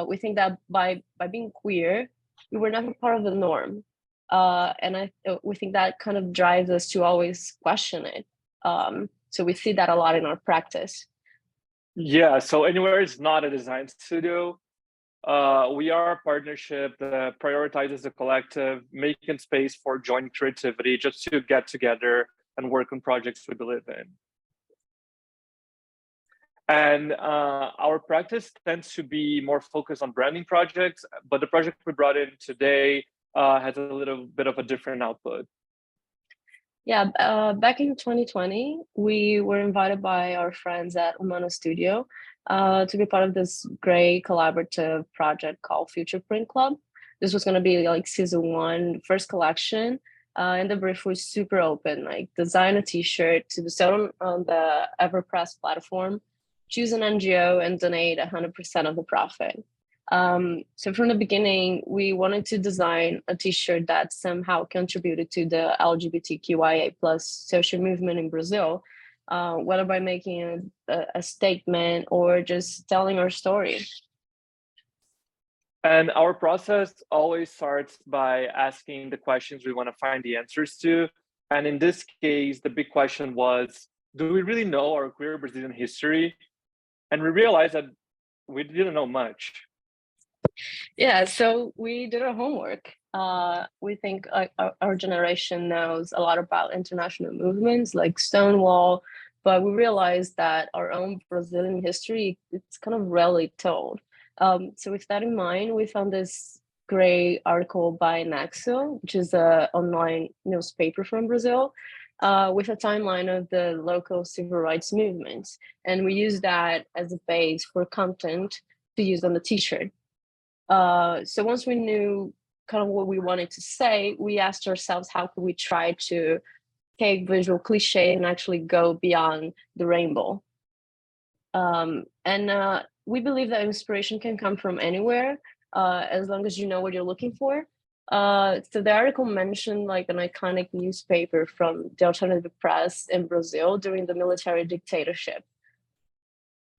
We think that by being queer, we were never part of the norm. And we think that kind of drives us to always question it. So we see that a lot in our practice. Yeah, so Anywhere is not a design studio. We are a partnership that prioritizes the collective, making space for joint creativity just to get together and work on projects we believe in. And our practice tends to be more focused on branding projects, but the project we brought in today has a little bit of a different output. Yeah, back in 2020, we were invited by our friends at Humano Studio to be part of this great collaborative project called Future Print Club. This was going to be like season 1, first collection, and the brief was super open, like design a t-shirt to be sold on the Everpress platform, choose an NGO, and donate 100% of the profit. So from the beginning, we wanted to design a t-shirt that somehow contributed to the LGBTQIA+ social movement in Brazil, whether by making a statement or just telling our story. And our process always starts by asking the questions we want to find the answers to. And in this case, the big question was, do we really know our queer Brazilian history? And we realized that we didn't know much. Yeah, so we did our homework. We think our generation knows a lot about international movements like Stonewall, but we realized that our own Brazilian history, it's kind of rarely told. So with that in mind, we found this great article by Naxo, which is an online newspaper from Brazil, with a timeline of the local civil rights movements. And we used that as a base for content to use on the t-shirt. So once we knew kind of what we wanted to say, we asked ourselves, how could we try to take visual cliche and actually go beyond the rainbow? And we believe that inspiration can come from anywhere, as long as you know what you're looking for. So the article mentioned like an iconic newspaper from the alternative press in Brazil during the military dictatorship.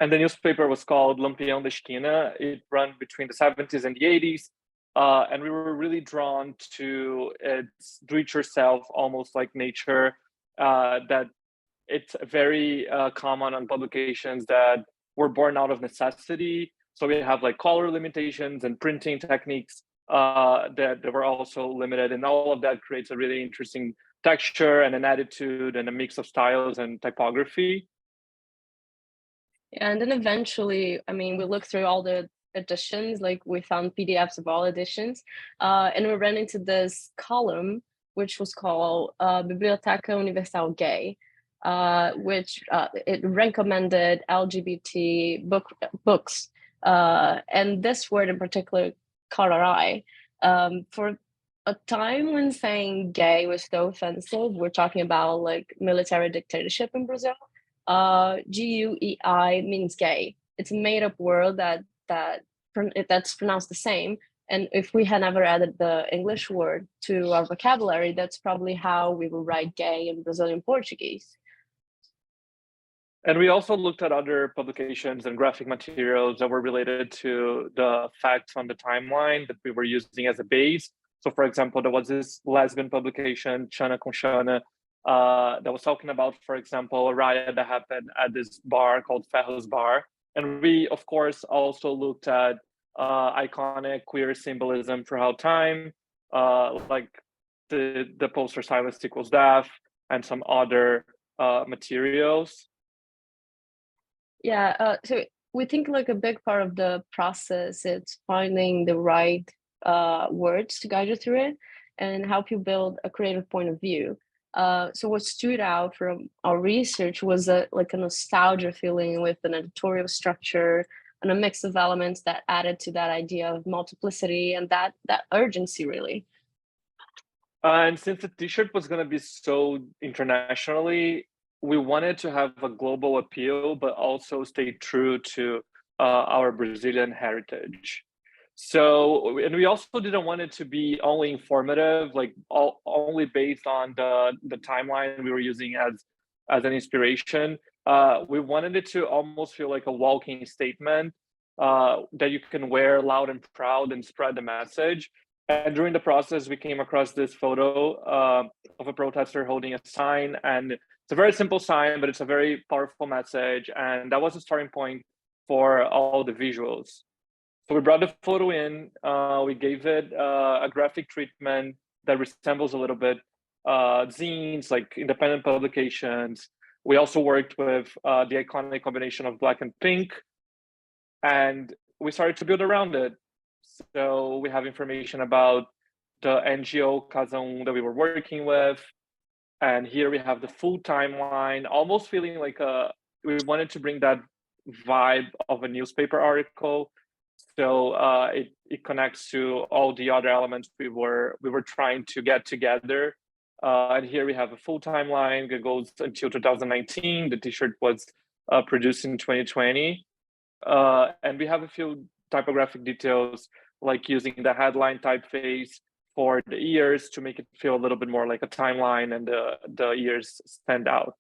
And the newspaper was called Lampião da Esquina. It ran between the 70s and the 80s. And we were really drawn to its do-it-yourself, almost like nature, that it's very common on publications that were born out of necessity. So we have like color limitations and printing techniques that were also limited. And all of that creates a really interesting texture and an attitude and a mix of styles and typography. And then eventually, I mean, we looked through all the editions, like we found PDFs of all editions, and we ran into this column, which was called Biblioteca Universal Gay, which it recommended LGBT books. And this word in particular caught our eye. For a time when saying gay was so offensive. We're talking about like military dictatorship in Brazil. GUEI means gay. It's a made-up word that's pronounced the same. And if we had never added the English word to our vocabulary, that's probably how we would write gay in Brazilian Portuguese. And we also looked at other publications and graphic materials that were related to the facts on the timeline that we were using as a base. So for example, there was this lesbian publication, Chana com Chana, that was talking about, for example, a riot that happened at this bar called Ferro's Bar. And we, of course, also looked at iconic queer symbolism throughout time, like the poster silence equals death and some other materials. Yeah, so we think like a big part of the process is finding the right words to guide you through it and help you build a creative point of view. So what stood out from our research was like a nostalgia feeling with an editorial structure and a mix of elements that added to that idea of multiplicity and that urgency, really. And since the t-shirt was going to be sold internationally, we wanted to have a global appeal, but also stay true to our Brazilian heritage. So, and we also didn't want it to be only informative, like only based on the timeline we were using as an inspiration. We wanted it to almost feel like a walking statement that you can wear loud and proud and spread the message. And during the process, we came across this photo of a protester holding a sign, and it's a very simple sign, but it's a very powerful message. And that was a starting point for all the visuals. So we brought the photo in, we gave it a graphic treatment that resembles a little bit zines, like independent publications. We also worked with the iconic combination of black and pink, and we started to build around it. So we have information about the NGO Casa that we were working with. And here we have the full timeline, almost feeling like we wanted to bring that vibe of a newspaper article. So it connects to all the other elements we were trying to get together. And here we have a full timeline that goes until 2019. The t-shirt was produced in 2020. And we have a few typographic details, like using the headline typeface for the ears to make it feel a little bit more like a timeline, and the ears stand out.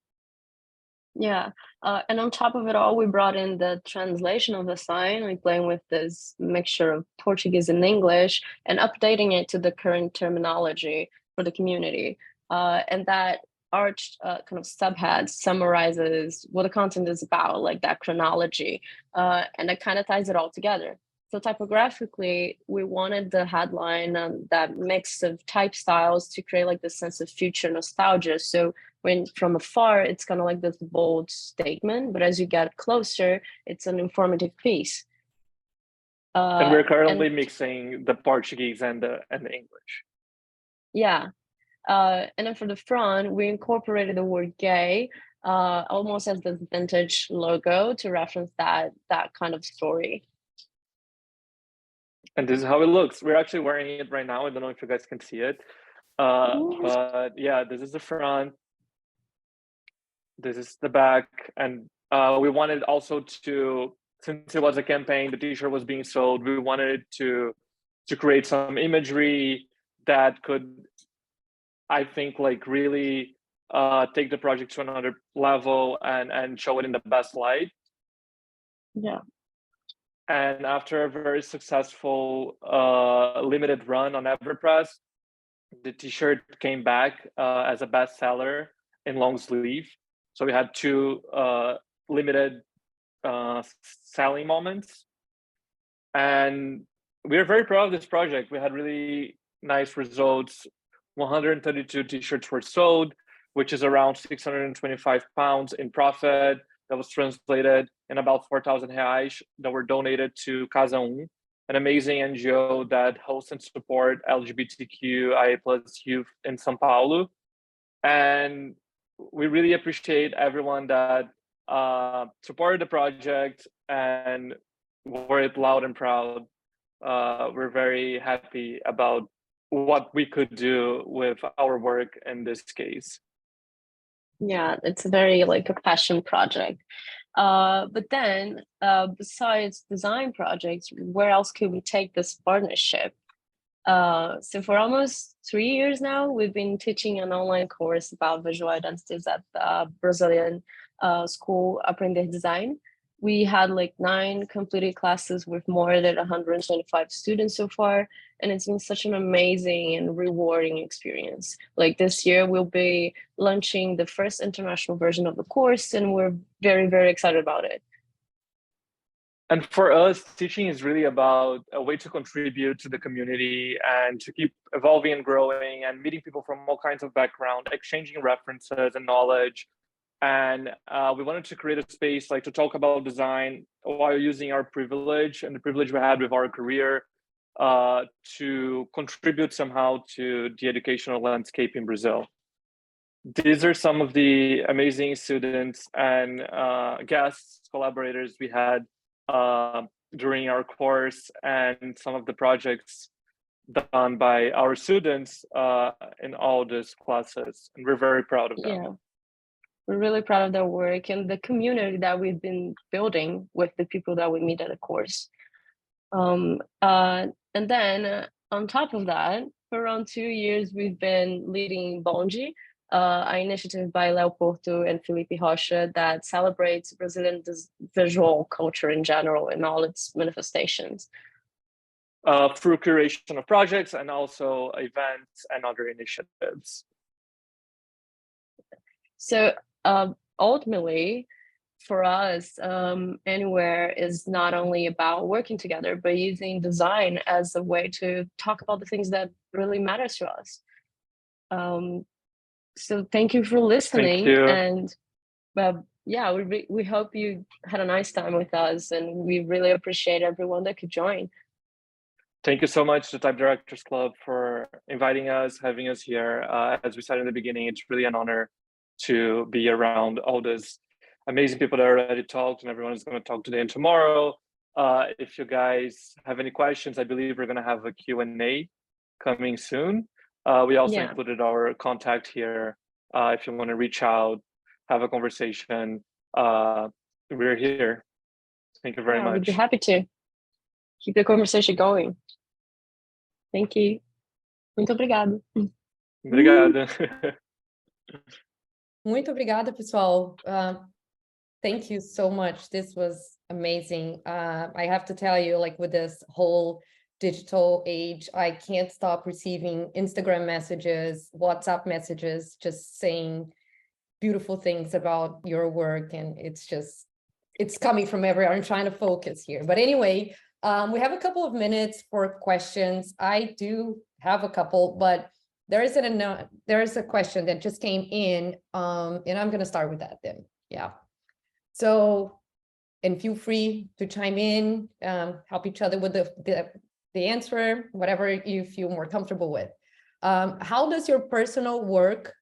Yeah, and on top of it all, we brought in the translation of the sign, like playing with this mixture of Portuguese and English and updating it to the current terminology for the community. And that arched kind of subhead summarizes what the content is about, like that chronology, and it kind of ties it all together. So typographically, we wanted the headline, that mix of type styles to create like this sense of future nostalgia. So when from afar, it's kind of like this bold statement, but as you get closer, it's an informative piece. And we're currently mixing the Portuguese and the English. Yeah. And then for the front, we incorporated the word gay, almost as the vintage logo to reference that kind of story. And this is how it looks. We're actually wearing it right now. I don't know if you guys can see it. But yeah, this is the front. This is the back. And we wanted also to, since it was a campaign, the t-shirt was being sold, we wanted to create some imagery that could, I think, like really take the project to another level and show it in the best light. Yeah. And after a very successful limited run on EverPress, the t-shirt came back as a bestseller in long sleeve. So we had 2 limited selling moments. And we are very proud of this project. We had really nice results. 132 t-shirts were sold, which is around 625 pounds in profit. That was translated in about 4,000 reais that were donated to Casa an amazing NGO that hosts and support LGBTQIA+ youth in São Paulo. And we really appreciate everyone that supported the project and wore it loud and proud. We're very happy about what we could do with our work in this case. Yeah, it's very like a passion project. But then, besides design projects, where else could we take this partnership? So for almost 3 years now, we've been teaching an online course about visual identities at the Brazilian school Aprender Design. We had like 9 completed classes with more than 125 students so far, and it's been such an amazing and rewarding experience. Like this year, we'll be launching the first international version of the course, and we're very, very excited about it. And for us, teaching is really about a way to contribute to the community and to keep evolving and growing and meeting people from all kinds of background, exchanging references and knowledge. And we wanted to create a space like to talk about design while using our privilege and the privilege we had with our career to contribute somehow to the educational landscape in Brazil. These are some of the amazing students and guests, collaborators we had during our course, and some of the projects done by our students in all these classes. And we're very proud of them. Yeah. We're really proud of their work and the community that we've been building with the people that we meet at the course. And then on top of that, for around 2 years, we've been leading Bonde, an initiative by Léo Porto and Felipe Rocha that celebrates Brazilian visual culture in general in all its manifestations. Through curation of projects and also events and other initiatives. So ultimately, for us, Anywhere is not only about working together, but using design as a way to talk about the things that really matters to us. So thank you for listening. Thank you. And yeah, we hope you had a nice time with us, and we really appreciate everyone that could join. Thank you so much to Type Directors Club for inviting us, having us here. As we said in the beginning, it's really an honor to be around all these amazing people that already talked, and everyone is going to talk today and tomorrow. If you guys have any questions, I believe we're going to have a Q&A coming soon. We also included our contact here. If you want to reach out, have a conversation, we're here. Thank you very much. We'd be happy to keep the conversation going. Thank you. Muito obrigado. Obrigado. Muito obrigada, pessoal. Thank you so much. This was amazing. I have to tell you, like with this whole digital age, I can't stop receiving Instagram messages, WhatsApp messages, just saying beautiful things about your work. And it's coming from everywhere. I'm trying to focus here. But anyway, we have a couple of minutes for questions. I do have a couple, but there is a question that just came in, and I'm going to start with that then. Yeah. So, and feel free to chime in, help each other with the answer, whatever you feel more comfortable with. How does your personal work/life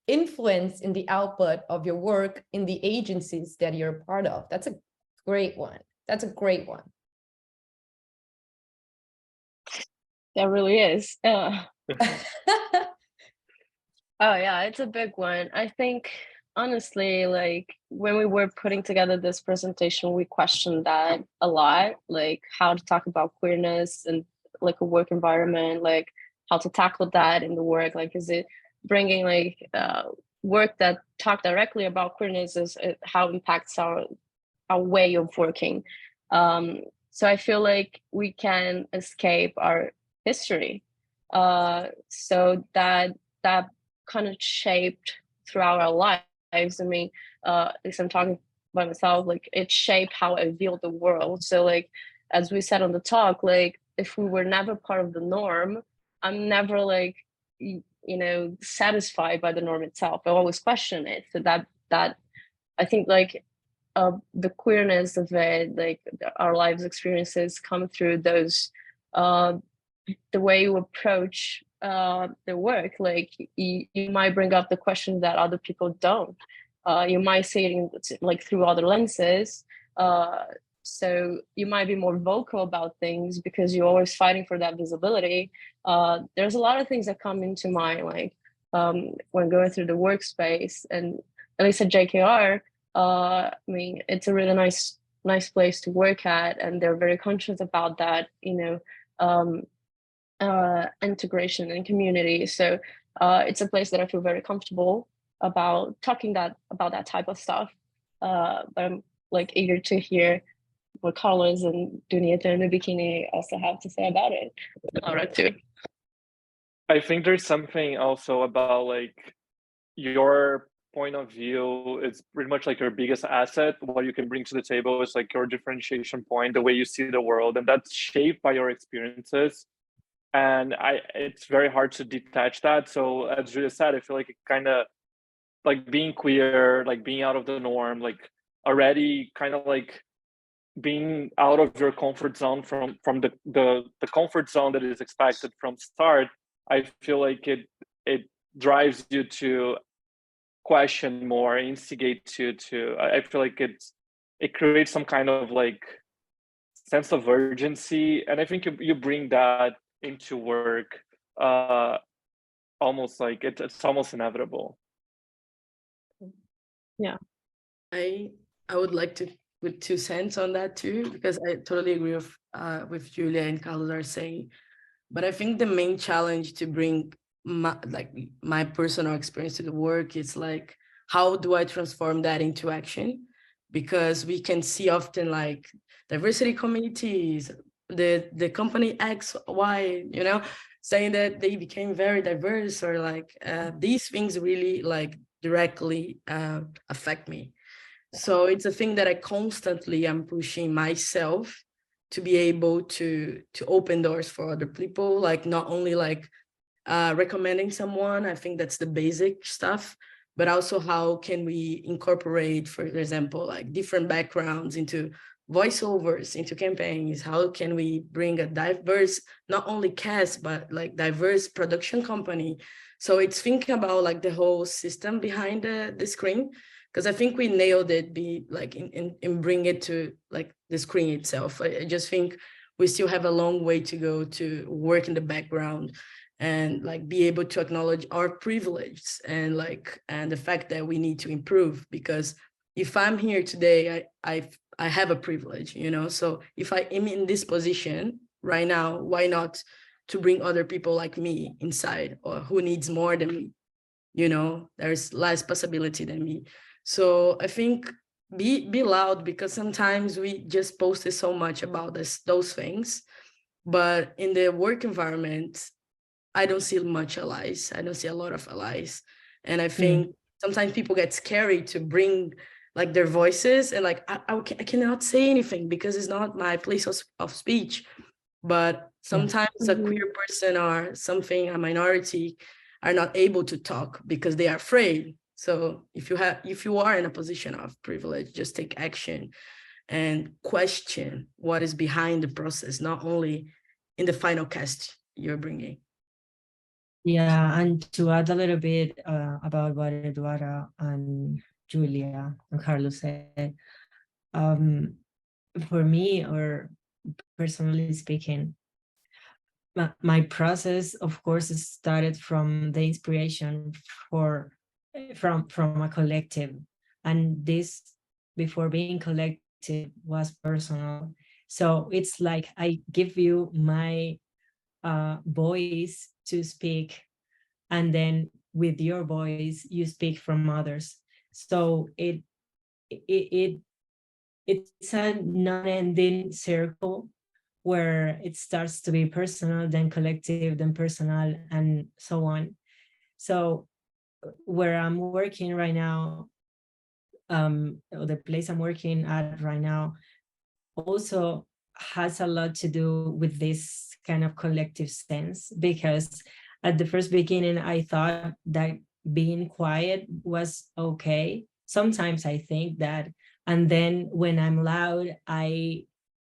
influence in the output of your work in the agencies that you're part of? That's a great one. That's a great one. That really is. Oh yeah, it's a big one. I think honestly, like when we were putting together this presentation, we questioned that a lot, like how to talk about queerness and like a work environment, like how to tackle that in the work. Like, is it bringing like work that talk directly about queerness, is how it impacts our way of working. So I feel like we can escape our history, so that kind of shaped throughout our lives. I mean, if I'm talking by myself, like it shaped how I view the world. So like, as we said on the talk, like if we were never part of the norm, I'm never like, satisfied by the norm itself. I always question it. So that I think like the queerness of it, like our lives experiences come through those, the way you approach the work. Like you might bring up the questions that other people don't. You might see it like through other lenses. So you might be more vocal about things because you're always fighting for that visibility. There's a lot of things that come into mind, like when going through the workspace, and at least at JKR, I mean, it's a really nice place to work at, and they're very conscious about that, integration and community. So it's a place that I feel very comfortable about talking about that type of stuff. But I'm like eager to hear what Carlos and Dunita and the Bikini also have to say about it. Laura too. I think there's something also about like your point of view is pretty much like your biggest asset. What you can bring to the table is like your differentiation point, the way you see the world, and that's shaped by your experiences. And it's very hard to detach that. So as Julia said, I feel like it kind of like being queer, like being out of the norm, like already kind of like being out of your comfort zone from the comfort zone that is expected from start. I feel like it drives you to question more, instigate to I feel like it creates some kind of like sense of urgency, and I think you bring that into work, almost like it's almost inevitable. Yeah, I would like to put 2 cents on that too, because I totally agree with Julia and Carlos are saying. But I think the main challenge to bring my personal experience to the work is like, how do I transform that into action? Because we can see often like diversity communities, the company X, Y, saying that they became very diverse, or like these things really like directly affect me. So it's a thing that I constantly am pushing myself to be able to open doors for other people, like not only like recommending someone, I think that's the basic stuff, but also how can we incorporate, for example, like different backgrounds into voiceovers, into campaigns? How can we bring a diverse, not only cast, but like diverse production company? So it's thinking about like the whole system behind the screen, because I think we nailed it, in bring it to like the screen itself. I just think we still have a long way to go to work in the background and like be able to acknowledge our privilege and the fact that we need to improve. Because if I'm here today, I have a privilege, so if I am in this position right now, why not to bring other people like me inside, or who needs more than me? There's less possibility than me. So I think be loud, because sometimes we just posted so much about those things, but in the work environment, I don't see much allies. I don't see a lot of allies. And I think sometimes people get scary to bring like their voices, and like, I cannot say anything because it's not my place of speech. But sometimes a queer person or something, a minority, are not able to talk because they are afraid. So if you are in a position of privilege, just take action and question what is behind the process, not only in the final cast you're bringing. Yeah, and to add a little bit about what Eduarda and Julia and Carlos said, for me, or personally speaking, my process, of course, started from the inspiration from a collective, and this, before being collective, was personal. So it's like I give you my voice to speak, and then with your voice you speak from others. So it's a non-ending circle where it starts to be personal, then collective, then personal, and so on. So where I'm working right now, or the place I'm working at right now, also has a lot to do with this kind of collective sense, because at the first beginning I thought that being quiet was okay. Sometimes I think that, and then when I'm loud, I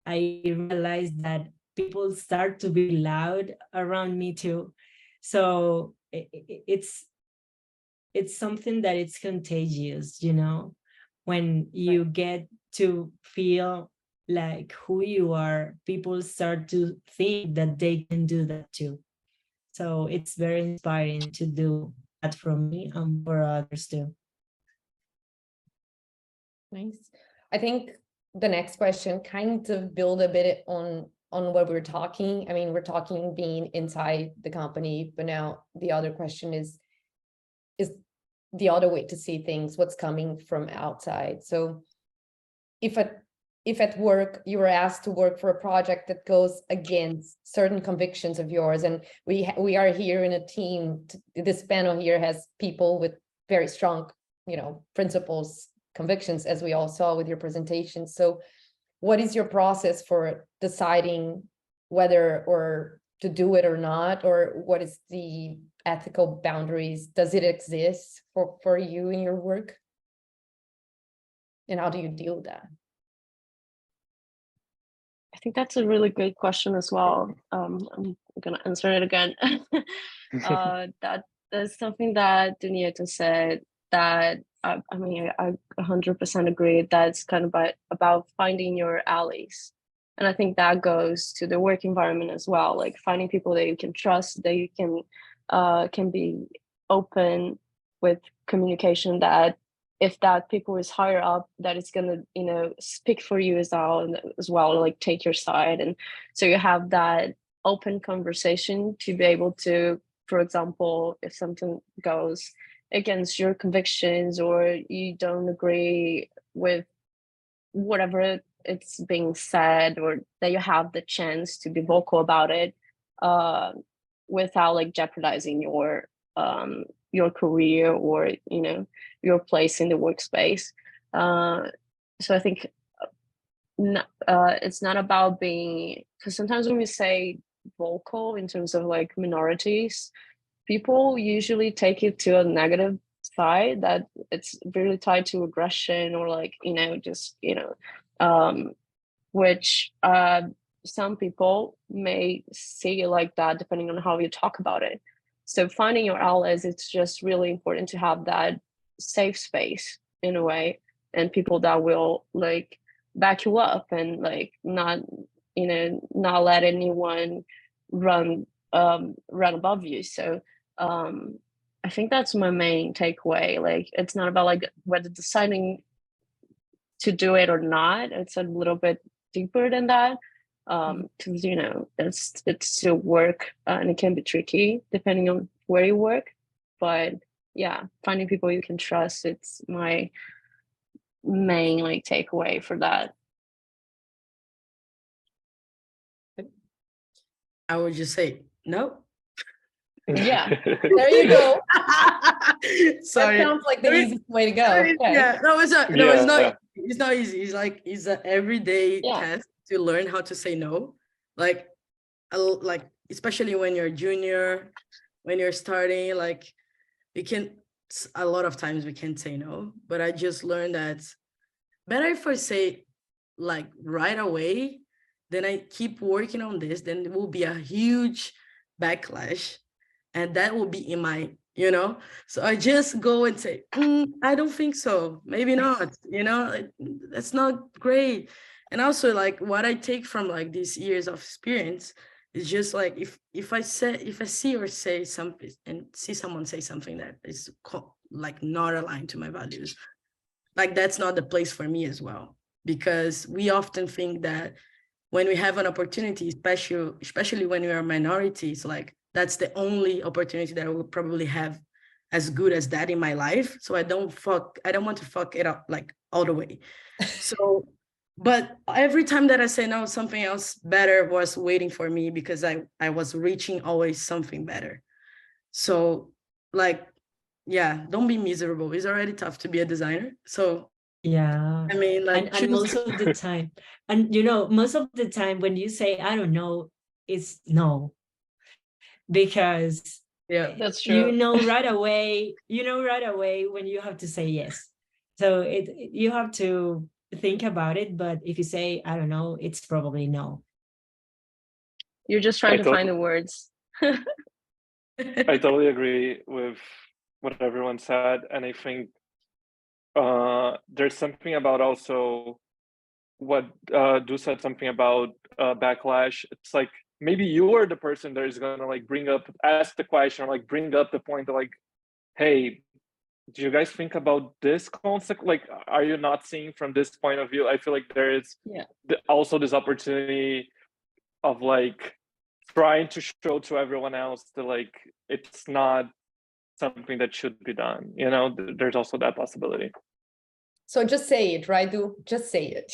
realize that people start to be loud around me too. So it's something that it's contagious, when you get to feel like who you are, people start to think that they can do that too. So it's very inspiring to do that from me and for others too. Nice. I think the next question kind of build a bit on what we're talking. I mean, we're talking being inside the company, but now the other question is the other way to see things, what's coming from outside. So if at work you were asked to work for a project that goes against certain convictions of yours, and we are here in a team, this panel here has people with very strong, principles, convictions, as we all saw with your presentation. So what is your process for deciding whether or to do it or not, or what is the ethical boundaries? Does it exist for you in your work? And how do you deal with that? I think that's a really good question as well. I'm gonna answer it again. That is something that Dunieta said, that I 100% agree. That's kind of about finding your allies. And I think that goes to the work environment as well, like finding people that you can trust, that you can be open with communication, that if that people is higher up, that it's gonna, speak for you as well, like take your side. And so you have that open conversation to be able to, for example, if something goes against your convictions or you don't agree with whatever it's being said, or that you have the chance to be vocal about it, without like jeopardizing your career or your place in the workspace. So I think it's not about being, because sometimes when we say vocal in terms of like minorities, people usually take it to a negative side, that it's really tied to aggression or like which some people may see it like that depending on how you talk about it. So finding your allies, it's just really important to have that safe space in a way, and people that will like back you up and like not let anyone run above you. So I think that's my main takeaway. Like, it's not about like whether deciding to do it or not. It's a little bit deeper than that. Because it's still work, and it can be tricky depending on where you work. But yeah, finding people you can trust, it's my main like takeaway for that. I would just say no. Yeah, there you go. Sorry. That sounds like the easiest way to go. Okay. Yeah, no, it's not. No, it's Yeah. not. It's not easy. It's an everyday task to learn how to say no. Like especially when you're a junior, when you're starting, like a lot of times we can't say no. But I just learned that better if I say like right away, then I keep working on this, then there will be a huge backlash, and that will be in my, so I just go and say, I don't think so, maybe not, that's not great. And also like what I take from like these years of experience is just like, if I see or say something and see someone say something that is like not aligned to my values, like that's not the place for me as well. Because we often think that when we have an opportunity, especially when we are minorities, like that's the only opportunity that I will probably have as good as that in my life. So I don't want to fuck it up like all the way. So, but every time that I say no, something else better was waiting for me, because I was reaching always something better. So like, yeah, don't be miserable. It's already tough to be a designer. So yeah, I mean, like, and most of the time, and most of the time when you say I don't know, it's no, because yeah, that's true. right away when you have to say yes. So you have to think about it, but if you say I don't know, it's probably no. You're just trying to find the words. I totally agree with what everyone said, and I think there's something about also what Du said something about backlash. It's like maybe you are the person that is gonna like ask the question, or like bring up the point of like, hey, do you guys think about this concept? Like, are you not seeing from this point of view? I feel like there is also this opportunity of like trying to show to everyone else that like it's not something that should be done. You know, there's also that possibility. So just say it, right? Just say it.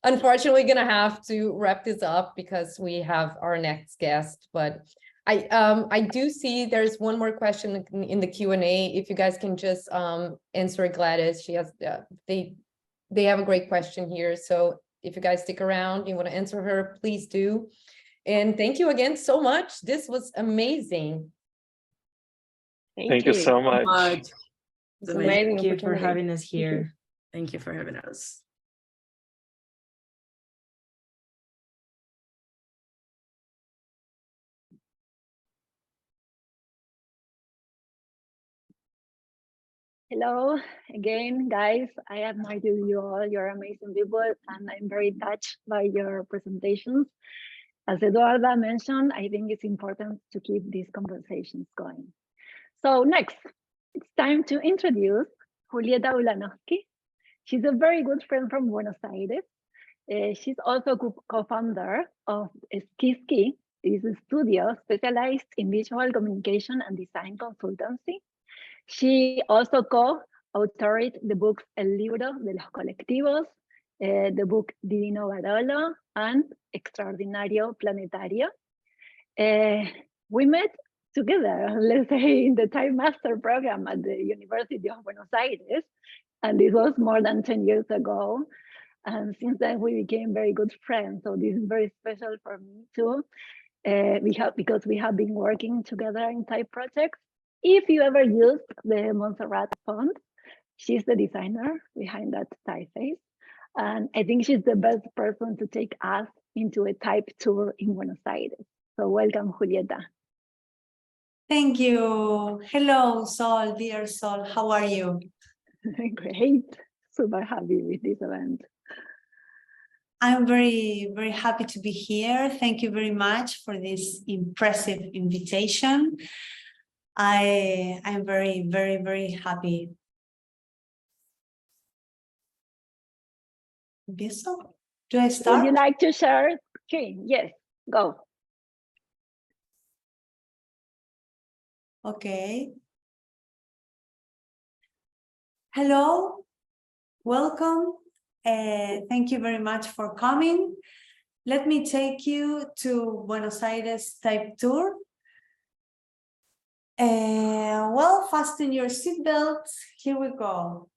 Unfortunately, gonna have to wrap this up because we have our next guest. But I do see there's one more question in the Q&A. If you guys can just answer Gladys, she has they have a great question here. So if you guys stick around, you want to answer her, please do. And thank you again so much. This was amazing. Thank you so much. It's amazing. Thank you for having us here. Thank you for having us. Hello again, guys. I admire you all. You're amazing people, and I'm very touched by your presentations. As Eduarda mentioned, I think it's important to keep these conversations going. So next, it's time to introduce Julieta Ulanowski. She's a very good friend from Buenos Aires. She's also co-founder of Ski. It's a studio specialized in visual communication and design consultancy. She also co-authored the books El Libro de los Colectivos, the book Divino Barolo, and Extraordinario Planetario. We met together, let's say, in the Time Master program at the University of Buenos Aires, and this was more than 10 years ago. And since then, we became very good friends. So this is very special for me too, because we have been working together in type projects. If you ever used the Montserrat font, she's the designer behind that typeface. And I think she's the best person to take us into a type tour in Buenos Aires. So welcome, Julieta. Thank you. Hello, Sol, dear Sol. How are you? Great. Super happy with this event. I'm very, very happy to be here. Thank you very much for this impressive invitation. I'm very, very, very happy. Empiezo? Do I start? Would you like to share screen? Yes, go. Okay. Hello, welcome. Thank you very much for coming. Let me take you to Buenos Aires type tour. Well, fasten your seatbelts. Here we go.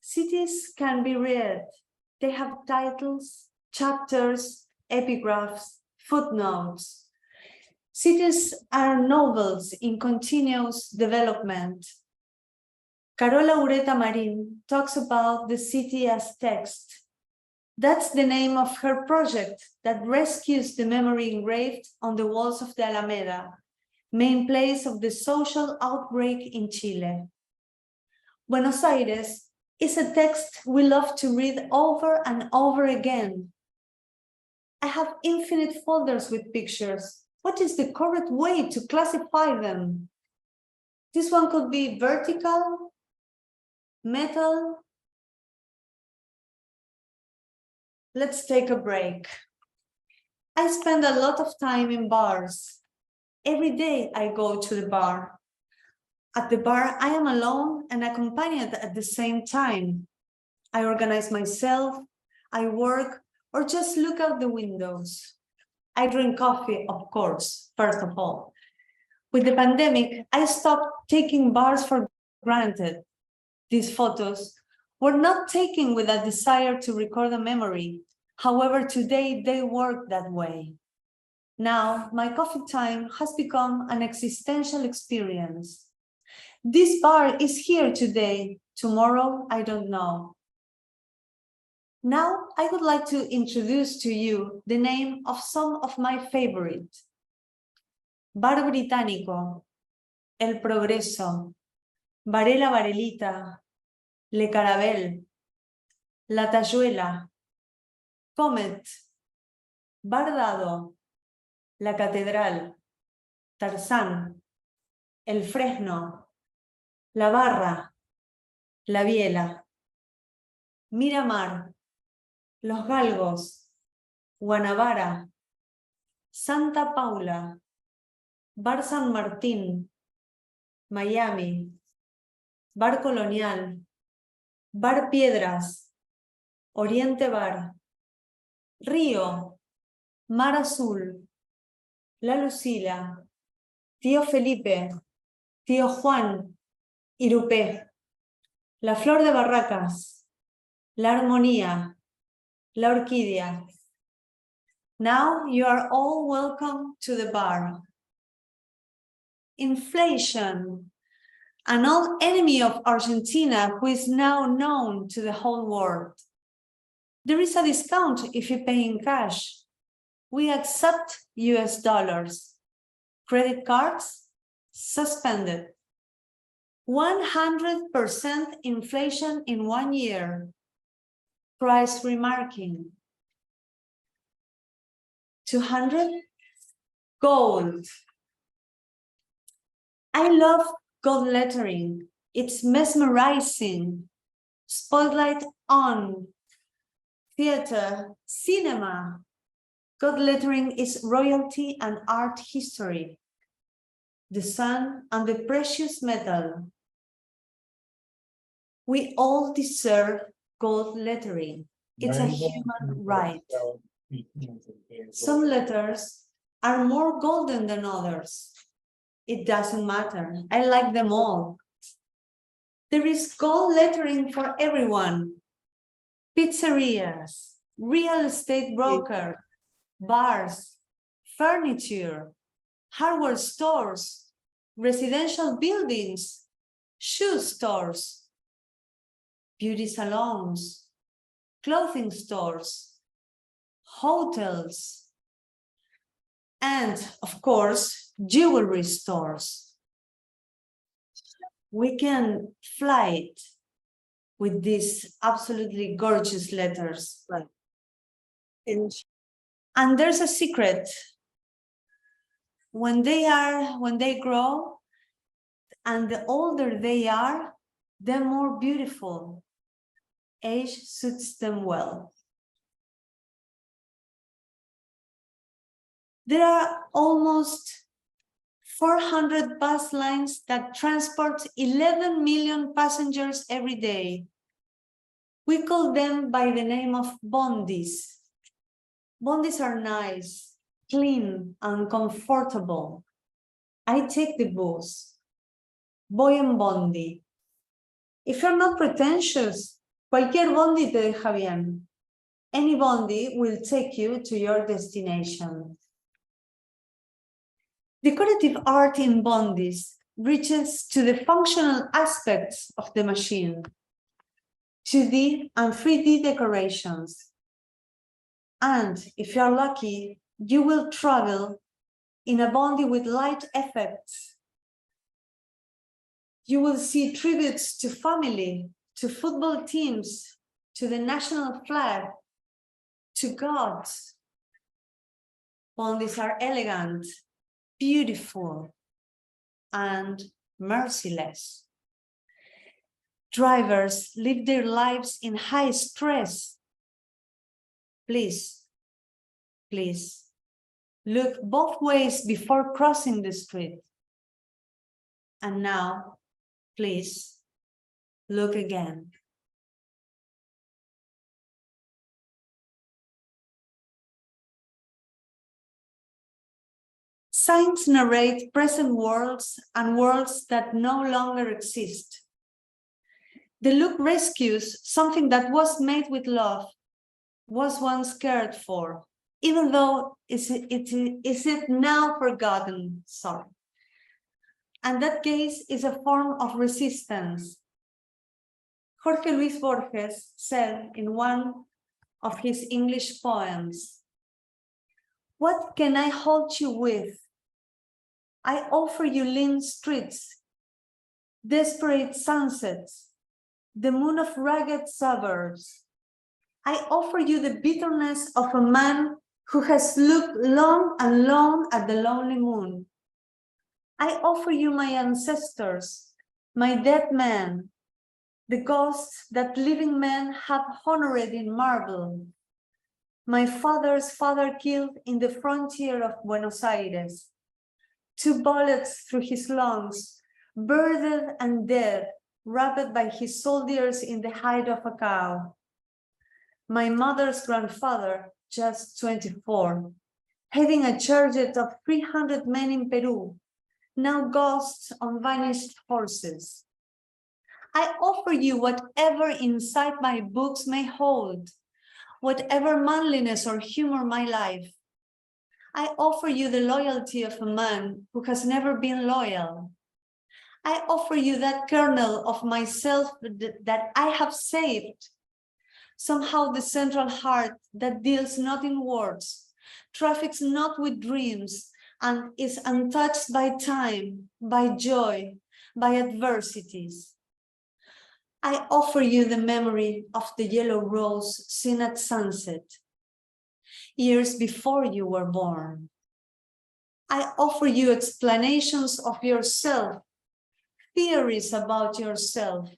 Cities can be read. They have titles, chapters, epigraphs, footnotes. Cities are novels in continuous development. Carola Ureta Marin talks about the city as text. That's the name of her project that rescues the memory engraved on the walls of the Alameda, main place of the social outbreak in Chile. Buenos Aires is a text we love to read over and over again. I have infinite folders with pictures. What is the correct way to classify them? This one could be vertical, metal. Let's take a break. I spend a lot of time in bars. Every day I go to the bar. At the bar, I am alone and accompanied at the same time. I organize myself, I work, or just look out the windows. I drink coffee, of course, first of all. With the pandemic, I stopped taking bars for granted. These photos were not taken with a desire to record a memory. However, today they work that way. Now, my coffee time has become an existential experience. This bar is here today, tomorrow, I don't know. Now, I would like to introduce to you the name of some of my favorites. Bar Británico, El Progreso, Varela Varelita, Le Carabel, La Tayuela, Comet, Bardado, La Catedral, Tarzán, El Fresno, La Barra, La Biela, Miramar, Los Galgos, Guanabara, Santa Paula, Bar San Martín, Miami, Bar Colonial, Bar Piedras, Oriente Bar, Río, Mar Azul, La Lucila, Tío Felipe, Tío Juan, Irupé, La Flor de Barracas, La Armonía, La Orquídea. Now you are all welcome to the bar. Inflation, an old enemy of Argentina who is now known to the whole world. There is a discount if you pay in cash. We accept US dollars. Credit cards, suspended. 100% inflation in 1 year. Price remarking. 200, gold. I love gold lettering. It's mesmerizing. Spotlight on. Theater, cinema. Gold lettering is royalty and art history. The sun and the precious metal. We all deserve gold lettering. It's a human right. Some letters are more golden than others. It doesn't matter. I like them all. There is gold lettering for everyone. Pizzerias, real estate broker, bars, furniture, hardware stores, residential buildings, shoe stores, beauty salons, clothing stores, hotels, and of course, jewelry stores. We can fly it with these absolutely gorgeous letters. Right. And there's a secret. When they grow, and the older they are, the more beautiful. Age suits them well. There are almost 400 bus lines that transport 11 million passengers every day. We call them by the name of bondis. Bondis are nice, clean, and comfortable. I take the bus. Voy en bondi. If you're not pretentious, cualquier bondi te deja bien. Any bondi will take you to your destination. Decorative art in bondis reaches to the functional aspects of the machine, 2D and 3D decorations. And if you're lucky, you will travel in a bondi with light effects. You will see tributes to family, to football teams, to the national flag, to gods. Bondis are elegant, beautiful, and merciless. Drivers live their lives in high stress. Please, please, look both ways before crossing the street. And now, please, look again. Signs narrate present worlds and worlds that no longer exist. The look rescues something that was made with love, was once cared for, even though is it now forgotten? Sorry. And that gaze is a form of resistance. Jorge Luis Borges said in one of his English poems, "What can I hold you with? I offer you lean streets, desperate sunsets, the moon of ragged suburbs. I offer you the bitterness of a man who has looked long and long at the lonely moon. I offer you my ancestors, my dead men, the ghosts that living men have honored in marble. My father's father killed in the frontier of Buenos Aires. 2 bullets through his lungs, burdened and dead, wrapped by his soldiers in the hide of a cow. My mother's grandfather, just 24, heading a charge of 300 men in Peru, now ghosts on vanished horses. I offer you whatever inside my books may hold, whatever manliness or humor my life. I offer you the loyalty of a man who has never been loyal. I offer you that kernel of myself that I have saved. Somehow the central heart that deals not in words, traffics not with dreams, and is untouched by time, by joy, by adversities. I offer you the memory of the yellow rose seen at sunset, years before you were born. I offer you explanations of yourself, theories about yourself,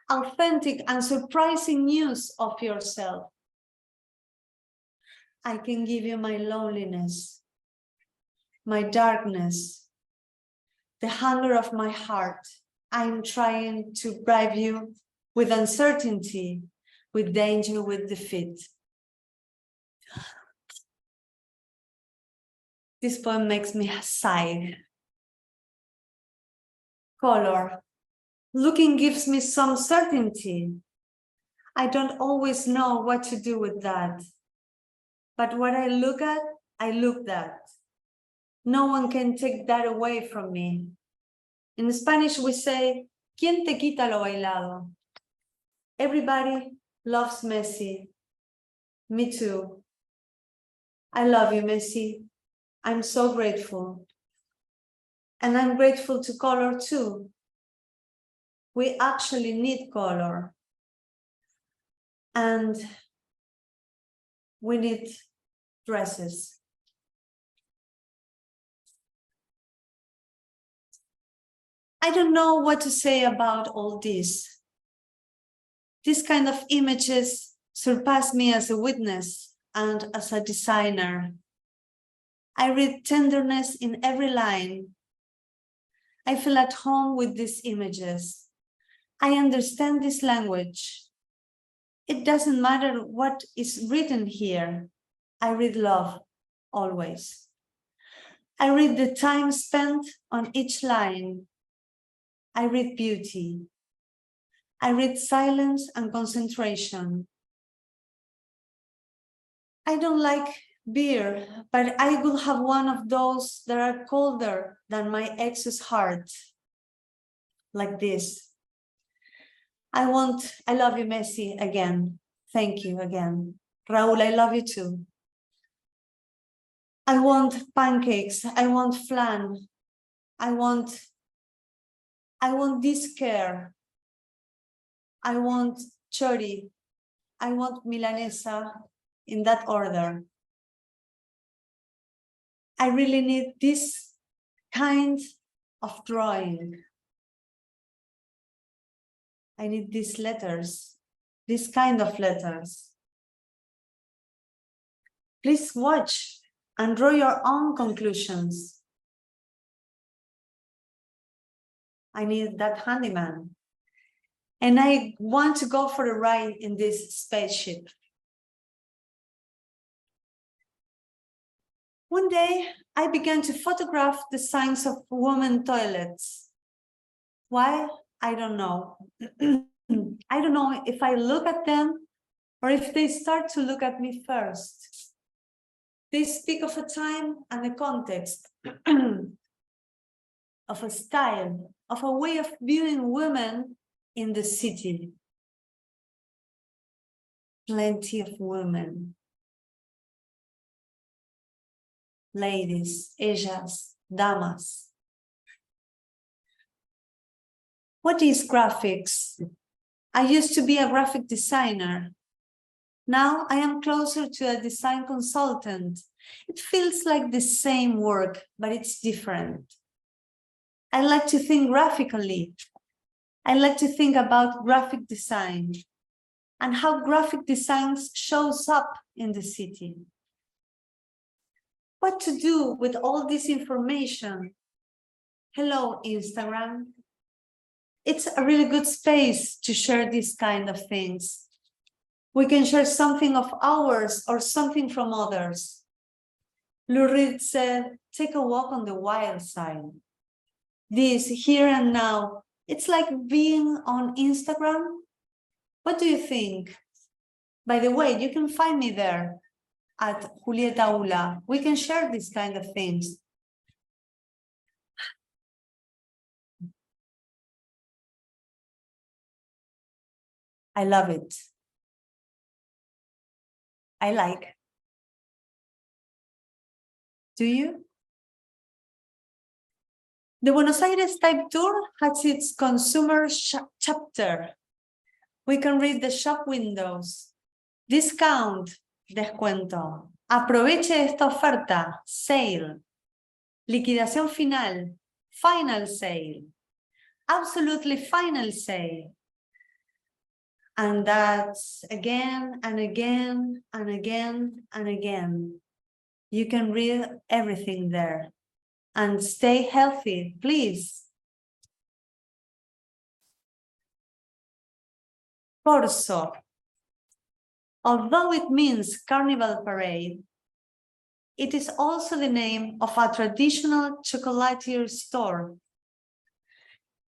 authentic and surprising news of yourself. I can give you my loneliness, my darkness, the hunger of my heart. I'm trying to bribe you with uncertainty, with danger, with defeat. This poem makes me sigh. Color. Looking gives me some certainty. I don't always know what to do with that. But what I look at, I look at. No one can take that away from me. In Spanish, we say, ¿Quién te quita lo bailado? Everybody loves Messi. Me too. I love you, Messi. I'm so grateful. And I'm grateful to color too. We actually need color. And we need dresses. I don't know what to say about all this. These kind of images surpass me as a witness and as a designer. I read tenderness in every line. I feel at home with these images. I understand this language. It doesn't matter what is written here. I read love, always. I read the time spent on each line. I read beauty. I read silence and concentration. I don't like beer, but I will have one of those that are colder than my ex's heart, like this. I love you, Messi, again. Thank you again. Raúl, I love you too. I want pancakes. I want flan. I want this care. I want chori. I want milanesa in that order. I really need this kind of drawing. I need these letters, this kind of letters. Please watch and draw your own conclusions. I need that handyman. And I want to go for a ride in this spaceship. One day, I began to photograph the signs of women toilets. Why? I don't know. I don't know if I look at them or if they start to look at me first. They speak of a time and a context, of a style, of a way of viewing women in the city. Plenty of women. Ladies, ellas, damas. What is graphics? I used to be a graphic designer. Now I am closer to a design consultant. It feels like the same work, but it's different. I like to think graphically. I like to think about graphic design and how graphic design shows up in the city. What to do with all this information? Hello, Instagram. It's a really good space to share these kind of things. We can share something of ours or something from others. Lurid said, take a walk on the wild side. This here and now, it's like being on Instagram. What do you think? By the way, you can find me there at Julieta Ula. We can share these kind of things. I love it. I like. Do you? The Buenos Aires Type Tour has its consumer chapter. We can read the shop windows. Discount, descuento. Aproveche esta oferta, sale. Liquidación final, final sale. Absolutely final sale. And that's again and again and again and again. You can read everything there. And stay healthy, please. Corso. Although it means carnival parade, it is also the name of a traditional chocolatier store.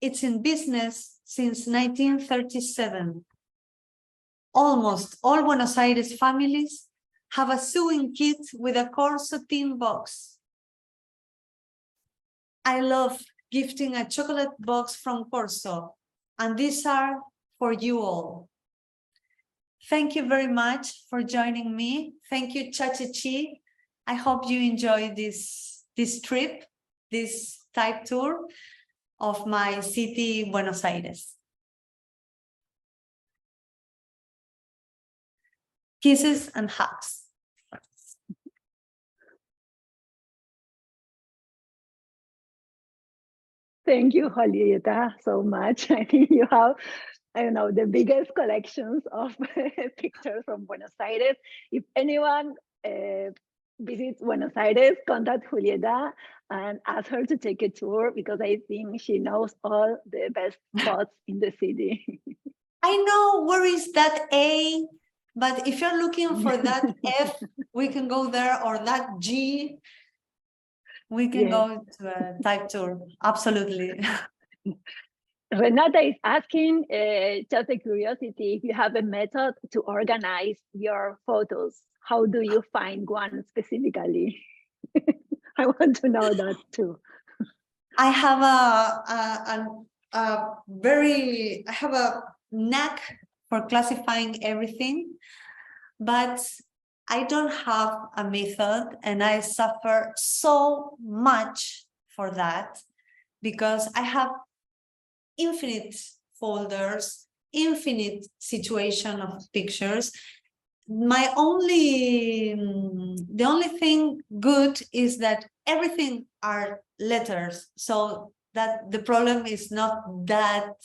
It's in business since 1937. Almost all Buenos Aires families have a sewing kit with a Corso tin box. I love gifting a chocolate box from Corso, and these are for you all. Thank you very much for joining me. Thank you, Chachichi. I hope you enjoy this trip, this type tour of my city, Buenos Aires. Kisses and hugs. Thank you, Julieta, so much. I think you have, I don't know, the biggest collections of pictures from Buenos Aires. If anyone visits Buenos Aires, contact Julieta and ask her to take a tour because I think she knows all the best spots in the city. I know where is that A, but if you're looking for that F, we can go there, or that G, we can go to a type tour. Absolutely. Renata is asking, just a curiosity, if you have a method to organize your photos. How do you find one specifically? I want to know that too. I have a knack for classifying everything, but I don't have a method, and I suffer so much for that because I have infinite folders, infinite situation of pictures. The only thing good is that everything are letters, so that the problem is not that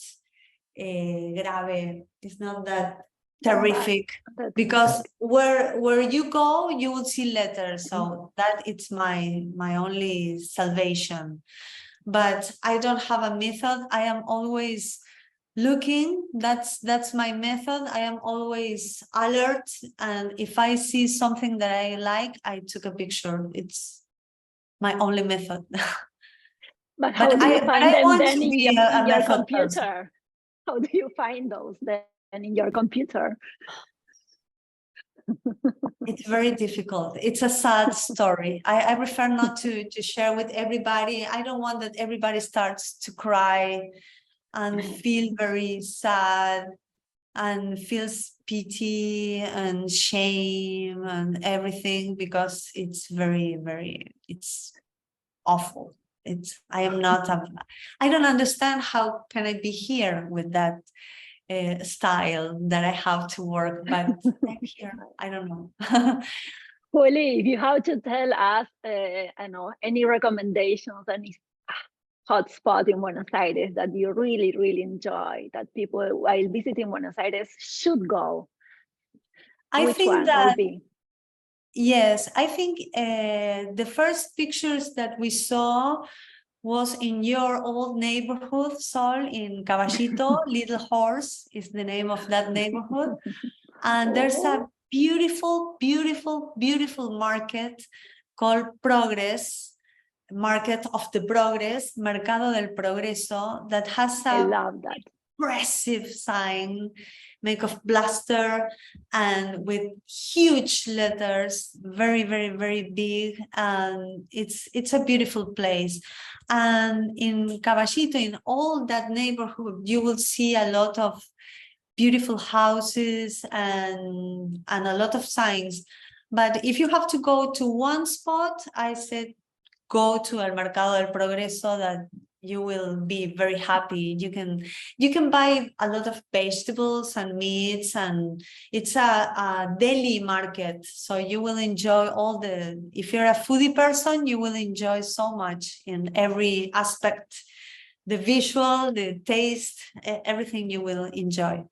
grave, it's not that terrific, because where you go, you will see letters, so that it's my only salvation. But I don't have a method. I am always looking. That's my method. I am always alert, and if I see something that I like, I took a picture. It's my only method. But how do you find them then in your computer? Person. How do you find those then in your computer? It's very difficult. It's a sad story. I prefer not to share with everybody. I don't want that everybody starts to cry and feel very sad and feels pity and shame and everything, because it's very, very, it's awful. I don't understand how can I be here with that style that I have to work, but I'm here. I don't know. Juli, if you have to tell us, I know, any recommendations, any hot spot in Buenos Aires that you really, really enjoy, that people while visiting Buenos Aires should go, I think one that would be? yes, I think the first pictures that we saw was in your old neighborhood, Sol, in Caballito. Little Horse is the name of that neighborhood. And there's a beautiful, beautiful, beautiful market called Progress, Market of the Progress, Mercado del Progreso, that has I a love that. impressive sign made of plaster and with huge letters, very, very, very big, and it's a beautiful place. And in Caballito, in all that neighborhood, you will see a lot of beautiful houses and a lot of signs. But if you have to go to one spot, I said go to El Mercado del Progreso, that you will be very happy. You can buy a lot of vegetables and meats, and it's a deli market. So you will enjoy if you're a foodie person, you will enjoy so much in every aspect, the visual, the taste, everything you will enjoy.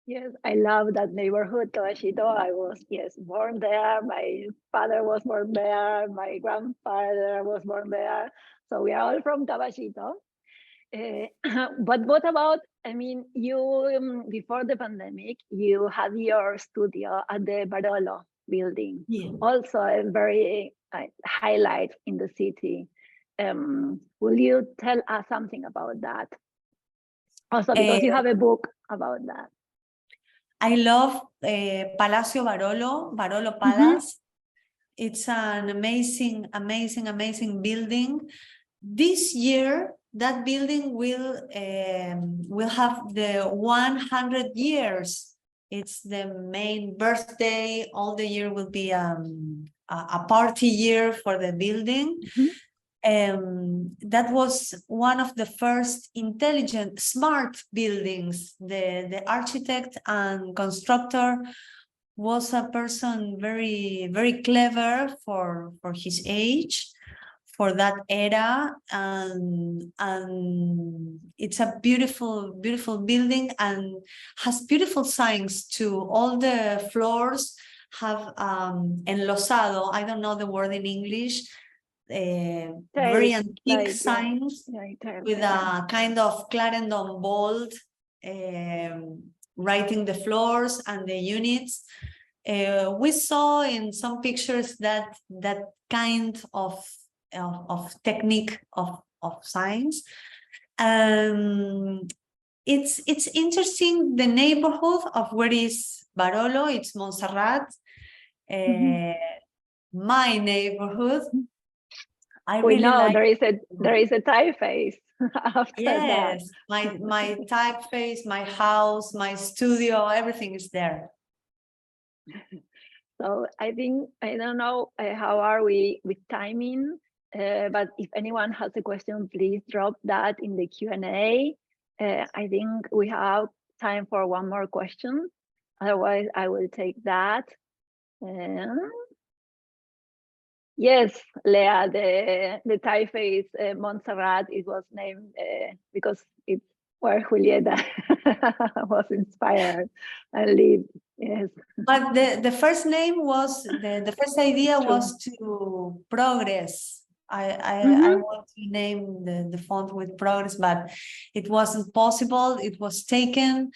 Yes, I love that neighborhood, Caballito. I was, born there. My father was born there. My grandfather was born there. So we are all from Caballito. But what about, you, before the pandemic, you had your studio at the Barolo building. Yeah. Also a very highlight in the city. Will you tell us something about that? Also, because you have a book about that. I love Palacio Barolo Palace. It's an amazing, amazing, amazing building. This year, that building will have the 100 years. It's the main birthday. All the year will be a party year for the building. That was one of the first intelligent, smart buildings. The architect and constructor was a person very, very clever for his age, for that era, and it's a beautiful, beautiful building and has beautiful signs too. All the floors have enlosado. I don't know the word in English. Very antique signs with a kind of Clarendon bold writing the floors and the units. We saw in some pictures that kind of technique of signs. It's interesting, the neighborhood of where is Barolo. It's Montserrat, my neighborhood. We know there is a typeface after that. Yes, my typeface, my house, my studio, everything is there. So I think, I don't know how are we with timing, but if anyone has a question, please drop that in the Q&A. I think we have time for one more question. Otherwise, I will take that. Yes, Lea, the typeface Montserrat, it was named because it's where Julieta was inspired and lived. Yes. But the first name was, the first idea was to Progress. I want to name the font with Progress, but it wasn't possible. It was taken,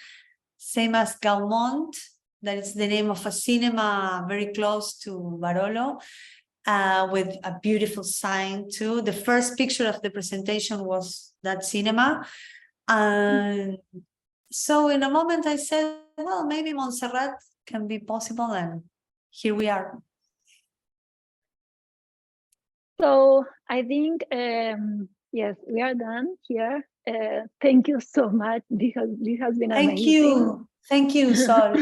same as Gaumont, that is the name of a cinema very close to Barolo. With a beautiful sign too. The first picture of the presentation was that cinema. And so in a moment I said, well, maybe Montserrat can be possible, and here we are. So I think, yes, we are done here. Thank you so much, because this has been amazing. Thank you, Sol.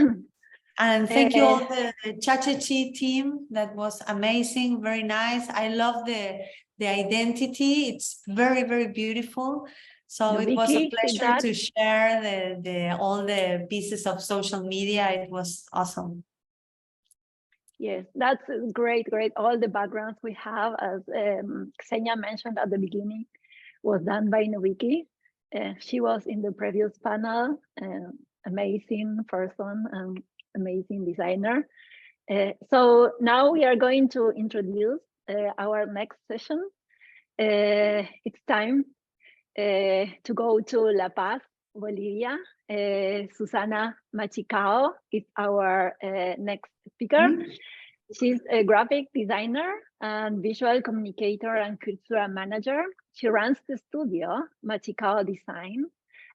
And thank you all the Cha-Cha-Chi team. That was amazing, very nice. I love the identity. It's very, very beautiful. So The it was a wiki, see pleasure that? to share all the pieces of social media. It was awesome. Yes, that's great, great. All the backgrounds we have, as Ksenia mentioned at the beginning, was done by Nowiki. She was in the previous panel, amazing person and amazing designer. So now we are going to introduce our next session. It's time to go to La Paz, Bolivia. Susana Machicao is our next speaker. She's a graphic designer and visual communicator and cultural manager. She runs the studio, Machicao Design,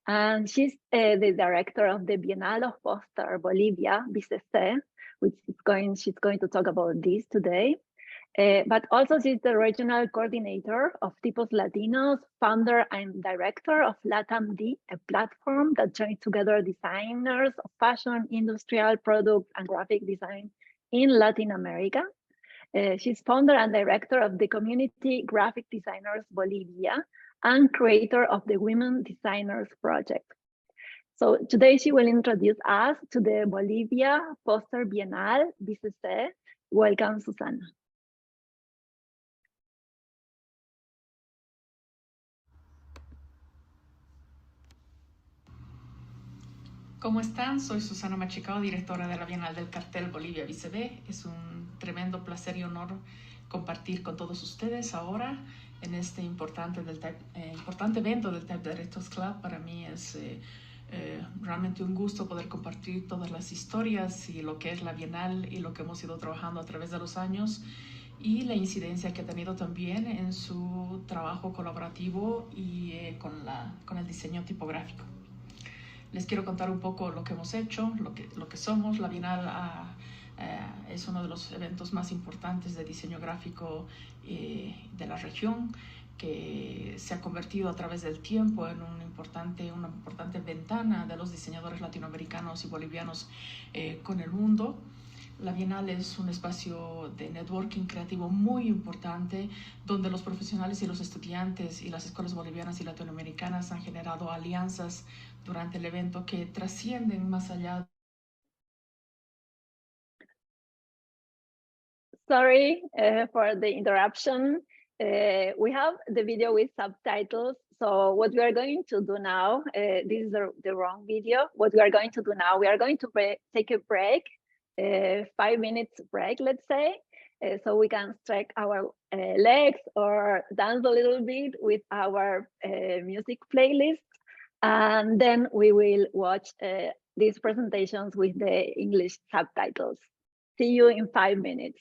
and she's the director of the Bienal of Poster Bolivia, BCC, which she's going to talk about this today. But also she's the regional coordinator of Tipos Latinos, founder and director of LatamD, a platform that joins together designers of fashion, industrial, product, and graphic design in Latin America. She's founder and director of the Community Graphic Designers Bolivia and creator of the Women Designers Project. So today she will introduce us to the Bolivia Poster Bienal, BCC. Welcome, Susana. ¿Cómo están? Soy Susana Machicao, directora de la Bienal del Cartel Bolivia BCB. Es un tremendo placer y honor compartir con todos ustedes ahora en este importante evento del Type Directors Club. Para mí es realmente un gusto poder compartir todas las historias y lo que es la Bienal y lo que hemos ido trabajando a través de los años y la incidencia que ha tenido también en su trabajo colaborativo y con el diseño tipográfico. Les quiero contar un poco lo que hemos hecho, lo que somos. La Bienal es uno de los eventos más importantes de diseño gráfico de la región, que se ha convertido a través del tiempo en una importante ventana de los diseñadores latinoamericanos y bolivianos con el mundo. La Bienal es un espacio de networking creativo muy importante, donde los profesionales y los estudiantes y las escuelas bolivianas y latinoamericanas han generado alianzas durante el evento que trascienden más allá. Sorry for the interruption. We have the video with subtitles. So what we are going to do now, this is the wrong video. What we are going to do now, we are going to take a break, 5 minutes break, let's say, so we can stretch our legs or dance a little bit with our music playlist. And then we will watch these presentations with the English subtitles. See you in 5 minutes.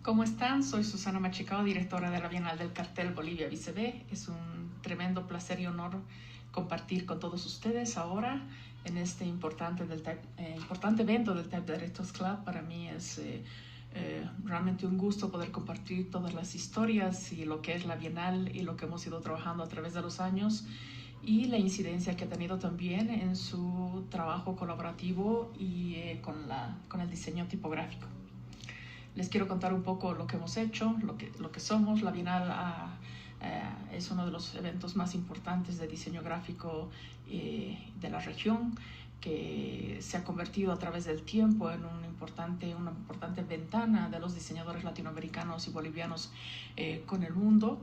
¿Cómo están? Soy Susana Machicao, directora de la Bienal del Cartel Bolivia BCB. Es un tremendo placer y honor compartir con todos ustedes ahora en este importante evento del Type Directors Club. Para mí es realmente un gusto poder compartir todas las historias y lo que es la Bienal y lo que hemos ido trabajando a través de los años y la incidencia que ha tenido también en su trabajo colaborativo y con el diseño tipográfico. Les quiero contar un poco lo que hemos hecho, lo que somos. La Bienal es uno de los eventos más importantes de diseño gráfico de la región, que se ha convertido a través del tiempo en una importante ventana de los diseñadores latinoamericanos y bolivianos con el mundo.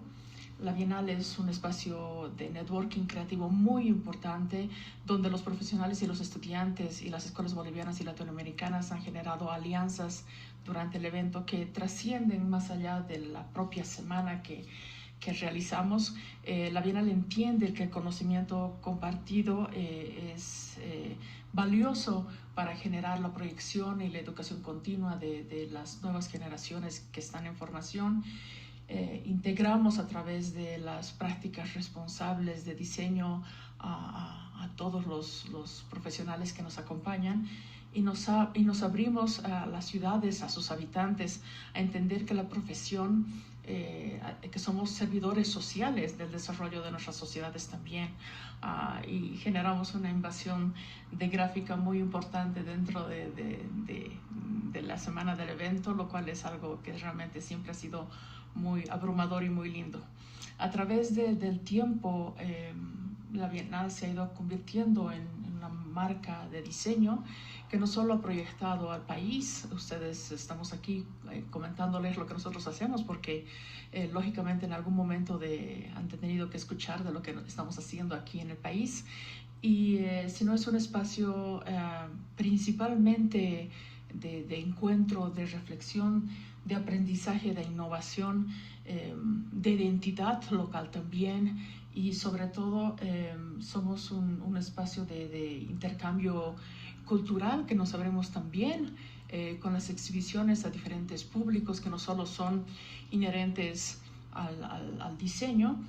La Bienal es un espacio de networking creativo muy importante, donde los profesionales y los estudiantes y las escuelas bolivianas y latinoamericanas han generado alianzas durante el evento que trascienden más allá de la propia semana que realizamos. La Bienal entiende que el conocimiento compartido es valioso para generar la proyección y la educación continua de las nuevas generaciones que están en formación. Integramos a través de las prácticas responsables de diseño a todos los profesionales que nos acompañan y nos abrimos a las ciudades, a sus habitantes, a entender que la profesión, que somos servidores sociales del desarrollo de nuestras sociedades también, y generamos una invasión de gráfica muy importante dentro de la semana del evento, lo cual es algo que realmente siempre ha sido muy abrumador y muy lindo. A través del tiempo, la Bienal se ha ido convirtiendo en una marca de diseño que no solo ha proyectado al país. Ustedes estamos aquí comentándoles lo que nosotros hacemos porque lógicamente en algún momento han tenido que escuchar de lo que estamos haciendo aquí en el país, y sino es un espacio principalmente de encuentro, de reflexión, de aprendizaje, de innovación, de identidad local también, y sobre todo somos un espacio de intercambio cultural que nos abrimos también con las exhibiciones a diferentes públicos que no solo son inherentes al diseño,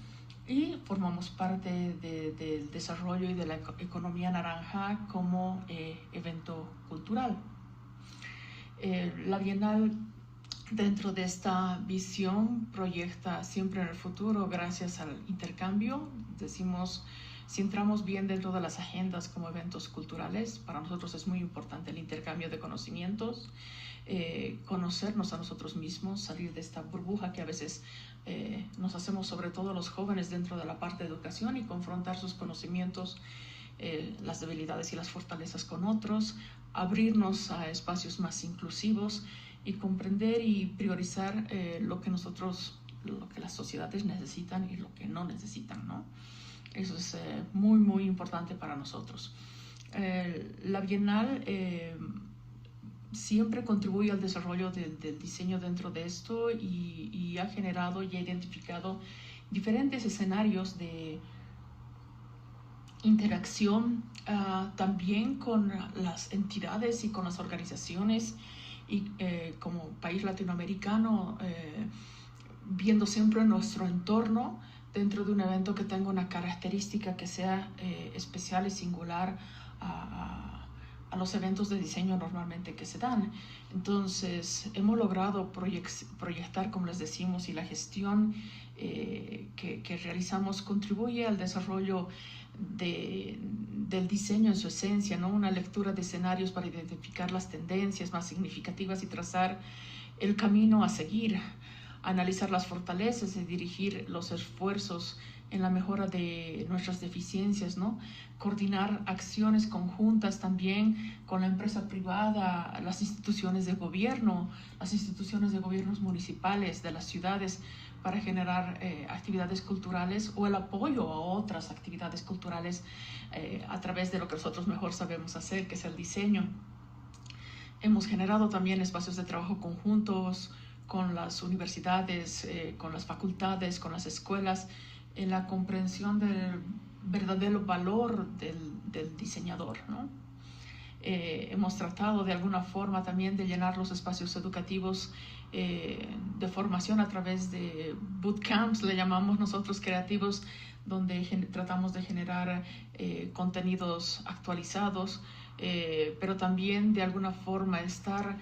y formamos parte del desarrollo y de la economía naranja como evento cultural. La Bienal, dentro de esta visión, proyecta siempre en el futuro gracias al intercambio. Decimos, si entramos bien dentro de las agendas como eventos culturales, para nosotros es muy importante el intercambio de conocimientos, conocernos a nosotros mismos, salir de esta burbuja que a veces nos hacemos, sobre todo los jóvenes, dentro de la parte de educación, y confrontar sus conocimientos, las debilidades y las fortalezas con otros, abrirnos a espacios más inclusivos y comprender y priorizar lo que las sociedades necesitan y lo que no necesitan, ¿no? Eso es muy, muy importante para nosotros. La Bienal siempre contribuye al desarrollo del diseño dentro de esto, y ha generado y ha identificado diferentes escenarios de interacción también con las entidades y con las organizaciones, y como país latinoamericano, viendo siempre nuestro entorno dentro de un evento que tenga una característica que sea especial y singular a los eventos de diseño normalmente que se dan. Entonces hemos logrado proyectar, como les decimos, y la gestión que realizamos contribuye al desarrollo del diseño en su esencia, ¿no? Una lectura de escenarios para identificar las tendencias más significativas y trazar el camino a seguir, analizar las fortalezas y dirigir los esfuerzos en la mejora de nuestras deficiencias, ¿no? Coordinar acciones conjuntas también con la empresa privada, las instituciones de gobiernos municipales de las ciudades, para generar actividades culturales o el apoyo a otras actividades culturales a través de lo que nosotros mejor sabemos hacer, que es el diseño. Hemos generado también espacios de trabajo conjuntos con las universidades, con las facultades, con las escuelas, en la comprensión del verdadero valor del diseñador, ¿no? Hemos tratado de alguna forma también de llenar los espacios educativos de formación a través de bootcamps, le llamamos nosotros creativos, donde tratamos de generar contenidos actualizados, pero también de alguna forma estar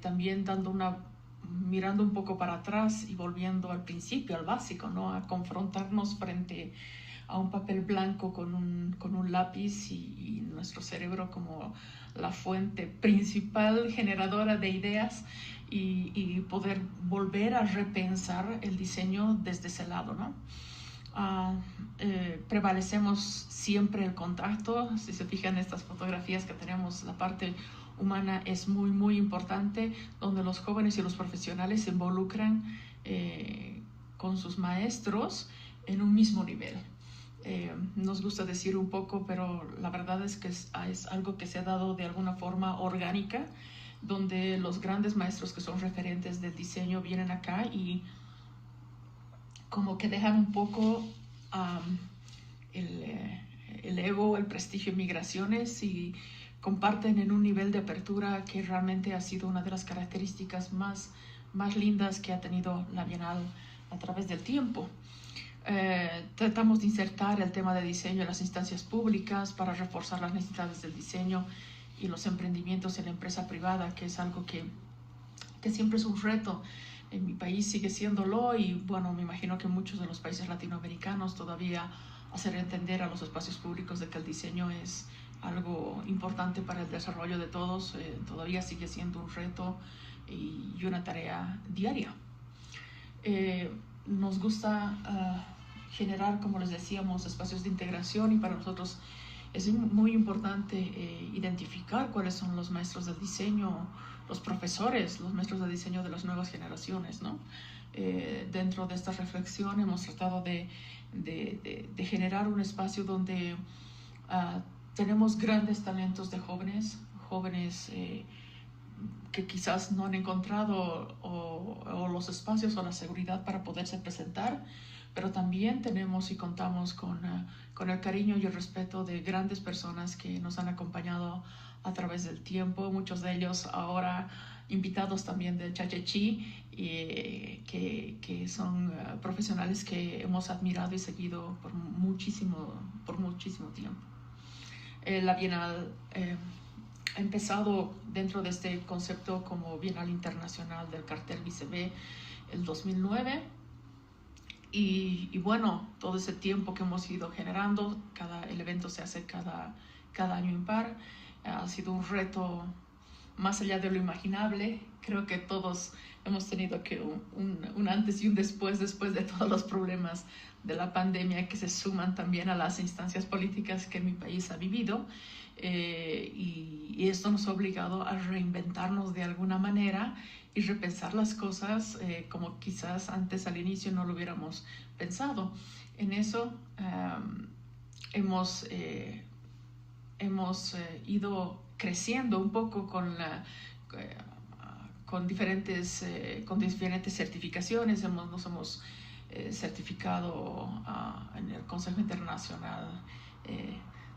también mirando un poco para atrás y volviendo al principio, al básico, ¿no? A confrontarnos frente a un papel blanco con un lápiz y nuestro cerebro como la fuente principal generadora de ideas, y poder volver a repensar el diseño desde ese lado, ¿no? Prevalecemos siempre el contacto. Si se fijan en estas fotografías que tenemos, la parte humana es muy, muy importante, donde los jóvenes y los profesionales se involucran con sus maestros en un mismo nivel. Nos gusta decir un poco, pero la verdad es que es algo que se ha dado de alguna forma orgánica, donde los grandes maestros que son referentes del diseño vienen acá y como que dejan un poco el ego, el prestigio en migraciones, y comparten en un nivel de apertura que realmente ha sido una de las características más lindas que ha tenido la Bienal a través del tiempo. Tratamos de insertar el tema de diseño en las instancias públicas para reforzar las necesidades del diseño y los emprendimientos en la empresa privada, que es algo que siempre es un reto. En mi país sigue siéndolo, y bueno, me imagino que en muchos de los países latinoamericanos todavía hacer entender a los espacios públicos de que el diseño es algo importante para el desarrollo de todos, todavía sigue siendo un reto y una tarea diaria. Nos gusta generar, como les decíamos, espacios de integración, y para nosotros es muy importante identificar cuáles son los maestros del diseño, los profesores, los maestros de diseño de las nuevas generaciones, ¿no? Dentro de esta reflexión hemos tratado de generar un espacio donde tenemos grandes talentos de jóvenes que quizás no han encontrado o los espacios o la seguridad para poderse presentar, pero también tenemos y contamos con el cariño y el respeto de grandes personas que nos han acompañado a través del tiempo, muchos de ellos ahora invitados también de Chachechi, que son profesionales que hemos admirado y seguido por muchísimo tiempo. La Bienal ha empezado dentro de este concepto como Bienal Internacional del Cartel BCB el 2009, y bueno, todo ese tiempo que hemos ido generando, el evento se hace cada año impar. Ha sido un reto más allá de lo imaginable. Creo que todos hemos tenido que un antes y un después de todos los problemas de la pandemia, que se suman también a las instancias políticas que mi país ha vivido, y esto nos ha obligado a reinventarnos de alguna manera y repensar las cosas como quizás antes al inicio no lo hubiéramos pensado. En eso hemos ido creciendo un poco con diferentes certificaciones. Nos hemos certificado en el Consejo Internacional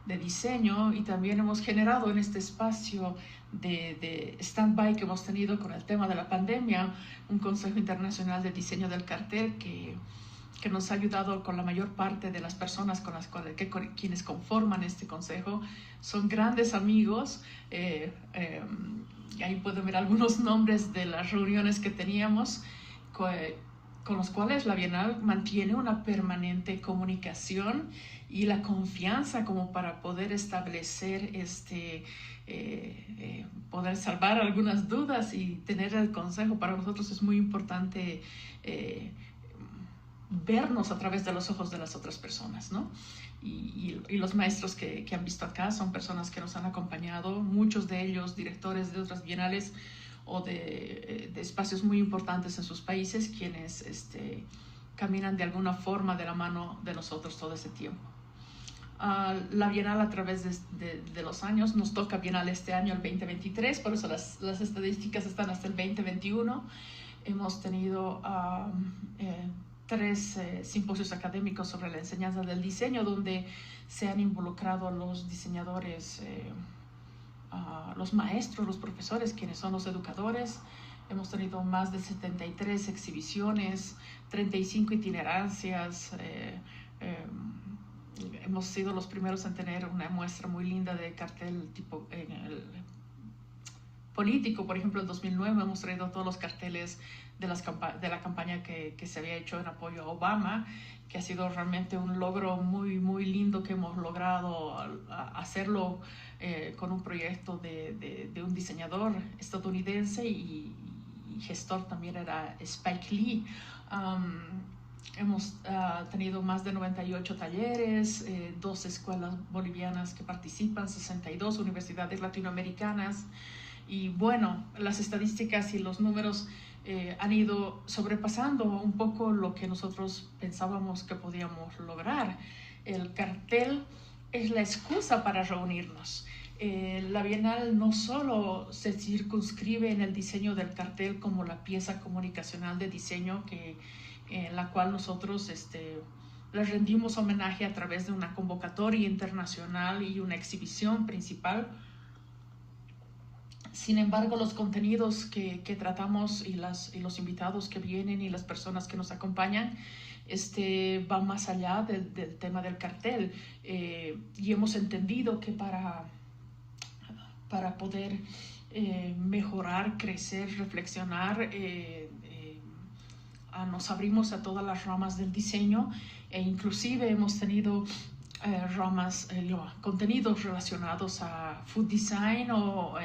de Diseño, y también hemos generado en este espacio de stand-by que hemos tenido con el tema de la pandemia un Consejo Internacional de Diseño del Cartel que nos ha ayudado con la mayor parte de las personas quienes conforman este consejo. Son grandes amigos, y ahí pueden ver algunos nombres de las reuniones que teníamos, con los cuales la Bienal mantiene una permanente comunicación y la confianza como para poder establecer poder salvar algunas dudas y tener el consejo. Para nosotros es muy importante vernos a través de los ojos de las otras personas, ¿no? Y los maestros que han visto acá son personas que nos han acompañado, muchos de ellos directores de otras bienales o de espacios muy importantes en sus países, quienes caminan de alguna forma de la mano de nosotros todo ese tiempo. La Bienal a través de los años, nos toca Bienal este año, el 2023, por eso las estadísticas están hasta el 2021. Hemos tenido 3 simposios académicos sobre la enseñanza del diseño, donde se han involucrado los diseñadores, los maestros, los profesores, quienes son los educadores, hemos tenido más de 73 exhibiciones, 35 itinerancias. Hemos sido los primeros en tener una muestra muy linda de cartel tipo en el político. Por ejemplo, en 2009 hemos traído todos los carteles de la campaña que se había hecho en apoyo a Obama, que ha sido realmente un logro muy, muy lindo que hemos logrado hacerlo con un proyecto de un diseñador estadounidense y gestor también era Spike Lee. Hemos tenido más de 98 talleres, 2 escuelas bolivianas que participan, 62 universidades latinoamericanas. Y bueno, las estadísticas y los números han ido sobrepasando un poco lo que nosotros pensábamos que podíamos lograr. El cartel es la excusa para reunirnos. La Bienal no solo se circunscribe en el diseño del cartel como la pieza comunicacional de diseño en la cual nosotros le rendimos homenaje a través de una convocatoria internacional y una exhibición principal. Sin embargo, los contenidos que tratamos y los invitados que vienen y las personas que nos acompañan van más allá del tema del cartel. Y hemos entendido que para poder mejorar, crecer, reflexionar, nos abrimos a todas las ramas del diseño e inclusive hemos tenido contenidos relacionados a food design o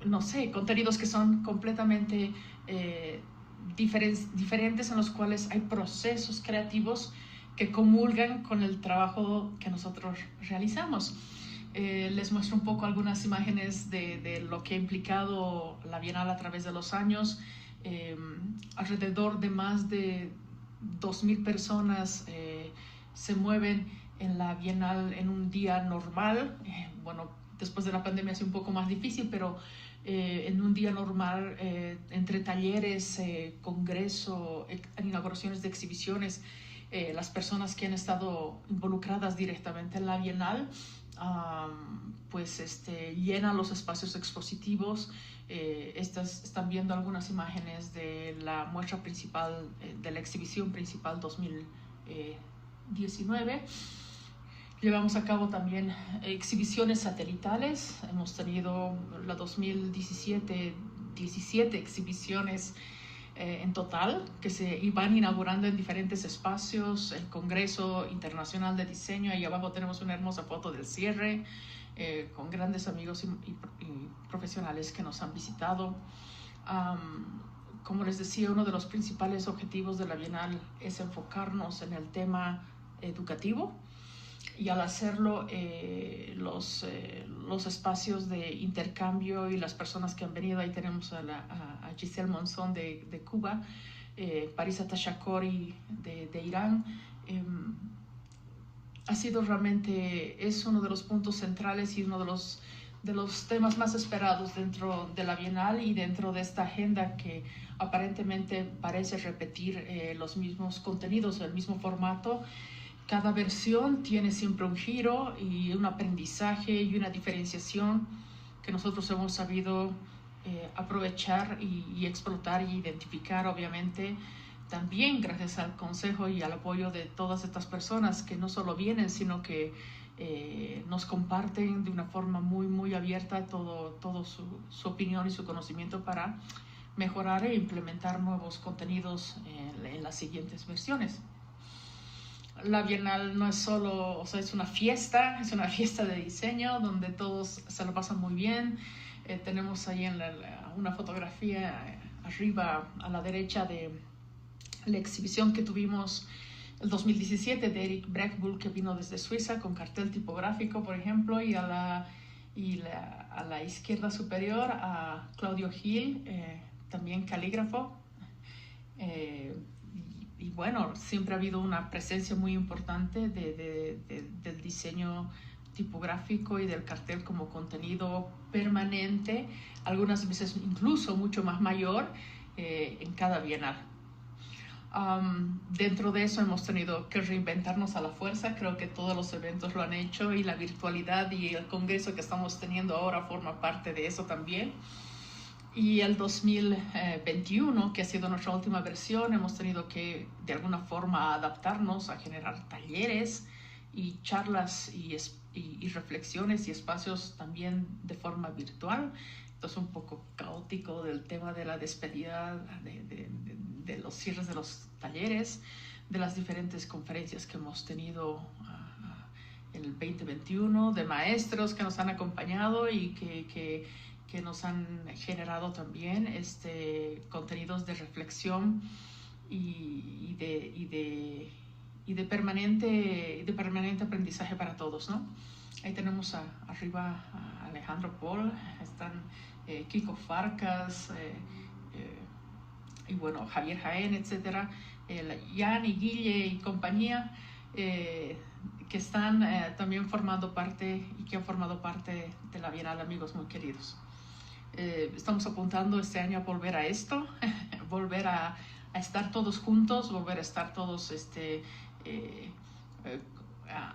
no sé, contenidos que son completamente diferentes, en los cuales hay procesos creativos que comulgan con el trabajo que nosotros realizamos. Les muestro un poco algunas imágenes de lo que ha implicado la Bienal a través de los años. Alrededor de más de 2,000 personas se mueven en la Bienal en un día normal. Bueno, después de la pandemia es un poco más difícil, pero en un día normal, entre talleres, congreso, inauguraciones de exhibiciones, las personas que han estado involucradas directamente en la Bienal, pues llenan los espacios expositivos. Están viendo algunas imágenes de la muestra principal, de la exhibición principal 2019. Llevamos a cabo también exhibiciones satelitales. Hemos tenido la 2017, 17 exhibiciones en total que se iban inaugurando en diferentes espacios. El Congreso Internacional de Diseño, ahí abajo tenemos una hermosa foto del cierre con grandes amigos y profesionales que nos han visitado. Como les decía, uno de los principales objetivos de la Bienal es enfocarnos en el tema educativo, y al hacerlo los espacios de intercambio y las personas que han venido, ahí tenemos a Giselle Monzón de Cuba, Parisa Tashakori de Irán. Ha sido realmente, es uno de los puntos centrales y uno de los temas más esperados dentro de la Bienal y dentro de esta agenda que aparentemente parece repetir los mismos contenidos, el mismo formato. Cada versión tiene siempre un giro y un aprendizaje y una diferenciación que nosotros hemos sabido aprovechar y explotar y identificar, obviamente, también gracias al consejo y al apoyo de todas estas personas que no solo vienen, sino que nos comparten de una forma muy, muy abierta todo su opinión y su conocimiento para mejorar e implementar nuevos contenidos en las siguientes versiones. La Bienal no es solo, o sea, es una fiesta de diseño donde todos se lo pasan muy bien. Tenemos ahí una fotografía arriba a la derecha de la exhibición que tuvimos el 2017 de Eric Breckbull, que vino desde Suiza con cartel tipográfico, por ejemplo, y a la izquierda superior a Claudio Gil, también calígrafo. Y bueno, siempre ha habido una presencia muy importante del diseño tipográfico y del cartel como contenido permanente, algunas veces incluso mucho más mayor en cada Bienal. Dentro de eso hemos tenido que reinventarnos a la fuerza. Creo que todos los eventos lo han hecho y la virtualidad y el congreso que estamos teniendo ahora forma parte de eso también. Y el 2021, que ha sido nuestra última versión, hemos tenido que de alguna forma adaptarnos a generar talleres y charlas y reflexiones y espacios también de forma virtual. Entonces un poco caótico del tema de la despedida, de los cierres de los talleres, de las diferentes conferencias que hemos tenido en el 2021, de maestros que nos han acompañado y que nos han generado también contenidos de reflexión y de permanente aprendizaje para todos, ¿no? Ahí tenemos arriba a Alejandro Paul, están Kiko Farcas, y bueno, Javier Jaén, etcétera, Jan y Guille y compañía, que están también formando parte y que han formado parte de la Bienal, amigos muy queridos. Estamos apuntando este año a volver a esto, volver a estar todos juntos, volver a estar todos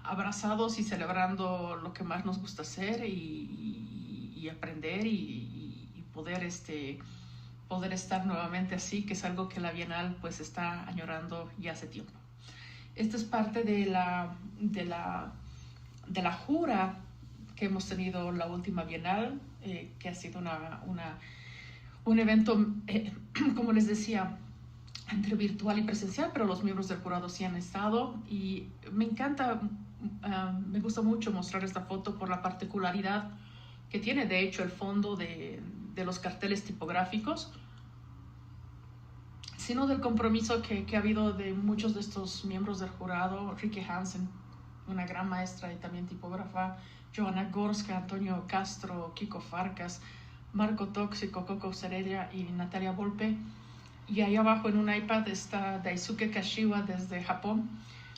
abrazados y celebrando lo que más nos gusta hacer y aprender y poder estar nuevamente así, que es algo que la Bienal pues está añorando ya hace tiempo. Esta es parte de la jura que hemos tenido la última Bienal, que ha sido un evento, como les decía, entre virtual y presencial, pero los miembros del jurado sí han estado y me encanta, me gusta mucho mostrar esta foto por la particularidad que tiene, de hecho, el fondo de los carteles tipográficos, sino del compromiso que ha habido de muchos de estos miembros del jurado. Ricky Hansen, una gran maestra y también tipógrafa, Joana Gorska, Antonio Castro, Kiko Farcas, Marco Tóxico, Coco Cerelia y Natalia Volpe. Y ahí abajo en un iPad está Daisuke Kashiwa desde Japón.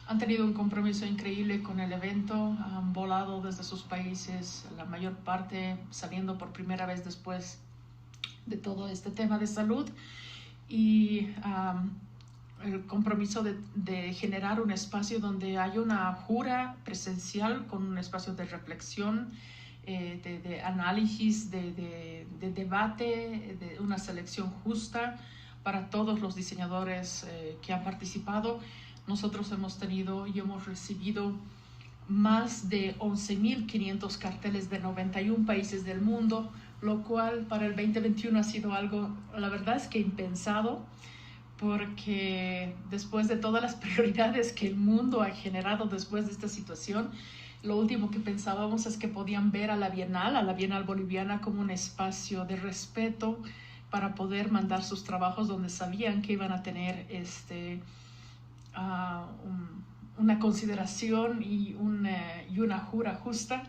Han tenido un compromiso increíble con el evento, han volado desde sus países, la mayor parte saliendo por primera vez después de todo este tema de salud. Y el compromiso de generar un espacio donde haya una jura presencial con un espacio de reflexión, de análisis, de debate, de una selección justa para todos los diseñadores que han participado. Nosotros hemos tenido y hemos recibido más de 11.500 carteles de 91 países del mundo, lo cual para el 2021 ha sido algo, la verdad es que impensado, porque después de todas las prioridades que el mundo ha generado después de esta situación, lo último que pensábamos es que podían ver a la Bienal Boliviana como un espacio de respeto para poder mandar sus trabajos donde sabían que iban a tener una consideración y una jura justa.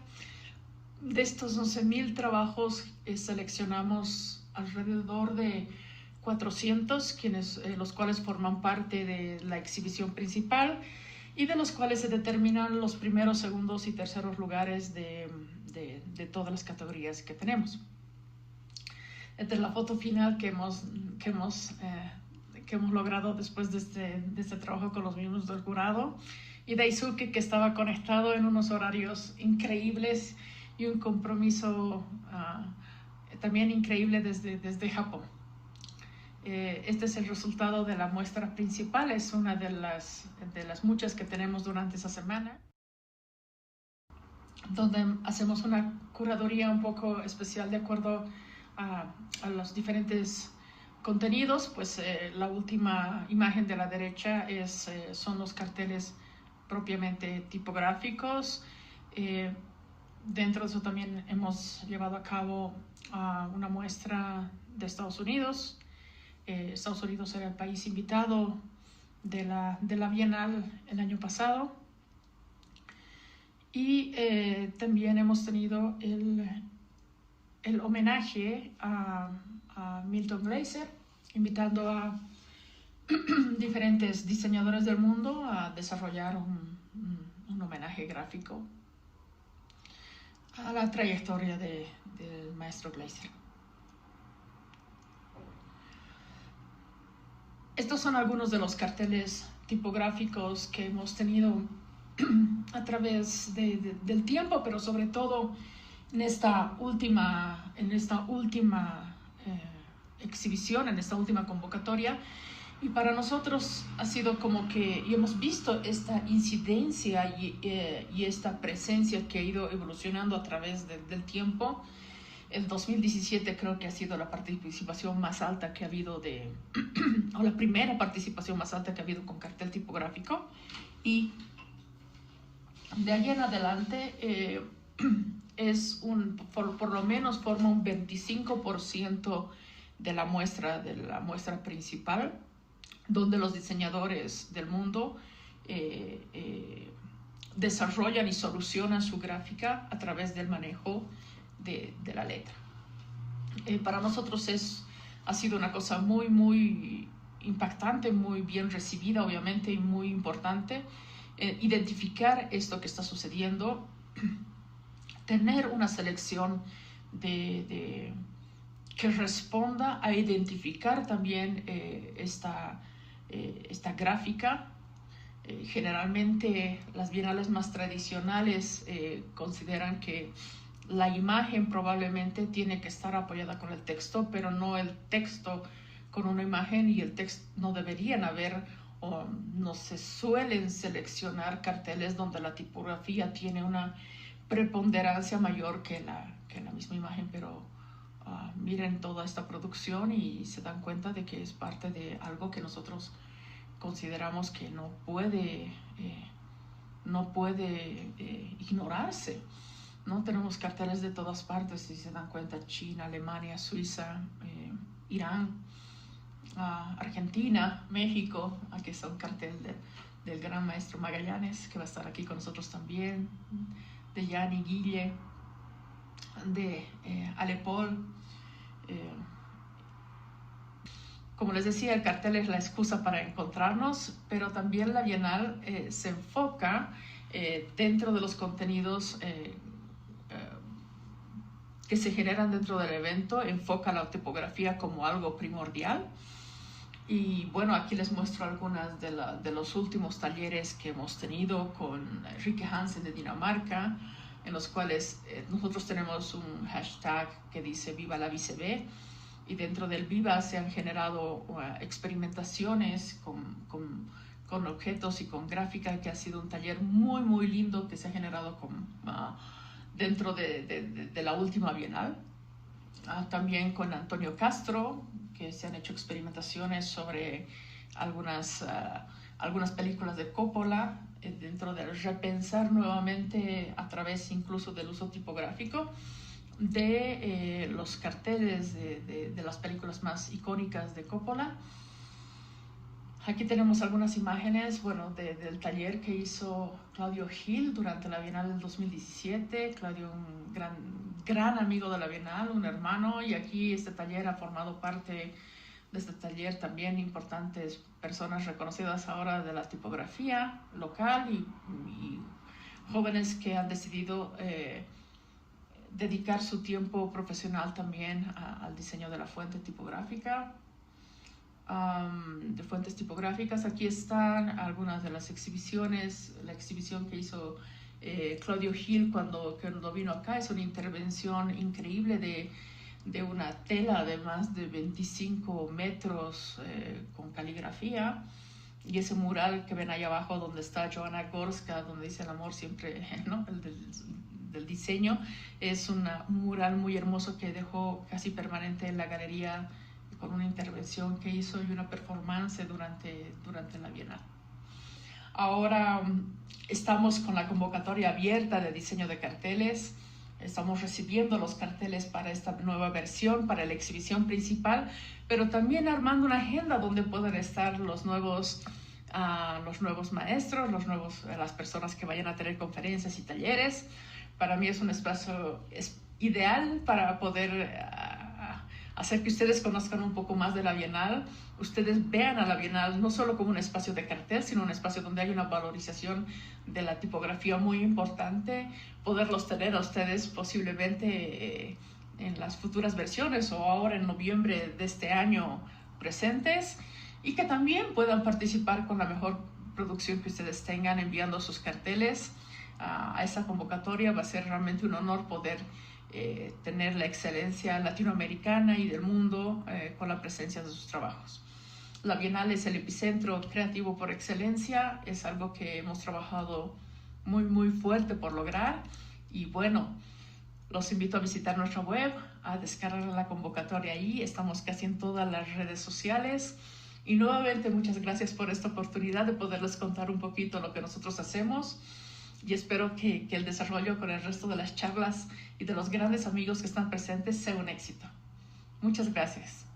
De estos 11.000 trabajos seleccionamos alrededor de 400, los cuales forman parte de la exhibición principal y de los cuales se determinan los primeros, segundos y terceros lugares de todas las categorías que tenemos. Esta es la foto final que hemos logrado después de este trabajo con los miembros del jurado, y Daisuke, que estaba conectado en unos horarios increíbles y un compromiso también increíble desde Japón. Este es el resultado de la muestra principal, es una de las muchas que tenemos durante esa semana, donde hacemos una curaduría un poco especial de acuerdo a los diferentes contenidos. Pues la última imagen de la derecha son los carteles propiamente tipográficos. Dentro de eso también hemos llevado a cabo una muestra de Estados Unidos. Estados Unidos era el país invitado de la Bienal el año pasado. Y también hemos tenido el homenaje a Milton Glaser, invitando a diferentes diseñadores del mundo a desarrollar un homenaje gráfico a la trayectoria del maestro Glaser. Estos son algunos de los carteles tipográficos que hemos tenido a través del tiempo, pero sobre todo en esta última exhibición, en esta última convocatoria. Y para nosotros ha sido como que, y hemos visto esta incidencia y esta presencia que ha ido evolucionando a través del tiempo. El 2017 creo que ha sido la participación más alta que ha habido o la primera participación más alta que ha habido con cartel tipográfico. Y de ahí en adelante por lo menos forma un 25% de la muestra principal, donde los diseñadores del mundo desarrollan y solucionan su gráfica a través del manejo de la letra. Para nosotros ha sido una cosa muy, muy impactante, muy bien recibida, obviamente, y muy importante identificar esto que está sucediendo, tener una selección que responda a identificar también esta gráfica. Generalmente las bienales más tradicionales consideran que la imagen probablemente tiene que estar apoyada con el texto, pero no el texto con una imagen, y el texto no deberían haber, o no se suelen seleccionar carteles donde la tipografía tiene una preponderancia mayor que la misma imagen, pero miren toda esta producción y se dan cuenta de que es parte de algo que nosotros consideramos que no puede ignorarse, ¿no? Tenemos carteles de todas partes, si se dan cuenta: China, Alemania, Suiza, Irán, Argentina, México. Aquí está un cartel del gran maestro Magallanes, que va a estar aquí con nosotros también, de Yanni Guille, de Alepol. Como les decía, el cartel es la excusa para encontrarnos, pero también la Bienal se enfoca dentro de los contenidos que se generan dentro del evento, enfoca la tipografía como algo primordial. Y bueno, aquí les muestro algunas de los últimos talleres que hemos tenido con Rikke Hansen de Dinamarca, en los cuales nosotros tenemos un hashtag que dice Viva la BCB, y dentro del Viva se han generado experimentaciones con objetos y con gráfica, que ha sido un taller muy, muy lindo que se ha generado dentro de la última Bienal. También con Antonio Castro, que se han hecho experimentaciones sobre algunas películas de Coppola, dentro de repensar nuevamente a través incluso del uso tipográfico de los carteles de las películas más icónicas de Coppola. Aquí tenemos algunas imágenes, bueno, del taller que hizo Claudio Gil durante la Bienal del 2017. Claudio, un gran amigo de la Bienal, un hermano, y aquí este taller ha formado parte de este taller también importantes personas reconocidas ahora de la tipografía local y jóvenes que han decidido dedicar su tiempo profesional también al diseño de la fuente tipográfica. De fuentes tipográficas, aquí están algunas de las exhibiciones. La exhibición que hizo Claudio Gil cuando vino acá es una intervención increíble de una tela de más de 25 metros con caligrafía, y ese mural que ven ahí abajo donde está Joanna Gorska, donde dice el amor siempre, ¿no? El del diseño, es un mural muy hermoso que dejó casi permanente en la galería, con una intervención que hizo y una performance durante la Bienal. Ahora estamos con la convocatoria abierta de diseño de carteles. Estamos recibiendo los carteles para esta nueva versión, para la exhibición principal, pero también armando una agenda donde pueden estar los nuevos maestros, las personas que vayan a tener conferencias y talleres. Para mí es un espacio ideal para poder hacer que ustedes conozcan un poco más de la Bienal. Ustedes vean a la Bienal no solo como un espacio de cartel, sino un espacio donde hay una valorización de la tipografía muy importante. Poderlos tener a ustedes posiblemente en las futuras versiones o ahora en noviembre de este año presentes, y que también puedan participar con la mejor producción que ustedes tengan enviando sus carteles a esa convocatoria. Va a ser realmente un honor poder tener la excelencia latinoamericana y del mundo con la presencia de sus trabajos. La Bienal es el epicentro creativo por excelencia, es algo que hemos trabajado muy fuerte por lograr, y bueno, los invito a visitar nuestra web, a descargar la convocatoria ahí, estamos casi en todas las redes sociales, y nuevamente muchas gracias por esta oportunidad de poderles contar un poquito lo que nosotros hacemos, y espero que el desarrollo con el resto de las charlas y de los grandes amigos que están presentes sea un éxito. Muchas gracias.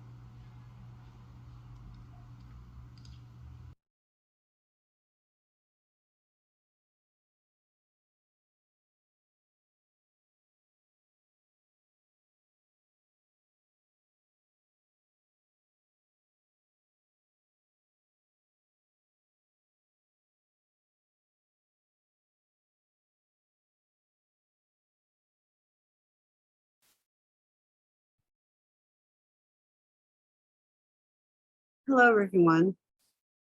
Hello, everyone.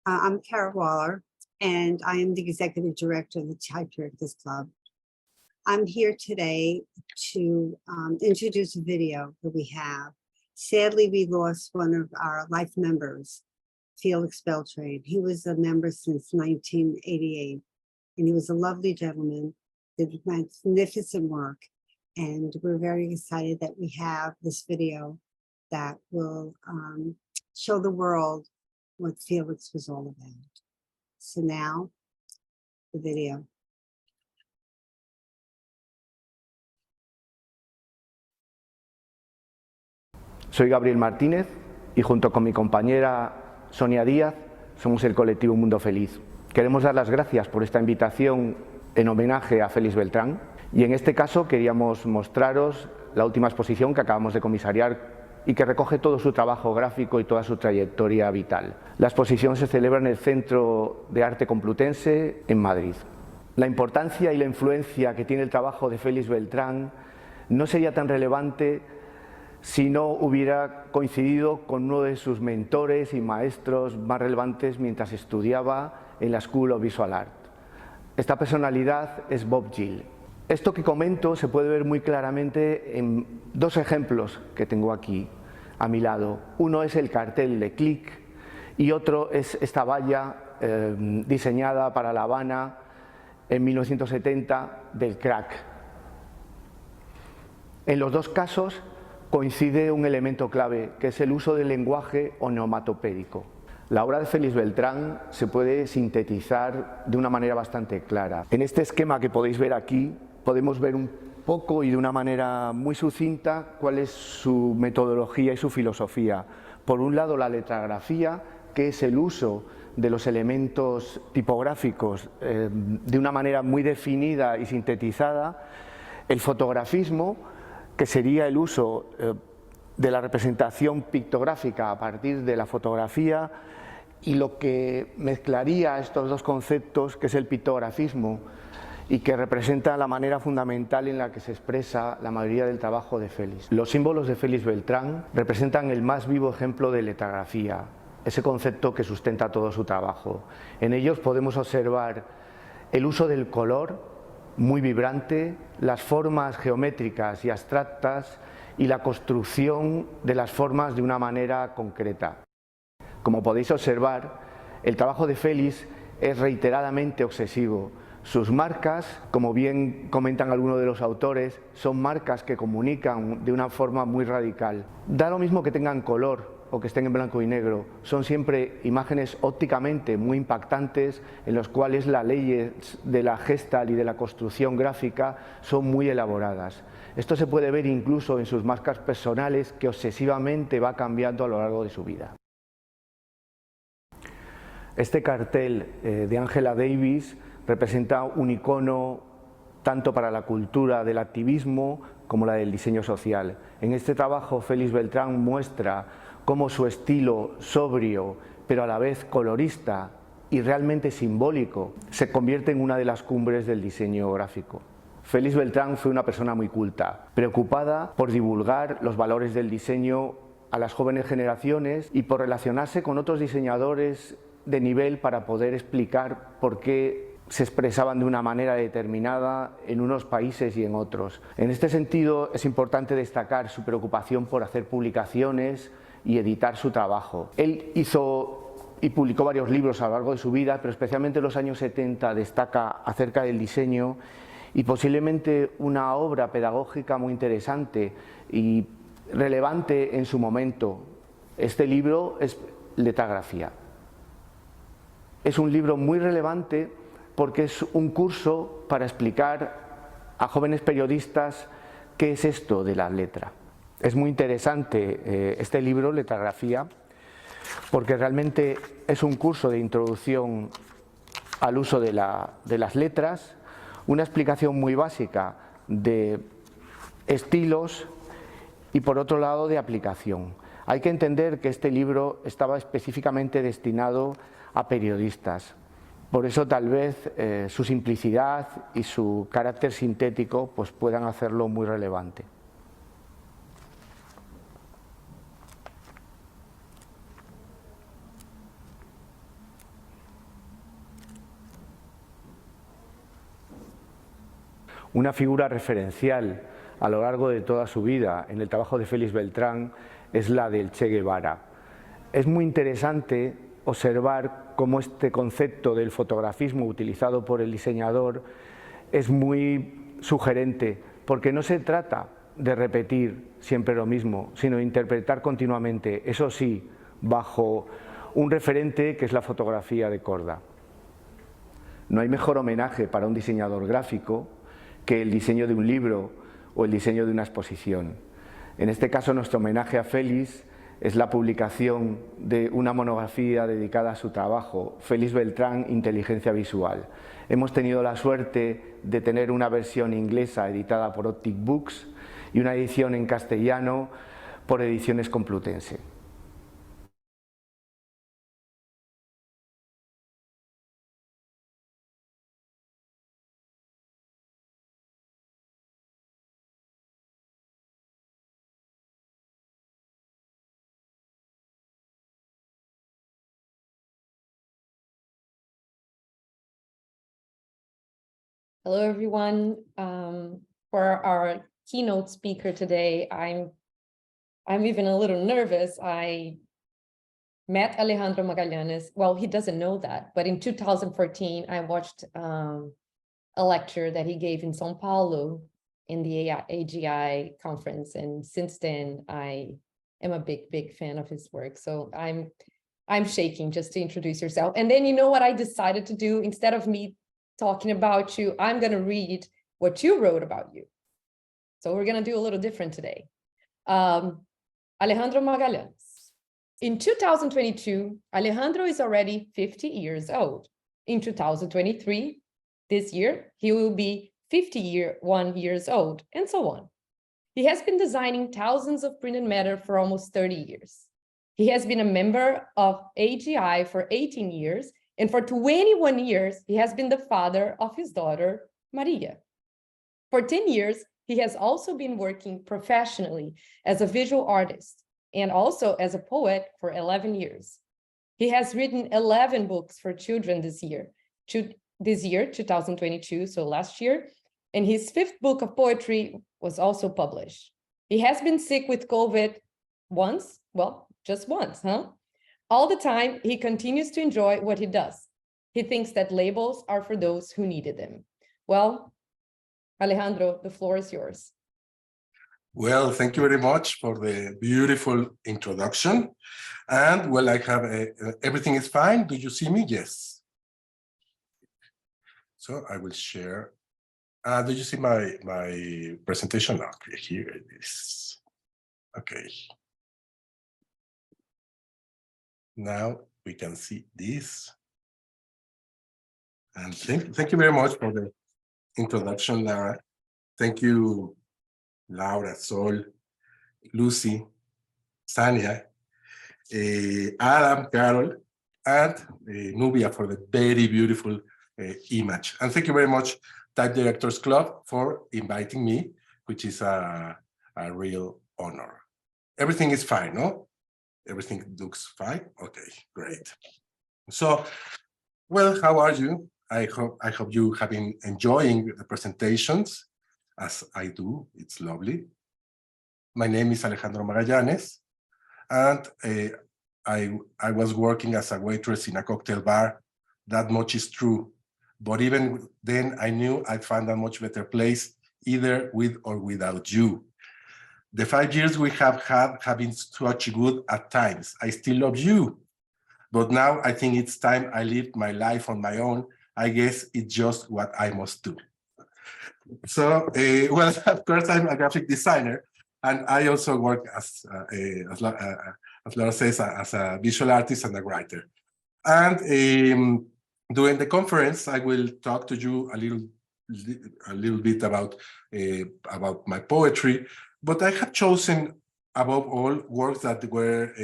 I'm Kara Waller, and I am the Executive Director of the Typography Club. I'm here today to introduce a video that we have. Sadly, we lost one of our life members, Felix Beltrade. He was a member since 1988, and he was a lovely gentleman, did magnificent work, and we're very excited that we have this video that will show the world what Felix was all about. So now, the video. Soy Gabriel Martínez y junto con mi compañera Sonia Díaz somos el colectivo Mundo Feliz. Queremos dar las gracias por esta invitación en homenaje a Félix Beltrán, y en este caso queríamos mostraros la última exposición que acabamos de comisariar y que recoge todo su trabajo gráfico y toda su trayectoria vital. La exposición se celebra en el Centro de Arte Complutense en Madrid. La importancia y la influencia que tiene el trabajo de Félix Beltrán no sería tan relevante si no hubiera coincidido con uno de sus mentores y maestros más relevantes mientras estudiaba en la School of Visual Art. Esta personalidad es Bob Gill. Esto que comento se puede ver muy claramente en dos ejemplos que tengo aquí a mi lado. Uno es el cartel de Click y otro es esta valla diseñada para La Habana en 1970 del Crack. En los dos casos coincide un elemento clave, que es el uso del lenguaje onomatopédico. La obra de Félix Beltrán se puede sintetizar de una manera bastante clara. En este esquema que podéis ver aquí, podemos ver un poco y de una manera muy sucinta cuál es su metodología y su filosofía. Por un lado, la letrografía, que es el uso de los elementos tipográficos de una manera muy definida y sintetizada. El fotografismo, que sería el uso de la representación pictográfica a partir de la fotografía, y lo que mezclaría estos dos conceptos, que es el pictografismo, y que representa la manera fundamental en la que se expresa la mayoría del trabajo de Félix. Los símbolos de Félix Beltrán representan el más vivo ejemplo de letrografía, ese concepto que sustenta todo su trabajo. En ellos podemos observar el uso del color, muy vibrante, las formas geométricas y abstractas y la construcción de las formas de una manera concreta. Como podéis observar, el trabajo de Félix es reiteradamente obsesivo. Sus marcas, como bien comentan algunos de los autores, son marcas que comunican de una forma muy radical. Da lo mismo que tengan color o que estén en blanco y negro, son siempre imágenes ópticamente muy impactantes, en los cuales las leyes de la gestal y de la construcción gráfica son muy elaboradas. Esto se puede ver incluso en sus marcas personales, que obsesivamente va cambiando a lo largo de su vida. Este cartel de Angela Davis representa un icono tanto para la cultura del activismo como la del diseño social. En este trabajo Félix Beltrán muestra cómo su estilo sobrio, pero a la vez colorista y realmente simbólico, se convierte en una de las cumbres del diseño gráfico. Félix Beltrán fue una persona muy culta, preocupada por divulgar los valores del diseño a las jóvenes generaciones y por relacionarse con otros diseñadores de nivel para poder explicar por qué se expresaban de una manera determinada en unos países y en otros. En este sentido, es importante destacar su preocupación por hacer publicaciones y editar su trabajo. Él hizo y publicó varios libros a lo largo de su vida, pero especialmente en los años 70 destaca acerca del diseño y posiblemente una obra pedagógica muy interesante y relevante en su momento. Este libro es Letrografía. Es un libro muy relevante porque es un curso para explicar a jóvenes periodistas qué es esto de la letra. Es muy interesante este libro, Letrografía, porque realmente es un curso de introducción al uso de las letras, una explicación muy básica de estilos y por otro lado de aplicación. Hay que entender que este libro estaba específicamente destinado a periodistas. Por eso tal vez su simplicidad y su carácter sintético pues, puedan hacerlo muy relevante. Una figura referencial a lo largo de toda su vida en el trabajo de Félix Beltrán es la del Che Guevara. Es muy interesante observar cómo este concepto del fotografismo utilizado por el diseñador es muy sugerente, porque no se trata de repetir siempre lo mismo, sino de interpretar continuamente, eso sí, bajo un referente que es la fotografía de Korda. No hay mejor homenaje para un diseñador gráfico que el diseño de un libro o el diseño de una exposición. En este caso, nuestro homenaje a Félix es la publicación de una monografía dedicada a su trabajo, Félix Beltrán, Inteligencia Visual. Hemos tenido la suerte de tener una versión inglesa editada por Optic Books y una edición en castellano por Ediciones Complutense. Hello, everyone. For our keynote speaker today, I'm even a little nervous. I met Alejandro Magallanes. Well, he doesn't know that, but in 2014, I watched a lecture that he gave in São Paulo in the AGI conference. And since then, I am a big fan of his work. So I'm shaking just to introduce yourself. And then you know what I decided to do? Instead of me talking about you, I'm going to read what you wrote about you. So we're going to do a little different today. Alejandro Magallanes. In 2022, Alejandro is already 50 years old. In 2023, this year, he will be 51 years old, and so on. He has been designing thousands of printed matter for almost 30 years. He has been a member of AGI for 18 years, and for 21 years, he has been the father of his daughter, Maria. For 10 years, he has also been working professionally as a visual artist and also as a poet for 11 years. He has written 11 books for children this year, 2022, so last year, and his 5th book of poetry was also published. He has been sick with COVID once, well, just once, huh? All the time, he continues to enjoy what he does. He thinks that labels are for those who needed them. Well, Alejandro, the floor is yours. Well, thank you very much for the beautiful introduction. And well, I have everything is fine. Do you see me? Yes. So I will share. Do you see my presentation? Okay, here it is. Okay. Now we can see this. And thank you very much for the introduction, Laura. Thank you, Laura, Sol, Lucy, Sania, Adam, Carol, and Nubia for the very beautiful image. And thank you very much, Type Directors Club, for inviting me, which is a real honor. Everything is fine, no? Everything looks fine? Okay, great. So, well, how are you? I hope you have been enjoying the presentations, as I do. It's lovely. My name is Alejandro Magallanes, and I was working as a waitress in a cocktail bar. That much is true. But even then, I knew I'd find a much better place, either with or without you. The 5 years we have had have been such good at times. I still love you. But now I think it's time I lived my life on my own. I guess it's just what I must do. So, well, of course, I'm a graphic designer, and I also work as Laura says, as a visual artist and a writer. And during the conference, I will talk to you a little bit about my poetry, but I have chosen, above all, works that were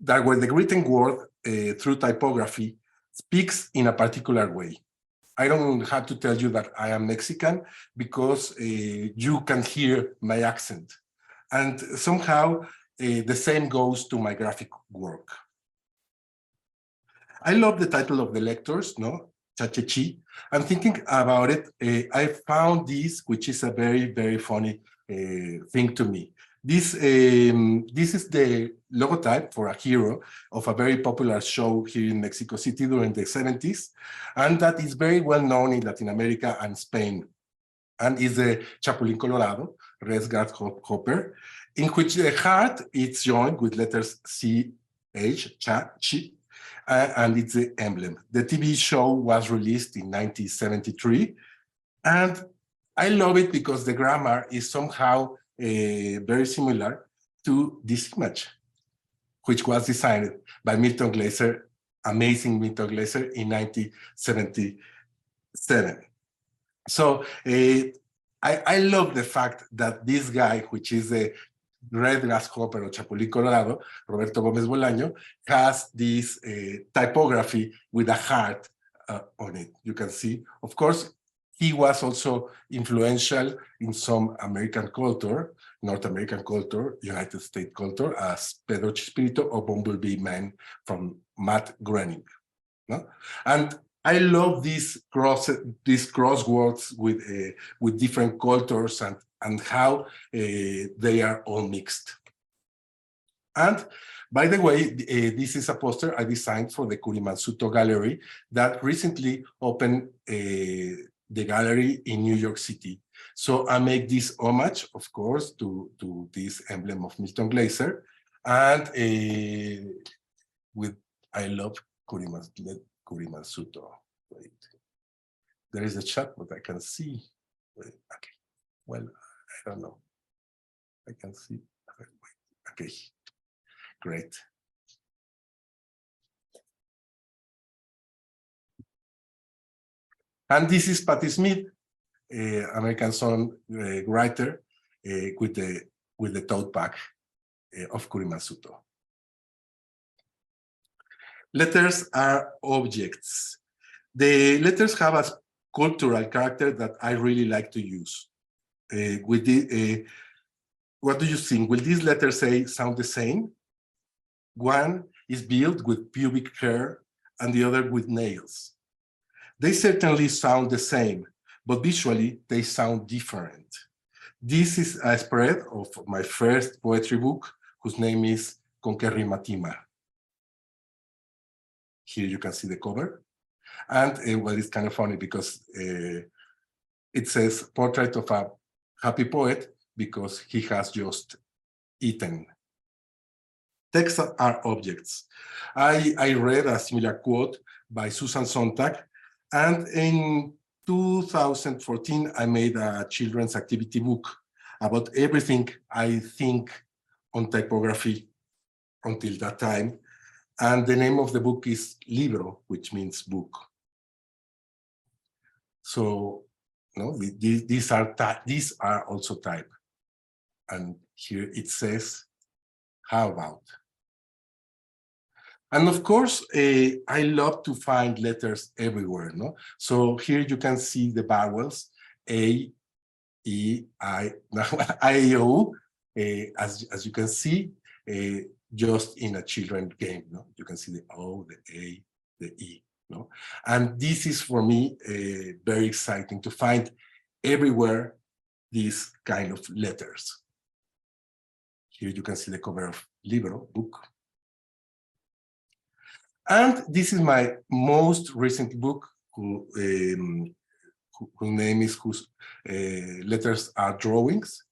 the written word through typography speaks in a particular way. I don't have to tell you that I am Mexican because you can hear my accent. And somehow the same goes to my graphic work. I love the title of the lectures, no? Cha-cha-chi. And thinking about it, I found this, which is a very, very funny thing to me. This is the logotype for a hero of a very popular show here in Mexico City during the 70s, and that is very well known in Latin America and Spain, and is the Chapulín Colorado, red grasshopper, in which the heart is joined with letters C, H, cha, chi, and it's the emblem. The TV show was released in 1973, and I love it because the grammar is somehow very similar to this image, which was designed by Milton Glaser, amazing Milton Glaser, in 1977. So I love the fact that this guy, which is the red grasshopper or Chapulín Colorado, Roberto Gómez Bolaño, has this typography with a heart on it. You can see, of course, he was also influential in some American culture, North American culture, United States culture, as Pedro Chespirito or Bumblebee Man from Matt Groening. No? And I love these crosswords with different cultures and how they are all mixed. And by the way, this is a poster I designed for the Kurimansuto Gallery that recently opened the gallery in New York City. So I make this homage, of course, to this emblem of Milton Glaser, and I love Kurimansuto. Wait, there is a chat, but I can see. Wait, okay, well, I don't know. I can see. Wait, okay, great. And this is Patti Smith, American songwriter, with the tote bag of Kurimansuto. Letters are objects. The letters have a cultural character that I really like to use. What do you think? Will these letters sound the same? One is built with pubic hair and the other with nails. They certainly sound the same, but visually they sound different. This is a spread of my first poetry book, whose name is Con que rima Tima. Here you can see the cover. And well, it's kind of funny because it says portrait of a happy poet because he has just eaten. Texts are objects. I read a similar quote by Susan Sontag, and in 2014, I made a children's activity book about everything I think on typography until that time. And the name of the book is Libro, which means book. So, no, these are also type. And here it says, how about? And of course, I love to find letters everywhere, no? So here you can see the vowels, A, E, I, O, as you can see, just in a children's game, no? You can see the O, the A, the E, No? And this is for me very exciting to find everywhere these kind of letters. Here you can see the cover of Libro, book. And this is my most recent book, whose name is Whose Letters Are Drawings.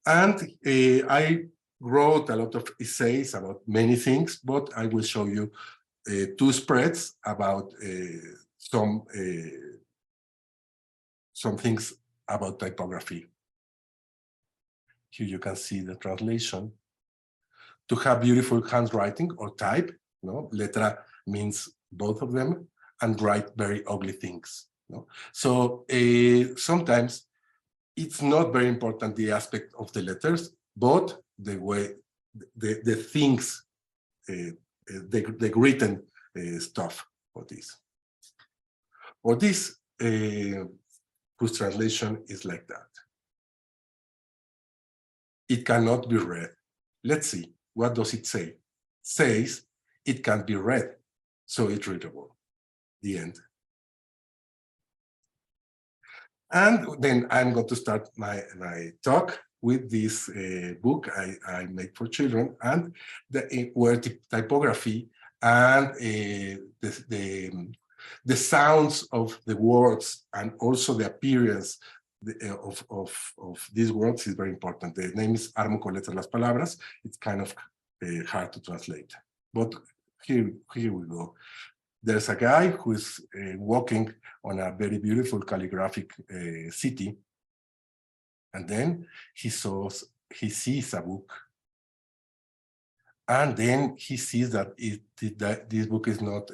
And I wrote a lot of essays about many things, but I will show you two spreads about some things about typography. Here you can see the translation. To have beautiful handwriting or type, no? Letra means both of them, and write very ugly things. No? So sometimes it's not very important the aspect of the letters, but the way the things, the written stuff for this. Or this, whose translation is like that. It cannot be read. Let's see, what does it say? It says it can be read, so it's readable. The end. And then I'm going to start my talk with this book I made for children, and where typography and the sounds of the words and also the appearance of these words is very important. The name is Armo con letras las palabras. It's kind of hard to translate, but here we go. There's a guy who is walking on a very beautiful calligraphic city, and then he sees a book, and then he sees that this book is not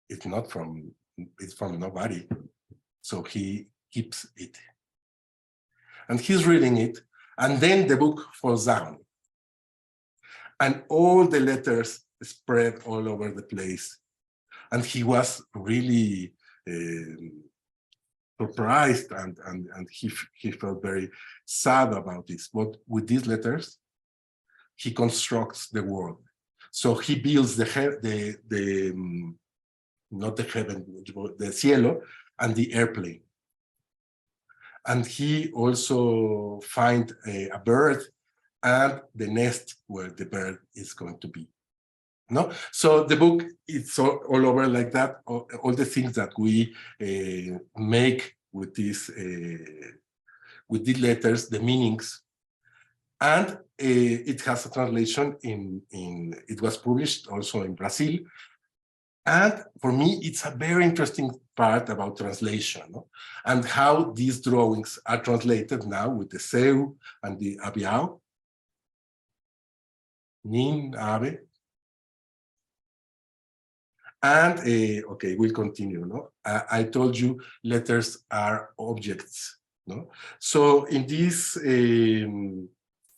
it's from nobody, so he keeps it, and he's reading it, and then the book falls down, and all the letters spread all over the place. And he was really surprised, and he felt very sad about this. But with these letters, he constructs the world. So he builds not the heaven, the cielo, and the airplane. And he also finds a bird and the nest where the bird is going to be. No, so the book is all over like that. All the things that we make with these letters, the meanings, and it has a translation in. It was published also in Brazil, and for me, it's a very interesting part about translation, no? And how these drawings are translated now with the seu and the abiao, nin, ave. And okay, we'll continue. No, I told you letters are objects. No, so in this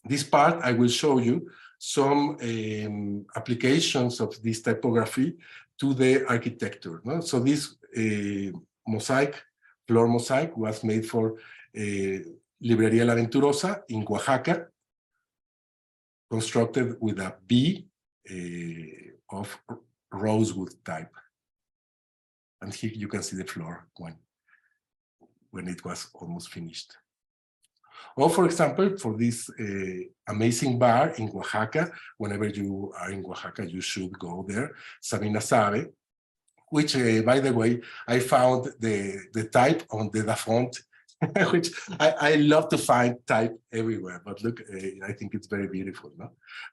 this part, I will show you some applications of this typography to the architecture. No, so this mosaic, floor mosaic, was made for Librería La Venturosa in Oaxaca, constructed with a B of rosewood type. And here you can see the floor when it was almost finished. Or for example, for this amazing bar in Oaxaca, whenever you are in Oaxaca, you should go there, Sabina Sabe, which by the way, I found the type on the Da Font, which I love to find type everywhere, but look, I think it's very beautiful, no?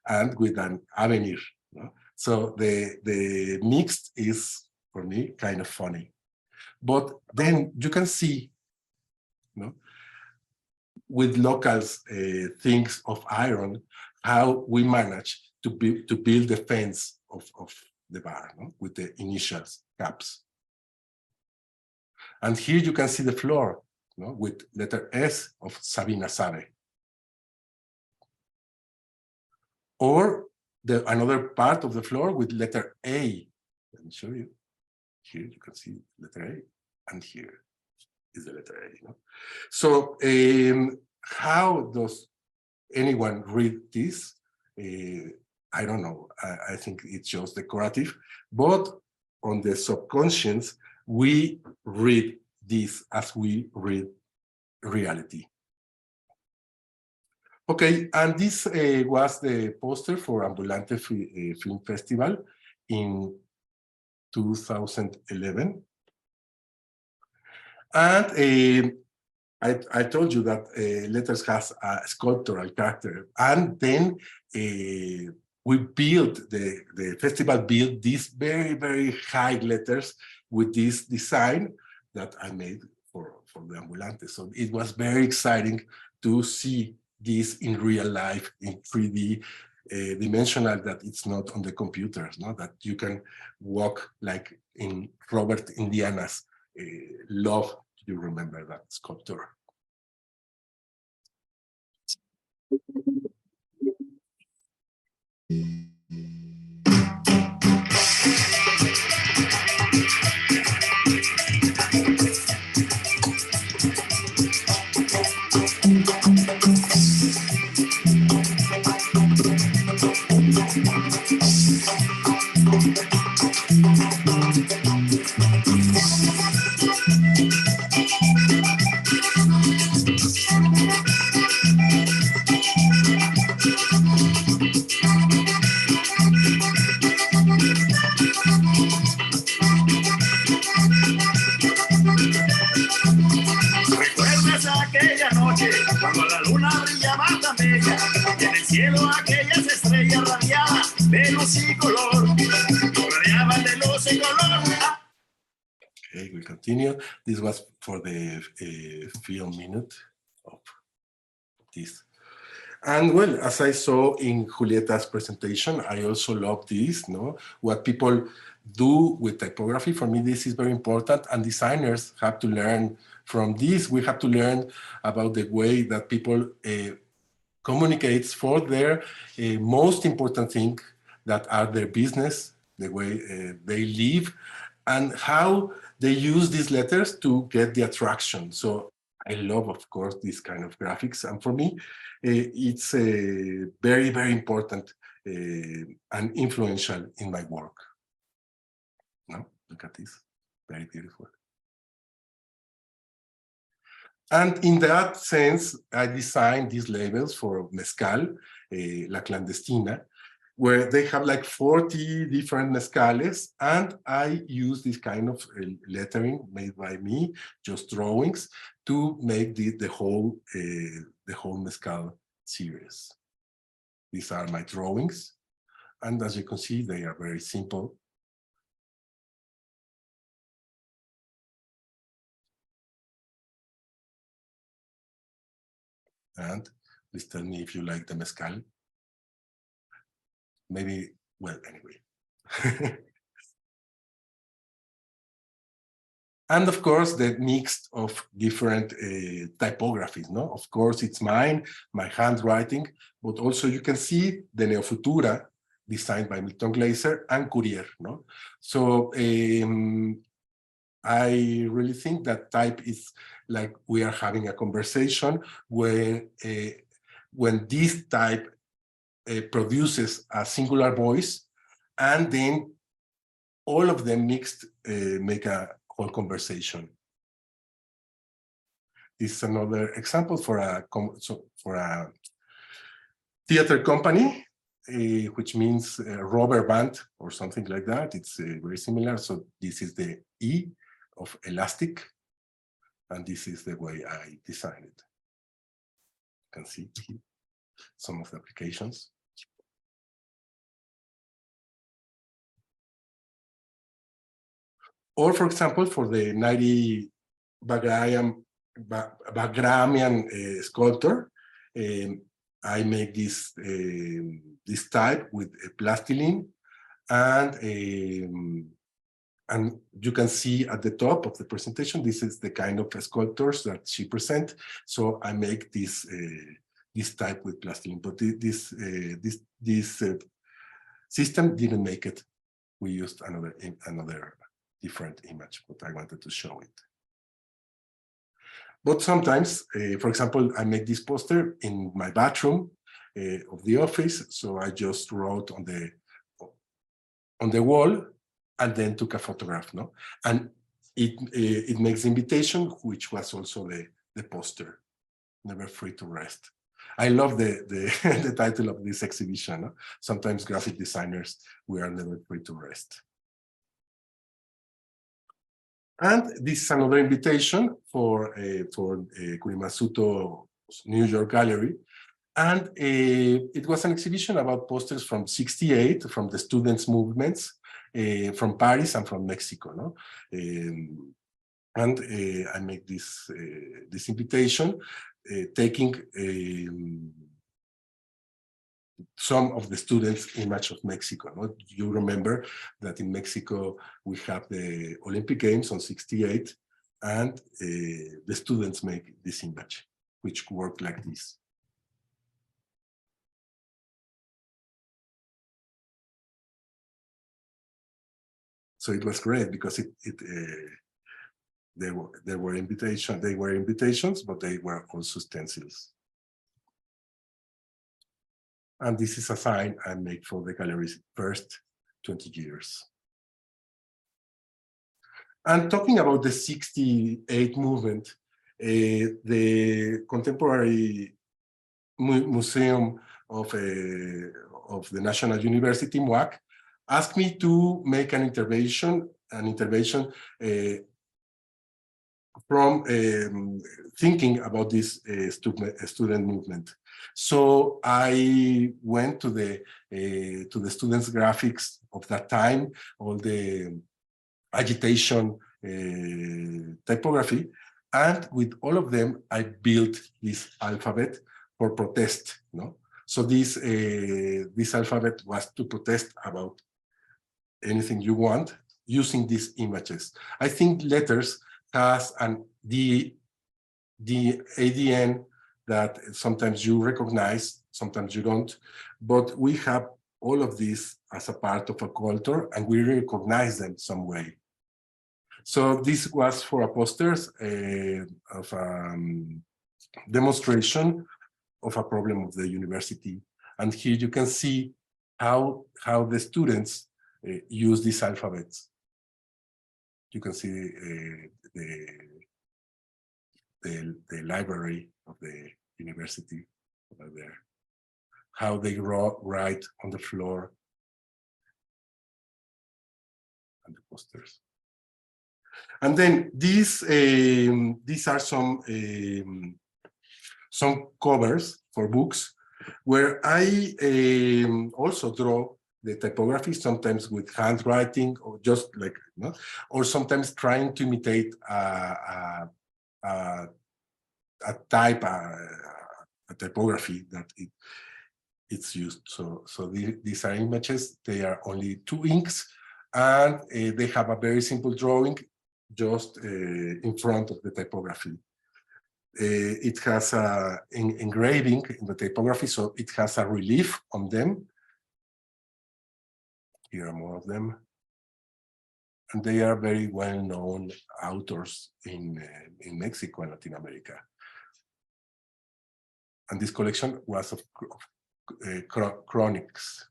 And with an avenir, no? So the mixed is, for me, kind of funny. But then you can see, no, with locals things of iron, how we manage to build the fence of the bar, no, with the initials, caps. And here you can see the floor, no, with letter S of Sabina Sabe. Or another part of the floor with letter A. Let me show you. Here you can see letter A, and here is the letter A. No? So how does anyone read this? I don't know. I think it's just decorative, but on the subconscious, we read this as we read reality. Okay, and this was the poster for Ambulante Film Festival in 2011. And I told you that letters has a sculptural character, and then we built, the festival built these very, very high letters with this design that I made for the Ambulante. So it was very exciting to see this in real life, in 3D, dimensional, that it's not on the computers, no? That you can walk like in Robert Indiana's Love. You remember that sculpture. ¿Recuerdas aquella noche cuando la luna brillaba tan bella y en el cielo aquellas estrellas radiaban de luz y color, rodeaban de luz y color? Okay, we continue. This was for the film minute of this. And well, as I saw in Julieta's presentation, I also love this, no? What people do with typography. For me, this is very important, and designers have to learn from this. We have to learn about the way that people communicates for their most important thing, that are their business, the way they live, and how they use these letters to get the attraction. So I love, of course, this kind of graphics. And for me, it's very, very important and influential in my work. No? Look at this, very beautiful. And in that sense, I designed these labels for Mezcal, La Clandestina, where they have like 40 different mezcales, and I use this kind of lettering made by me, just drawings, to make the whole mezcal series. These are my drawings, and as you can see, they are very simple. And please tell me if you like the mezcal. Maybe, well, anyway. And of course, the mix of different typographies, no? Of course, it's mine, my handwriting, but also you can see the Neofutura, designed by Milton Glaser, and Courier, no? So I really think that type is like we are having a conversation when this type produces a singular voice, and then all of them mixed make a whole conversation. This is another example for a theater company, which means rubber band or something like that. It's very similar. So this is the E of elastic, and this is the way I designed it. You can see some of the applications. Or, for example, for the 90 Bagramian sculptor, I make this this type with a plastilene, and you can see at the top of the presentation, this is the kind of sculptures that she present. So I make this this type with plastilene, but this system didn't make it. We used another different image, but I wanted to show it. But sometimes, for example, I make this poster in my bathroom of the office. So I just wrote on the wall, and then took a photograph, no? And it makes the invitation, which was also the poster, Never Free to Rest. I love the title of this exhibition. No? Sometimes graphic designers, we are never free to rest. And this is another invitation for Kurimasuto's New York Gallery. And it was an exhibition about posters from '68, from the students' movements, from Paris and from Mexico. No? And I make this invitation, taking some of the students' image of Mexico. No? You remember that in Mexico we have the Olympic Games on '68, and the students make this image, which work like this. So it was great because they were invitations, but they were also stencils. And this is a sign I made for the gallery's first 20 years. And talking about the '68 movement, the Contemporary Museum of the National University, MUAC, asked me to make an intervention from thinking about this student movement. So I went to the students' graphics of that time, all the agitation typography, and with all of them, I built this alphabet for protest. No, so this alphabet was to protest about anything you want using these images. I think letters has the ADN that sometimes you recognize, sometimes you don't, but we have all of this as a part of a culture and we recognize them some way. So this was for a posters of a demonstration of a problem of the university. And here you can see how the students use these alphabets. You can see the library of the university over there, how they write on the floor and the posters. And then these are some covers for books where I also draw the typography, sometimes with handwriting or just like, you know, or sometimes trying to imitate a typography that it's used. So these are images. They are only 2 inks, and they have a very simple drawing just in front of the typography. It has an engraving in the typography, so it has a relief on them. Here are more of them. And they are very well-known authors in Mexico and Latin America. And this collection was of chronics.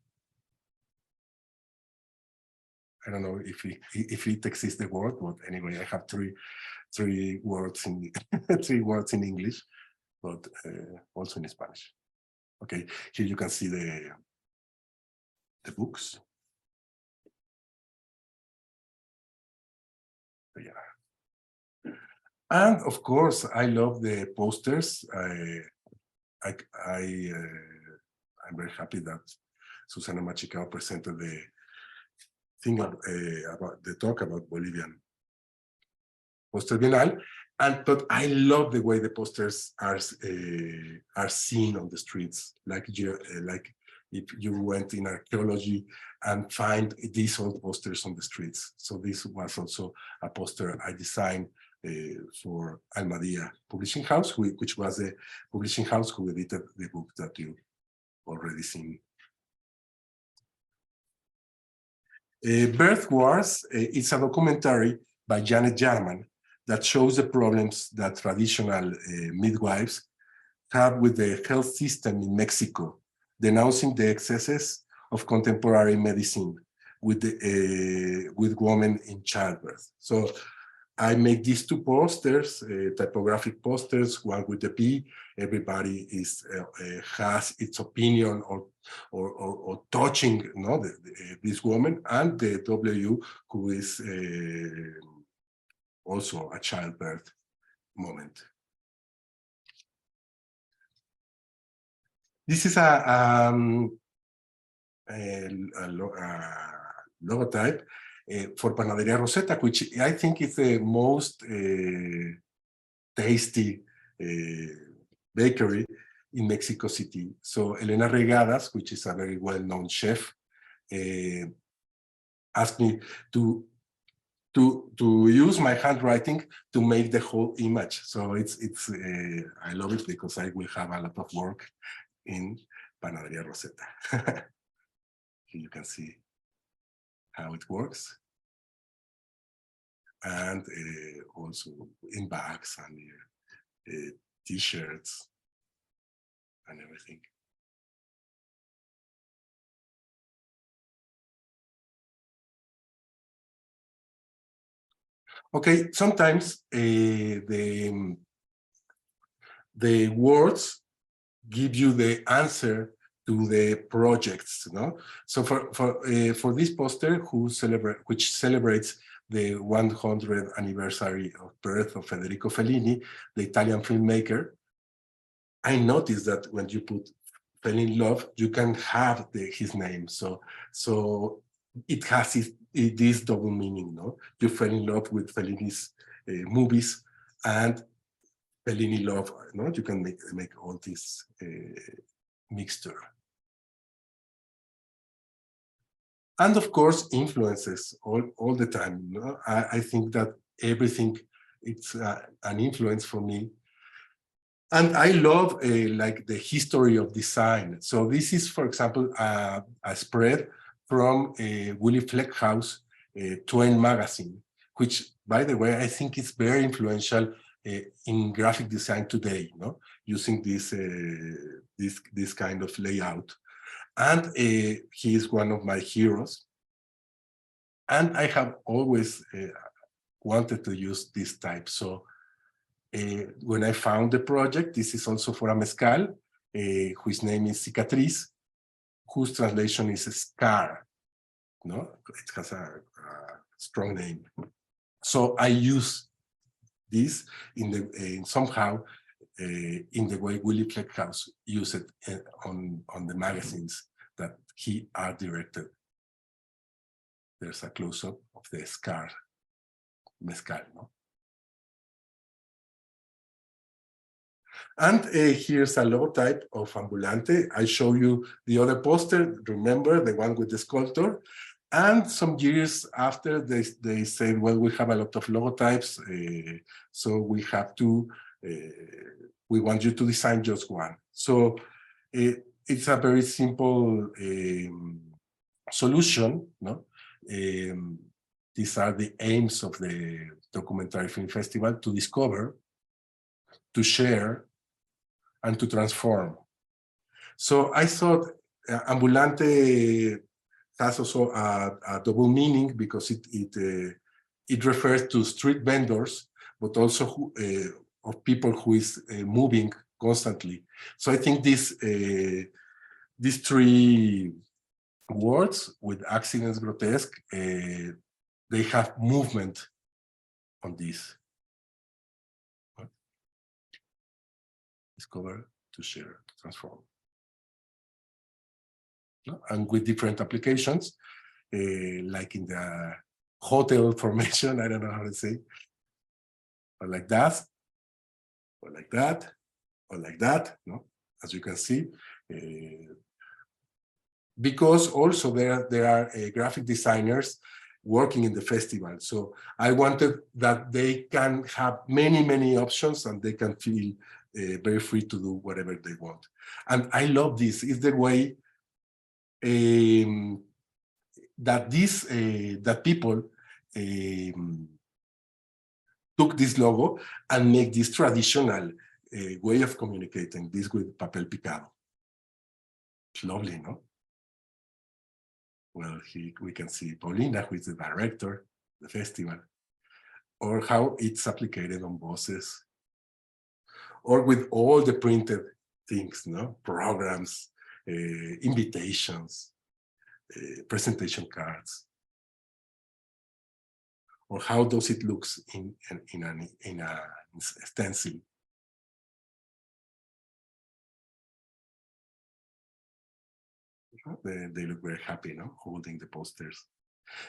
I don't know if it exists the word, but anyway, I have three words in three words in English, but also in Spanish. Okay, here you can see the books. Yeah. And of course, I love the posters. I'm very happy that Susana Machicao presented the thing about the talk about Bolivian poster bienal, but I love the way the posters are seen on the streets, like if you went in archaeology and find these old posters on the streets. So this was also a poster I designed for Almadía Publishing House, which was the publishing house who edited the book that you already seen. Birth Wars is a documentary by Janet Jarman that shows the problems that traditional midwives have with the health system in Mexico, denouncing the excesses of contemporary medicine. with women in childbirth. So I make these two posters, typographic posters, one with the P. Everybody has its opinion or touching, you know, this woman, and the W, who is also a childbirth moment. This is a logotype for Panaderia Rosetta, which I think is the most tasty bakery in Mexico City. So Elena Regadas, which is a very well-known chef, asked me to use my handwriting to make the whole image. So I love it because I will have a lot of work in Panaderia Rosetta. Here you can see how it works. And also in bags and t-shirts and everything. Okay, sometimes the words give you the answer to the projects, no? So for this poster, which celebrates the 100th anniversary of birth of Federico Fellini, the Italian filmmaker, I noticed that when you put "fell in love," you can have his name. So it has this double meaning, no? You fell in love with Fellini's movies, and Fellini love, no? You can make all this mixture. And of course, influences all the time. You know? I think that everything, it's an influence for me. And I love like the history of design. So this is, for example, a spread from Willy Fleckhaus Twain magazine, which, by the way, I think is very influential in graphic design today, you know, using this kind of layout. And he is one of my heroes. And I have always wanted to use this type. So when I found the project, this is also for a mezcal, whose name is Cicatriz, whose translation is scar. No, it has a strong name. So I use this somehow in the way Willy Fleckhaus used it on the magazines that he art directed. There's a close-up of the scar mezcal, no? And here's a logotype of Ambulante. I show you the other poster, remember, the one with the sculptor. And some years after, they said, well, we have a lot of logotypes, so we have to, we want you to design just one. So it's a very simple solution, no? These are the aims of the Documentary Film Festival: to discover, to share, and to transform. So I thought Ambulante has also a double meaning, because it refers to street vendors, but also of people who is moving constantly. So I think these three words with accidents grotesque, they have movement on this. Discover, to share, to transform. And with different applications, like in the hotel formation, I don't know how to say, or like that, or like that, or like that, no? As you can see. Because also there are graphic designers working in the festival. So I wanted that they can have many options, and they can feel very free to do whatever they want. And I love this. It's the way that people took this logo and make this traditional way of communicating, this with papel picado. It's lovely, no? Well, we can see Paulina, who is the director of the festival, or how it's applied on buses, or with all the printed things, no programs, invitations, presentation cards, or how does it looks in a stencil. They look very happy, no, holding the posters.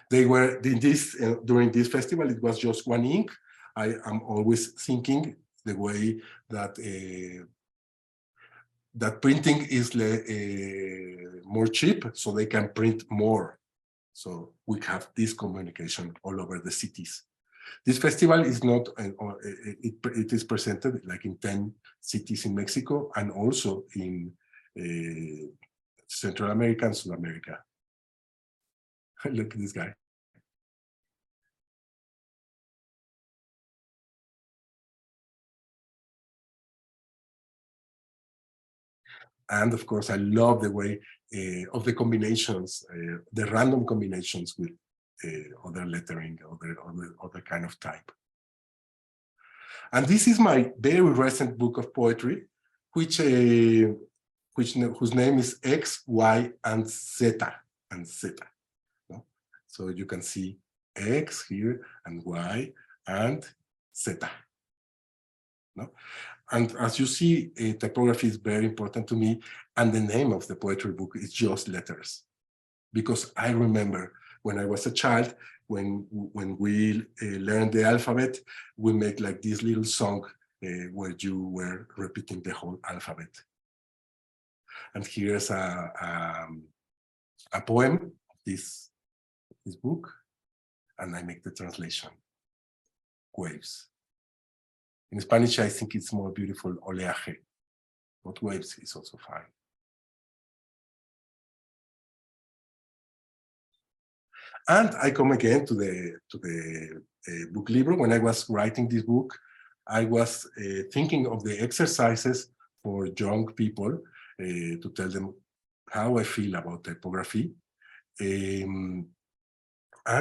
They were in this during this festival. It was just one ink. I am always thinking the way that that printing is more cheap, so they can print more. So we have this communication all over the cities. This festival is not, it is presented like in 10 cities in Mexico and also in Central America and South America. Look at this guy. And of course, I love the way of the combinations, the random combinations with other lettering, other kind of type. And this is my very recent book of poetry, whose name is X, Y, and Zeta, no? So you can see X here and Y and Zeta. No? And as you see, typography is very important to me, and the name of the poetry book is just letters. Because I remember when I was a child, when we learned the alphabet, we made like this little song where you were repeating the whole alphabet. And here's a poem of this book, and I make the translation, Waves. In Spanish, I think it's more beautiful, oleaje, but waves is also fine. And I come again to the book libro. When I was writing this book, I was thinking of the exercises for young people to tell them how I feel about typography. And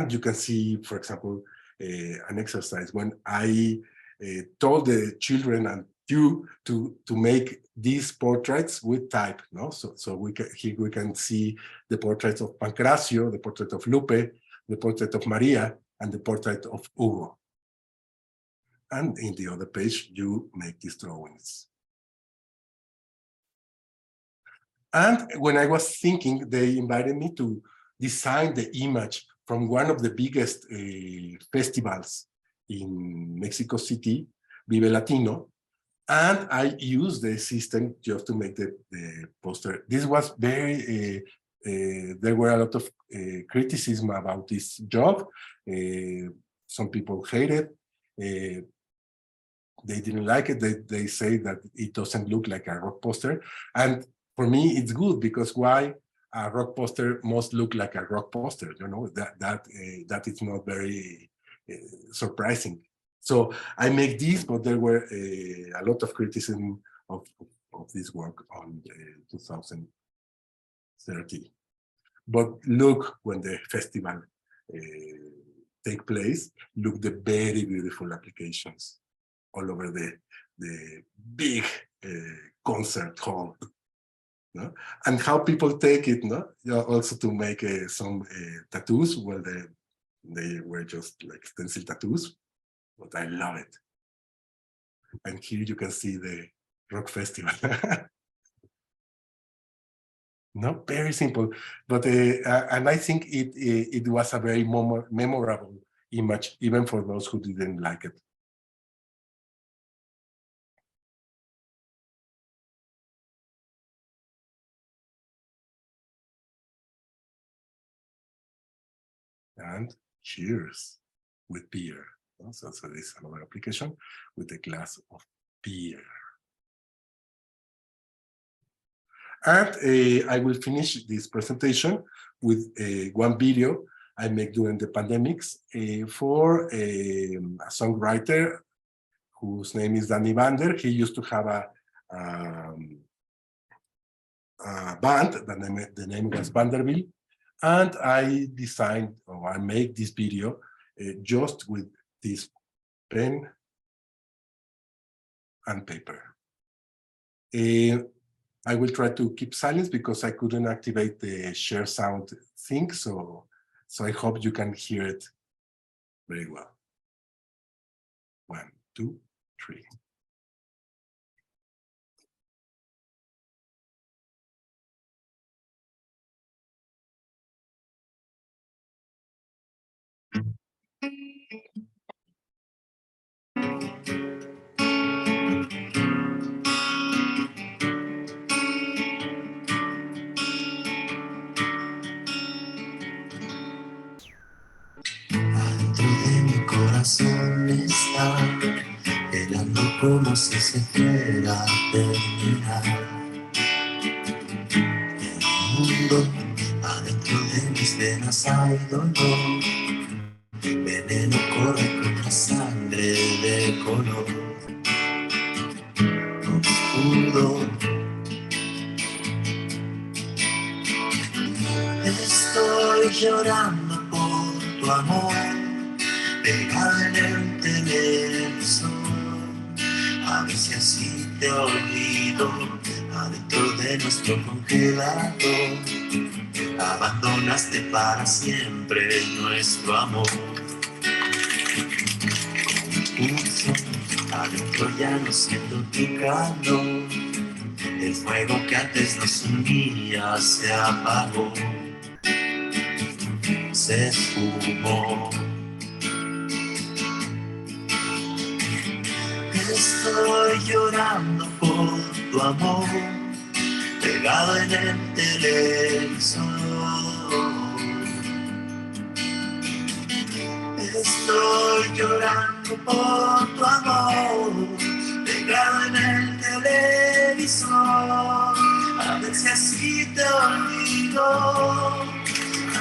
you can see, for example, an exercise when I told the children and you to make these portraits with type, no? So here we can see the portraits of Pancracio, the portrait of Lupe, the portrait of Maria, and the portrait of Hugo. And in the other page, you make these drawings. And when I was thinking, they invited me to design the image from one of the biggest festivals in Mexico City, Vive Latino, and I used the system just to make the poster. This was very, there were a lot of criticism about this job. Some people hate it. They didn't like it. They say that it doesn't look like a rock poster. And for me, it's good, because why a rock poster must look like a rock poster? You know, that is not very surprising. So I make this, but there were a lot of criticism of this work on 2030. But look, when the festival take place, look the very beautiful applications all over the big concert hall. No? And how people take it, no? Also to make some tattoos. Well, they were just like stencil tattoos, but I love it. And here you can see the rock festival. No, very simple, but and I think it was a very memorable image, even for those who didn't like it. And cheers with beer. So this is another application with a glass of beer. And I will finish this presentation with one video I make during the pandemics for a songwriter whose name is Danny Vander. He used to have a band. The name was Vanderbilt. And I designed, or I make this video just with this pen and paper. I will try to keep silence because I couldn't activate the share sound thing, so I hope you can hear it very well. 1, 2, 3. Dentro de mi corazón está helando como si se fuera a terminar. El mundo adentro de mis venas hay dolor. Veneno corre con la sangre de color oscuro. Estoy llorando por tu amor, pegado en el televisor. A ver si así te olvido, adentro de nuestro congelador. Abandonaste para siempre nuestro amor. Confuso, adentro ya no siento tu calor. El fuego que antes nos unía se apagó, se esfumó. Estoy llorando por tu amor, pegado en el televisor. Estoy llorando por tu amor, pegado en el televisor. A ver si así te olvido, a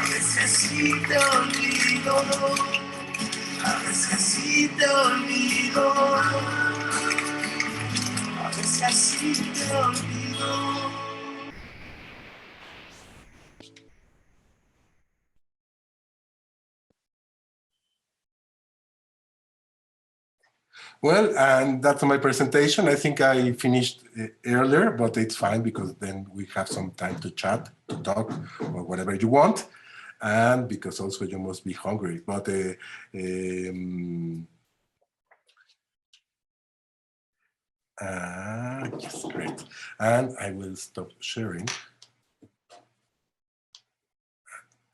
ver si así te olvido, a ver si así te olvido, a ver si así te olvido. Well, and that's my presentation. I think I finished earlier, but it's fine because then we have some time to chat, to talk, or whatever you want. And because also you must be hungry. But yes, great. And I will stop sharing.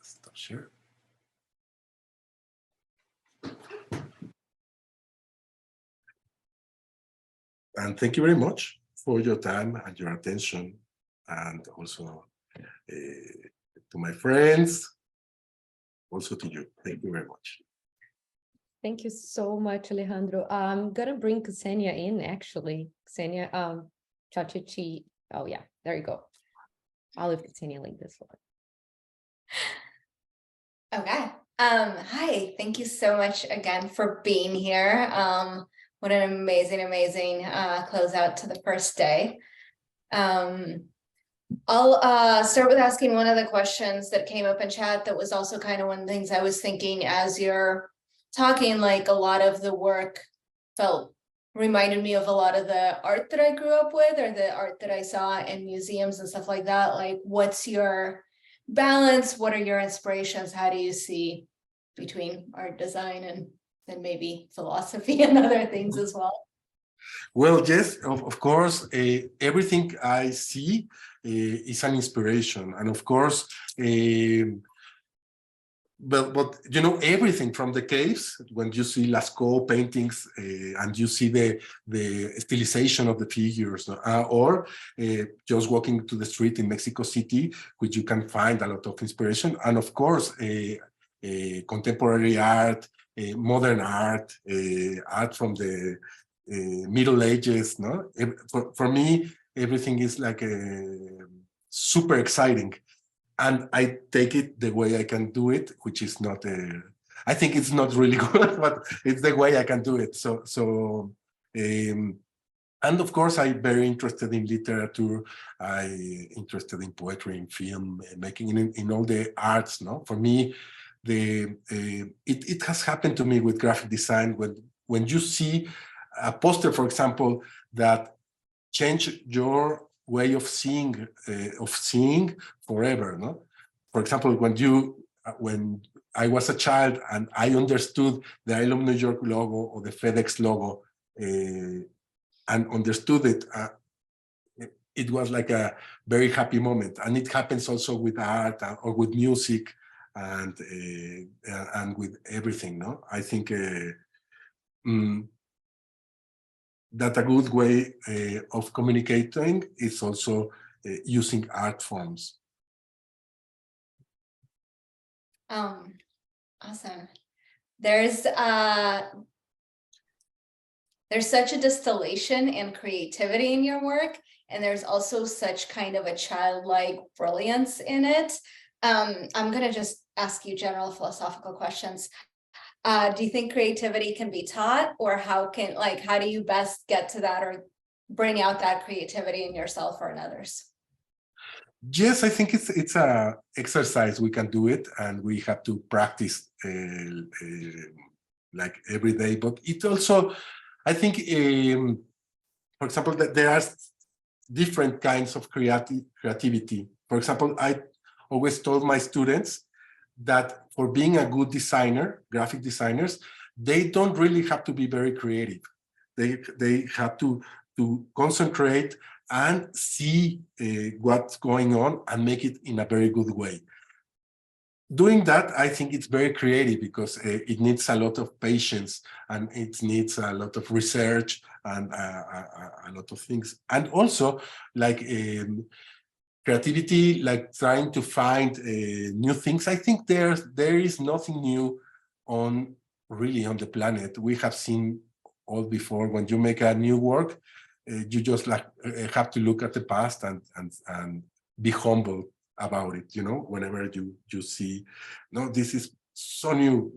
Stop sharing. And thank you very much for your time and your attention, and also to my friends, also to you. Thank you very much. Thank you so much, Alejandro. I'm gonna bring Ksenia in, actually. Ksenia, Chachichi. Oh yeah, there you go. I'll leave Ksenia like this one. Okay. Hi, thank you so much again for being here. What an amazing closeout to the first day. I'll start with asking one of the questions that came up in chat that was also kind of one of the things I was thinking as you're talking, like a lot of the work reminded me of a lot of the art that I grew up with, or the art that I saw in museums and stuff like that. Like, what's your balance? What are your inspirations? How do you see between art design and maybe philosophy and other things as well? Well, yes, of course, everything I see is an inspiration. And of course, but you know, everything from the caves, when you see Lascaux paintings and you see the stylization of the figures, or just walking to the street in Mexico City, which you can find a lot of inspiration. And of course, contemporary art, modern art, art from the Middle Ages. No, for me, everything is like super exciting. And I take it the way I can do it, which is not I think it's not really good, but it's the way I can do it. So And of course, I'm very interested in literature. I'm interested in poetry, in film making, in all the arts. No, for me, it has happened to me with graphic design. When you see a poster, for example, that change your way of seeing forever. No, for example, when I was a child and I understood the I Love New York logo or the FedEx logo. And understood it, it was like a very happy moment. And it happens also with art or with music and with everything. No, I think that a good way of communicating is also using art forms. Awesome. There's such a distillation and creativity in your work, and there's also such kind of a childlike brilliance in it. I'm going to just ask you general philosophical questions. Do you think creativity can be taught, or how do you best get to that or bring out that creativity in yourself or in others? Yes, I think it's a exercise. We can do it, and we have to practice like every day. But it also, I think, for example, that there are different kinds of creativity. For example, I always told my students that for being a good designer, graphic designers, they don't really have to be very creative. They have to concentrate and see what's going on and make it in a very good way. Doing that, I think it's very creative because it needs a lot of patience and it needs a lot of research and a lot of things. And also, like creativity, like trying to find new things. I think there is nothing new on the planet. We have seen all before. When you make a new work, you just have to look at the past and be humble about it, whenever you see, no, this is so new.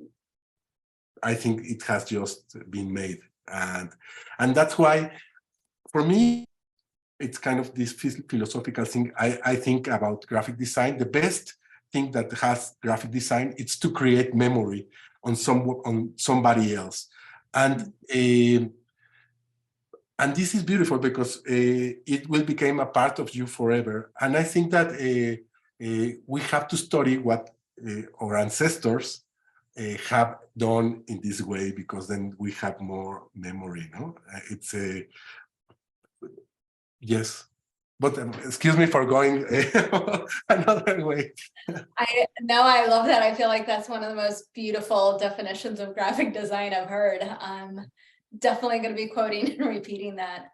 I think it has just been made. And that's why, for me, it's kind of this philosophical thing. I think about graphic design. The best thing that has graphic design, it's to create memory on somebody else. And this is beautiful because it will become a part of you forever. And I think that we have to study what our ancestors have done in this way, because then we have more memory. No, it's yes. But excuse me for going another way. I love that. I feel like that's one of the most beautiful definitions of graphic design I've heard. I'm definitely going to be quoting and repeating that.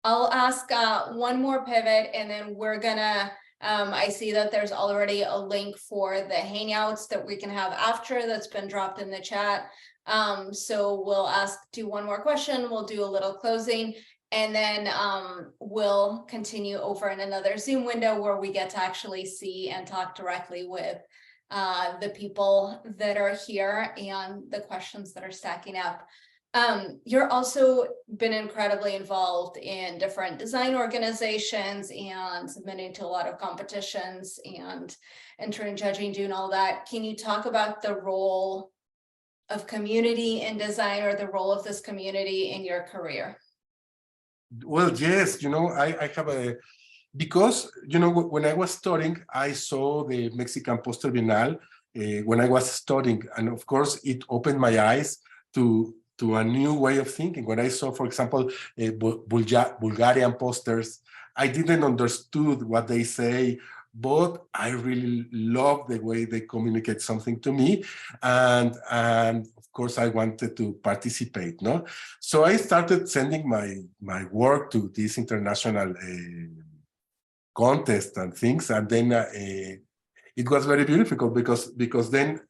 I'll ask one more pivot, and then we're gonna, I see that there's already a link for the hangouts that we can have after that's been dropped in the chat. So we'll do one more question, we'll do a little closing, and then we'll continue over in another Zoom window where we get to actually see and talk directly with the people that are here and the questions that are stacking up. You're also been incredibly involved in different design organizations and submitting to a lot of competitions and entering, judging, doing all that. Can you talk about the role of community in design, or the role of this community in your career? Well, yes, I have because, when I was studying, I saw the Mexican Poster Bienal when I was studying. And of course, it opened my eyes to a new way of thinking. When I saw, for example, Bulgarian posters, I didn't understood what they say, but I really love the way they communicate something to me. And of course, I wanted to participate, no? So I started sending my work to this international contest and things. And then it was very beautiful because then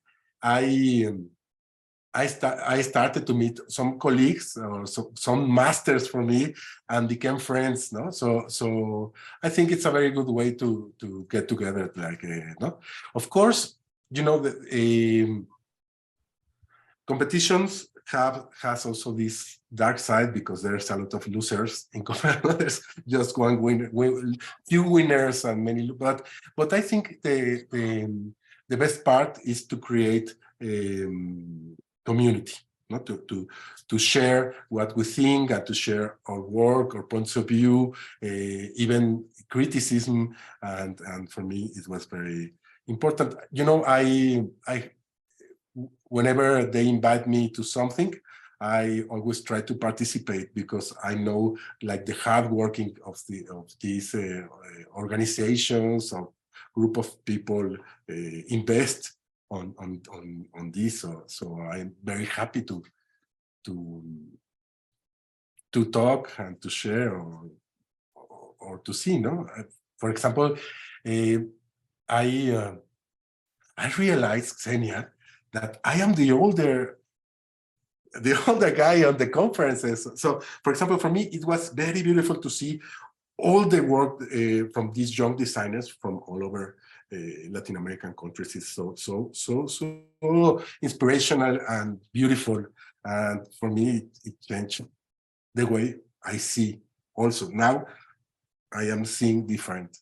I started to meet some colleagues or some masters for me and became friends. No, so I think it's a very good way to get together. Like no, of course, the competitions has also this dark side because there's a lot of losers in Colorado. There's just one winner, few winners and many. But I think the best part is to create community, not to share what we think and to share our work or points of view, even criticism. And for me, it was very important. You know, I whenever they invite me to something, I always try to participate because I know like the hard working of these organizations or group of people invest on this. So I'm very happy to talk and to share or to see. No, for example, I realized, Ksenia, that I am the older guy on the conferences. So, for example, for me, it was very beautiful to see all the work from these young designers from all over Latin American countries. It's so inspirational and beautiful. And for me, it changed the way I see also. Now I am seeing different.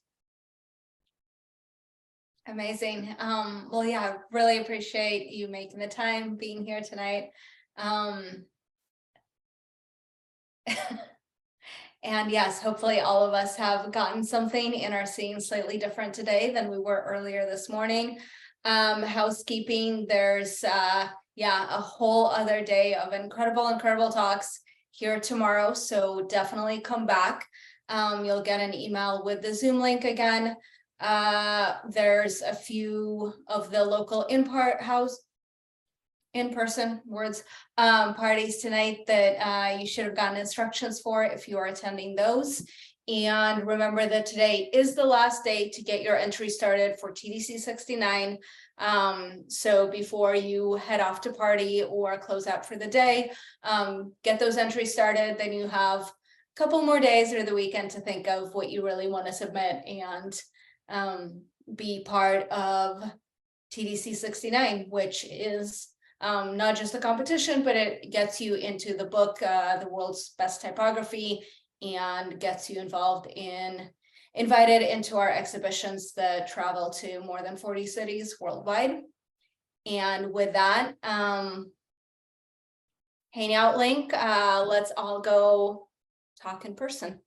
Amazing. Well, yeah, really appreciate you making the time, being here tonight. And yes, hopefully all of us have gotten something and are seeing slightly different today than we were earlier this morning. Housekeeping, there's a whole other day of incredible talks here tomorrow. So definitely come back. You'll get an email with the Zoom link again. There's a few of the local in-person parties tonight that you should have gotten instructions for if you are attending those. And remember that today is the last day to get your entry started for TDC 69. So before you head off to party or close out for the day, get those entries started. Then you have a couple more days or the weekend to think of what you really want to submit and be part of TDC 69, which is not just a competition, but it gets you into the book, The World's Best Typography, and gets you invited into our exhibitions that travel to more than 40 cities worldwide. And with that, hangout link, let's all go talk in person.